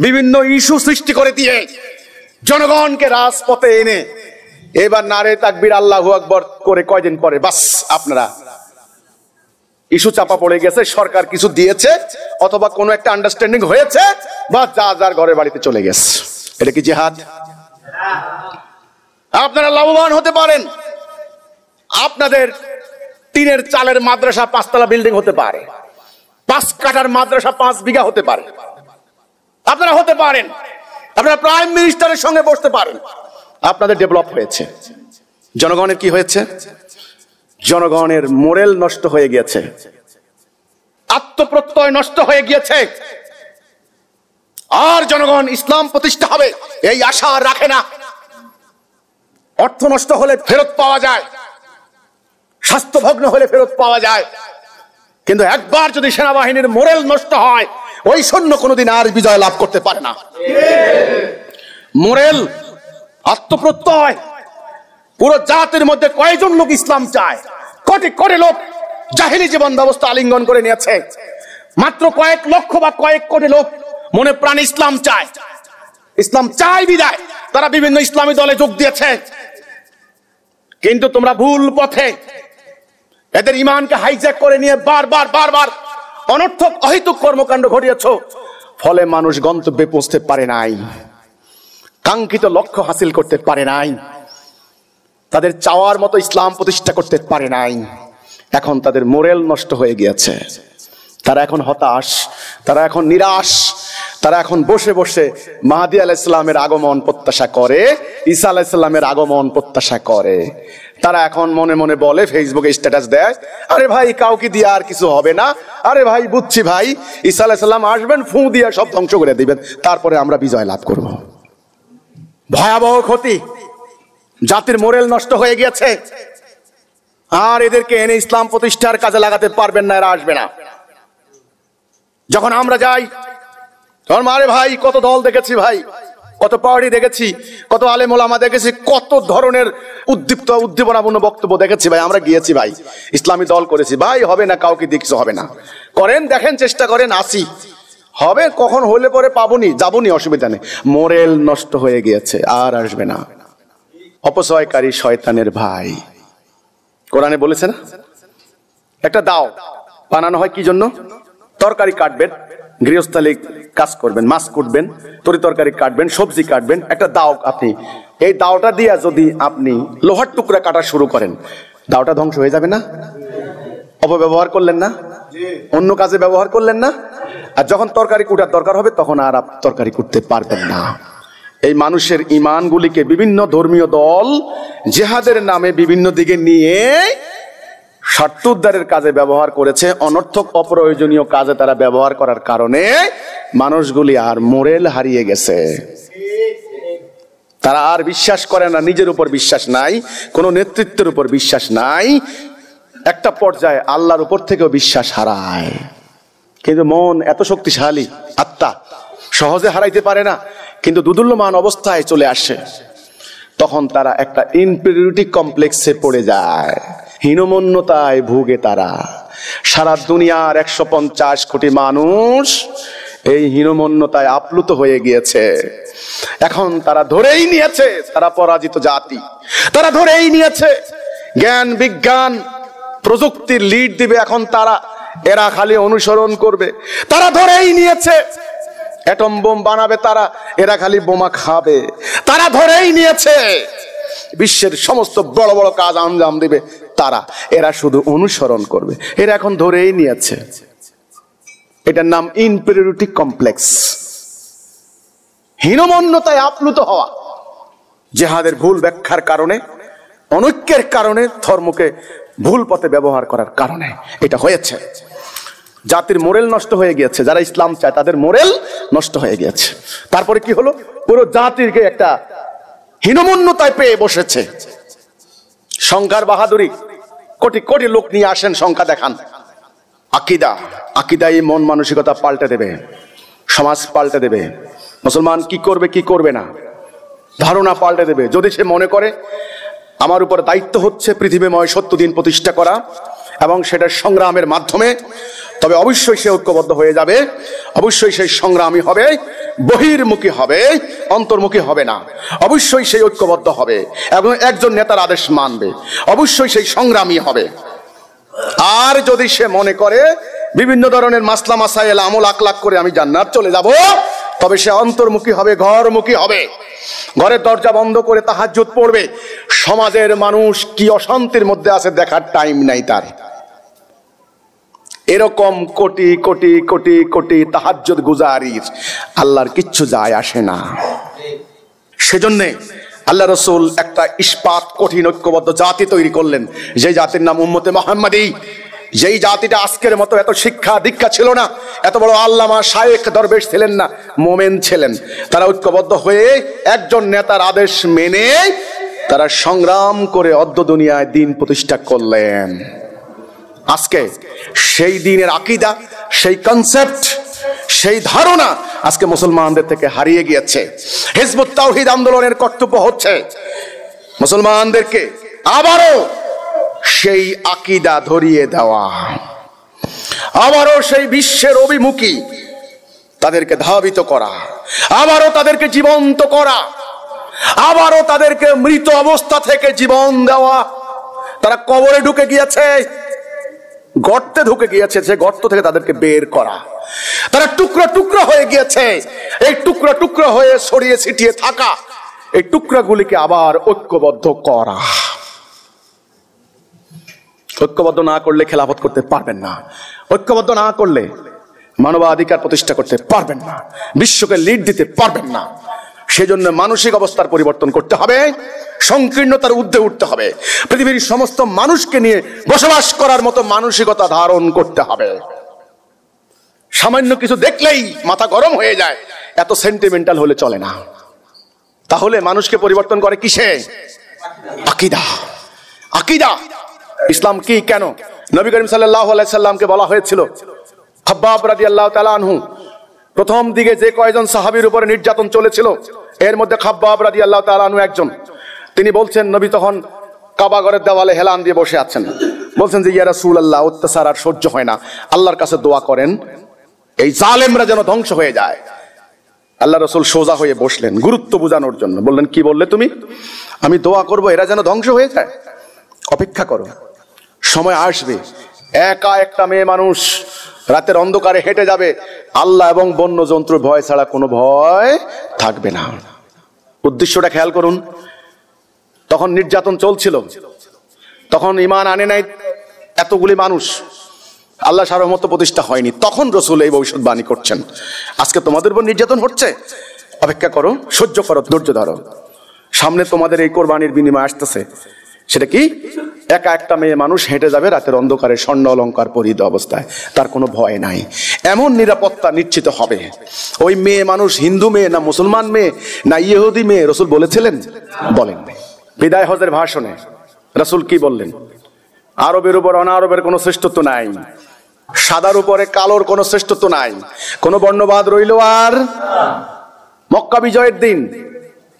বিভিন্ন ইস্যু সৃষ্টি করে দিয়ে জনগণকে রাজপথে এনে এবার নারে তাকবীর আল্লাহু আকবার করে কয়দিন পরে বাস আপনারা ইস্যু চাপা পড়ে গেছে, সরকার কিছু দিয়েছে অথবা কোনো একটা আন্ডারস্ট্যান্ডিং হয়েছে, বা যা যার ঘরে বাড়িতে চলে গেছে। এটা কি জিহাদ? আপনারা লাভবান হতে পারেন, আপনাদের টিনের চালের মাদ্রাসা 5 তলা বিল্ডিং হতে পারে, 5 কাঠার মাদ্রাসা 5 বিঘা হতে পারে, আপনারা হতে পারেন, আপনারা প্রাইম মিনিস্টারের সঙ্গে বসতে পারেন, আপনাদের ডেভেলপ হয়েছে। জনগণের কি হয়েছে? জনগণের মোরাল নষ্ট হয়ে গিয়েছে, আত্মপ্রত্যয় নষ্ট হয়ে গিয়েছে, আর জনগণ ইসলাম প্রতিষ্ঠা হবে এই আশা রাখে না। অর্থ নষ্ট হলে ফেরত পাওয়া যায়, স্বাস্থ্য ভগ্ন হলে ফেরত পাওয়া যায়, কিন্তু একবার যদি সেনাবাহিনীর মোরাল নষ্ট হয়, ওই সৈন্য কোনোদিন আর বিজয় লাভ করতে পারে না। মোরাল, আত্মপ্রত্যয়। পুরো জাতির মধ্যে কয়জন লোক ইসলাম চায়? কোটি কোটি লোক জাহেলি জীবন ব্যবস্থা আলিঙ্গন করে নিয়েছে। মাত্র কয়েক লক্ষ বা কয়েক কোটি লোক মনে প্রাণে ইসলাম চায়। ইসলাম চায় বিদায় তারা বিভিন্ন ইসলামী দলে যোগ দিয়েছে। কিন্তু তোমরা ভুল পথে এদের ইমানকে হাইজ্যাক করে নিয়ে বারবার বারবার অনর্থক অহেতুক কর্মকাণ্ড ঘটিয়েছ, ফলে মানুষ গন্তব্যে পৌঁছতে পারে নাই, কাঙ্ক্ষিত লক্ষ্য হাসিল করতে পারে নাই, তাদের চাওয়ার মতো ইসলাম প্রতিষ্ঠা করতে পারে নাই। এখন তাদের মোরাল নষ্ট হয়ে গিয়েছে, তারা এখন হতাশ, তারা এখন নিরাশ, তারা এখন বসে বসে মাহদী আলাইহিস সালামের আগমন প্রত্যাশা করে, ঈসা আলাইহিস সালামের আগমন প্রত্যাশা করে। তারা এখন মনে মনে বলে, ফেসবুকে স্ট্যাটাস দেয়, আরে ভাই কাউকে দিয়ে আর কিছু হবে না, আরে ভাই বুঝছি ভাই, ঈসা আলাইহিস সালাম আসবেন, ফু দিয়ে সব ধ্বংস করে দিবেন, তারপরে আমরা বিজয় লাভ করব। ভয়াবহ ক্ষতি, জাতির মোরাল নষ্ট হয়ে গিয়েছে। আর এদেরকে এনে ইসলাম প্রতিষ্ঠার কাজে লাগাতে পারবেন না, এরা আসবে না। যখন আমরা যাই তখন আরে ভাই কত দল দেখেছি ভাই, কত পার্টি দেখেছি, কত আলেম ওলামা দেখেছি, কত ধরনের উদ্দীপনাপূর্ণ বক্তব্য দেখেছি ভাই, আমরা গিয়েছি ভাই, ইসলামী দল করেছি ভাই, হবে না, কাউকে দিয়ে কিছু হবে না। করেন, দেখেন, চেষ্টা করেন, আসি হবে, কখন হলে পরে পাবনি, যাবনি, অসুবিধা নেই। মোরাল নষ্ট হয়ে গিয়েছে, আর আসবে না। অপচয়কারী শয়তানের ভাই, কোরআনে বলেছে না, একটা দাও বানানো হয় কি জন্য? তরকারি কাটবেন, গৃহস্থালী কাজ করবেন, মাছ কুটবেন, তরি তরকারি কাটবেন, সবজি কাটবেন, একটা দাও আপনি, এই দাওটা দিয়ে যদি আপনি লোহার টুকরা কাটা শুরু করেন, দাওটা ধ্বংস হয়ে যাবে না? অপব্যবহার করলেন না, অন্য কাজে ব্যবহার করলেন না, আর যখন তরকারি কুটার দরকার হবে তখন আর তরকারি কুটতে পারবেন না। এই মানুষের ইমানগুলিকে বিভিন্ন ধর্মীয় দল জিহাদের নামে বিভিন্ন দিকে নিয়ে স্বার্থ উদ্ধারের কাজে ব্যবহার করেছে। অনর্থক অপ্রয়োজনীয় কাজে তারা ব্যবহার করার কারণে মানুষগুলি আর মোরাল হারিয়ে গেছে। তারা আর বিশ্বাস করে না, নিজের উপর বিশ্বাস নাই, কোনো নেতৃত্বের উপর বিশ্বাস নাই, একটা পর্যায়ে আল্লাহর উপর থেকেও বিশ্বাস হারায়। কিন্তু মন এত শক্তিশালী, আত্মা সহজে হারাইতে পারে না, কিন্তু দুদুল্যমান অবস্থায় চলে আসে। তখন তারা একটা ইনফেরিয়রিটি কমপ্লেক্সে পড়ে যায়, হীনমন্যতায় ভুগে তারা। সারা দুনিয়ার 150 কোটি মানুষ এই হীনমন্যতায় আপ্লুত হয়ে গিয়েছে। এখন তারা ধরেই নিয়েছে তারা পরাজিত জাতি, তারা ধরেই নিয়েছে জ্ঞান বিজ্ঞান প্রযুক্তির লিড দিবে এখন তারা, এরা খালি অনুসরণ করবে। তারা ধরেই নিয়েছে অ্যাটম বোম বানাবে তারা, এরা খালি বোমা খাবে। তারা ধরেই নিয়েছে বিশ্বের সমস্ত বড় বড় কাজ আঞ্জাম দিবে তারা, এরা শুধু অনুসরণ করবে। এরা এখন ধরেই নিয়েছে, এটার নাম ইনফেরিয়রিটি কমপ্লেক্স, হীনমন্যতায় আপ্লুত হওয়া। জিহাদের ভুল ব্যাখ্যার কারণে, অনৈক্যের কারণে, ধর্মকে ভুল পথে ব্যবহার করার কারণে এটা হয়েছে। জাতির মোরাল নষ্ট হয়ে গিয়েছে, যারা ইসলাম চায় তাদের মোরাল নষ্ট হয়ে গিয়েছে। তারপরে কি হলো, পুরো জাতিকে একটা হীনমন্যতায় পেয়ে বসেছে। সংখ্যার বাহাদুরি, কোটি কোটি লোক নিয়ে আসেন, সংখ্যা দেখান। আকিদা এই মন মানসিকতা পাল্টে দেবে, সমাজ পাল্টে দেবে। মুসলমান কি করবে কি করবে না ধারণা পাল্টে দেবে। যদি সে মনে করে আমার উপর দায়িত্ব হচ্ছে পৃথিবীময় সত্য দিন প্রতিষ্ঠা করা এবং সেটার সংগ্রামের মাধ্যমে, তবে অবশ্যই সে ঐক্যবদ্ধ হয়ে যাবে, অবশ্যই সেই সংগ্রামী হবে, বহির্মুখী হবে, অন্তর্মুখী হবে না। অবশ্যই সেই ঐক্যবদ্ধ হবে এবং একজন নেতার আদেশ মানবে, অবশ্যই সেই সংগ্রামী হবে। আর যদি সে মনে করে বিভিন্ন ধরনের মাসলা মাসাইল আমল আকলাক করে আমি জান্নাত চলে যাব, তবে সে অন্তর্মুখী হবে, ঘরমুখী হবে, ঘরের দরজা বন্ধ করে তাহাজ্জুদ পড়বে। সমাজের মানুষ কি অশান্তির মধ্যে আছে দেখার টাইম নাই তার। এরকম কোটি কোটি কোটি কোটি তাহাজ্জুদ গুজারির আল্লাহর কিচ্ছু যায় আসে না। সেজন্যে আল্লাহ রসুল একটা ইস্পাত কঠিন ঐক্যবদ্ধ জাতি তৈরি করলেন, যে জাতির নাম উম্মতে মুহাম্মাদী। যেই জাতিটা আজকের মতো এত শিক্ষা দীক্ষা ছিল না, এত বড় আল্লামা শায়েখ দরবেশ ছিলেন না, মোমেন ছিলেন। তারা ঐক্যবদ্ধ হয়ে একজন নেতার আদেশ মেনে তারা সংগ্রাম করে অদ্য দুনিয়ায় দিন প্রতিষ্ঠা করলেন। আজকে সেই দিনের আকীদা, সেই কনসেপ্ট, সেই ধারণা আজকে মুসলমানদের থেকে হারিয়ে গিয়েছে। হিজবুত তাওহীদ আন্দোলনের কর্তব্য হচ্ছে মুসলমানদেরকে আবারও সেই আকীদা ধরিয়ে দেওয়া, আবারও সেই বিশ্বের অভিমুখী তাদেরকে ধাবিত করা, আবারও তাদেরকে জীবন্ত করা, আবারও তাদেরকে মৃত অবস্থা থেকে জীবন দেওয়া। তারা কবরে ঢুকে গিয়েছে, গর্তে ঢুকে গিয়েছে, সে গর্ত থেকে তাদেরকে বের করা। তারা টুকরো টুকরো হয়ে গিয়েছে, এই টুকরো টুকরো হয়ে ছড়িয়ে ছিটিয়ে থাকা এই টুকরাগুলিকে আবার ঐক্যবদ্ধ করা। ঐক্যবদ্ধ না করলে খেলাফত করতে পারবেন না, ঐক্যবদ্ধ না করলে মানবাধিকার প্রতিষ্ঠা করতে পারবেন না, বিশ্বকে লিড দিতে পারবেন না। সেজন্য মানসিক অবস্থার পরিবর্তন করতে হবে, সংকীর্ণতার ঊর্ধ্বে উঠতে হবে, পৃথিবীর সমস্ত মানুষকে নিয়ে বসবাস করার মতো মানসিকতা ধারণ করতে হবে। সামান্য কিছু দেখলেই মাথা গরম হয়ে যায়, এত সেন্টিমেন্টাল হলে চলে না। তাহলে মানুষকে পরিবর্তন করে কিসে? আকীদা। আকীদা। ইসলাম কি, কেন? নবী করিম সাল্লাল্লাহু আলাইহি সাল্লামকে বলা হয়েছিল, খাব্বাব রাদিয়াল্লাহু তাআলা আনহু, প্রথম দিকে যে কয়জন সাহাবীর উপরে নির্যাতন চলেছিল এর মধ্যে খাব্বাব রাদিয়াল্লাহু তাআলা আনহু একজন। তিনি বলছেন, নবী তখন কাবা ঘরের দেওয়ালে হেলান দিয়ে বসে আছেন, বলছেন যে ইয়া রাসূলুল্লাহ, অত্যাচার আর সহ্য হয় না, আল্লাহর কাছে দোয়া করেন এই জালেমরা যেন ধ্বংস হয়ে যায়। আল্লাহ রাসূল সোজা হয়ে বসলেন গুরুত্ব বোঝানোর জন্য, বললেন কি বললে তুমি? আমি দোয়া করব এরা যেন ধ্বংস হয়ে যায়? অপেক্ষা করো, সময় আসবে, একা একটা মেয়ে মানুষ রাতের অন্ধকারে হেঁটে যাবে, আল্লাহ এবং বন্য জন্তুর ভয় ছাড়া কোনো ভয় থাকবে না। উদ্দেশ্যটা খেয়াল করুন। তখন নির্যাতন চলছিল, তখন ঈমান আনে নাই এতগুলি মানুষ, আল্লাহ সার্বভৌমত্ব প্রতিষ্ঠা হয়নি, তখন রাসূল এই ভবিষ্যৎবাণী করছেন, আজকে তোমাদের উপর নির্যাতন হচ্ছে, অপেক্ষা করো, সহ্য করো, ধৈর্য ধরো, সামনে তোমাদের এই কোরবানির বিনিময় আসতেছে। সেটা কি? একা একটা মেয়ে মানুষ হেঁটে যাবে রাতের অন্ধকারে স্বর্ণ অলংকার পরিহিত অবস্থায়, তার কোনো ভয় নাই, এমন নিরাপত্তা নিশ্চিত হবে। ওই মেয়ে মানুষ হিন্দু মেয়ে না মুসলমান মেয়ে না ইহুদি মেয়ে, রাসূল বলেছিলেন? বলেন। বিদায় হজের ভাষণে রাসূল কি বললেন? আরবের উপর অনারবের কোনো শ্রেষ্ঠত্ব নাই, সাদার উপরে কালোর কোনো শ্রেষ্ঠত্ব নাই, কোনো বর্ণবাদ রইল আর। মক্কা বিজয়ের দিন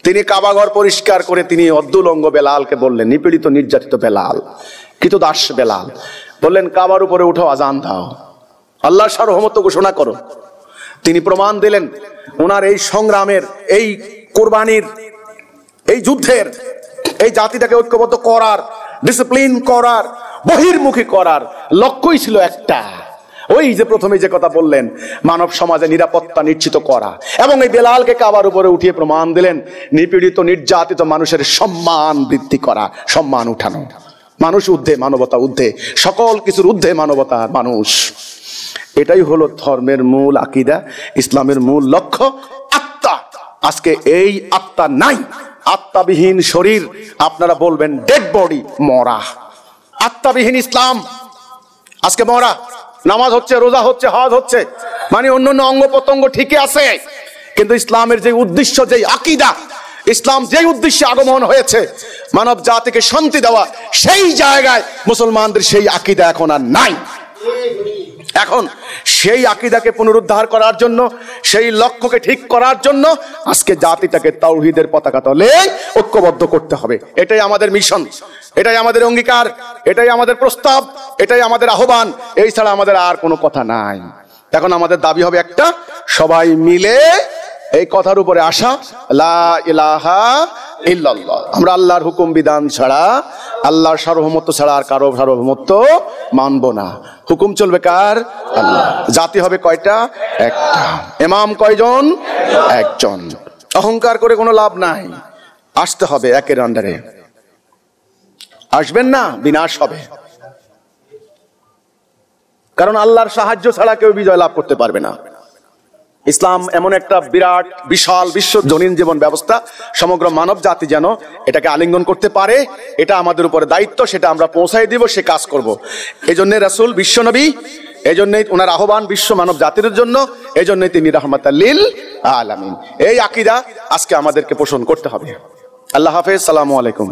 তিনি কাবাঘর পরিষ্কার করে তিনি অদ্দুলঙ্গ বেলালকে বললেন, নিপীড়িত নির্যাতিত বেলাল, কৃতদাস বেলাল, বললেন কাবার উপরে উঠো, আজান দাও, আল্লাহর সার্বভৌমত্ব ঘোষণা করো। তিনি প্রমাণ দিলেন ওনার এই সংগ্রামের, এই কোরবানির, এই যুদ্ধের, এই জাতিটাকে ঐক্যবদ্ধ করার, ডিসিপ্লিন করার, বহির্মুখী করার লক্ষ্যই ছিল একটা, ওই যে প্রথমে যে কথা বললেন, মানব সমাজে নিরাপত্তা নিশ্চিত করা। এবং এই বেলালকে কাবার উপরে উঠিয়ে প্রমাণ দিলেন নিপীড়িত নির্যাতিত মানুষের সম্মান বৃদ্ধি করা, সম্মান উঠানো। মানুষ ঊর্ধ্বে, মানবতা ঊর্ধ্বে, সকল কিছুর ঊর্ধ্বে মানবতা, মানুষ। এটাই হলো ধর্মের মূল আকীদা, ইসলামের মূল লক্ষ্য। আত্মা, আজকে এই আত্মা নাই, আত্মাবিহীন শরীর, আপনারা বলবেন ডেড বডি, মরা। আত্মাবিহীন ইসলাম আজকে মরা। নামাজ হচ্ছে, রোজা হচ্ছে, হজ হচ্ছে, মানে অন্যান্য অঙ্গ প্রত্যঙ্গ ঠিকই আছে, কিন্তু ইসলামের যে উদ্দেশ্য, যে আকীদা, ইসলাম যে উদ্দেশ্যে আগমন হয়েছে মানব জাতিকে শান্তি দেওয়া, সেই জায়গায় মুসলমানদের সেই আকীদা এখন আর নাই। এখন সেই আকীদাকে পুনরুদ্ধার করার জন্য, সেই লক্ষ্যকে ঠিক করার জন্য আজকে জাতিটাকে তাওহীদের পতাকা তলে ঐক্যবদ্ধ করতে হবে। এটাই আমাদের মিশন, এটাই আমাদের অঙ্গীকার, এটাই আমাদের প্রস্তাব, এটাই আমাদের আহ্বান। এই ছাড়া আমাদের আর কোনো কথা নাই। এখন আমাদের দাবি হবে একটা, সবাই মিলে এই কথার উপরে আসা, লা ইলাহা ইল্লাল্লাহ। আমরা আল্লাহর হুকুম বিধান ছাড়া, আল্লাহর সার্বভৌমত্ব ছাড়া আর কারো সার্বভৌমত্ব মানব না। হুকুম চলবে কার? আল্লাহ। জাতি হবে কয়টা? একটা। ইমাম কয়জন? একজন। অহংকার করে কোনো লাভ নাই, আসতে হবে একের আন্ডারে। আসবেন না, বিনাশ হবে। কারণ আল্লাহর সাহায্য ছাড়া কেউ বিজয় লাভ করতে পারবে না। ইসলাম এমন একটা বিরাট বিশাল বিশ্বজনীন জীবন ব্যবস্থা, সমগ্র মানব জাতি যেন এটাকে আলিঙ্গন করতে পারে, এটা আমাদের উপরে দায়িত্ব, সেটা আমরা পৌঁছাই দিব, সে কাজ করব। এই জন্য রাসূল বিশ্বনবী, এই জন্যই ওনার আহ্বান বিশ্ব মানব জাতির জন্য, এই জন্যই তিনি রাহমাতাল লিল আলামিন। এই আকীদা আজকে আমাদেরকে পোষণ করতে হবে। আল্লাহ হাফেজ, সালামু আলাইকুম।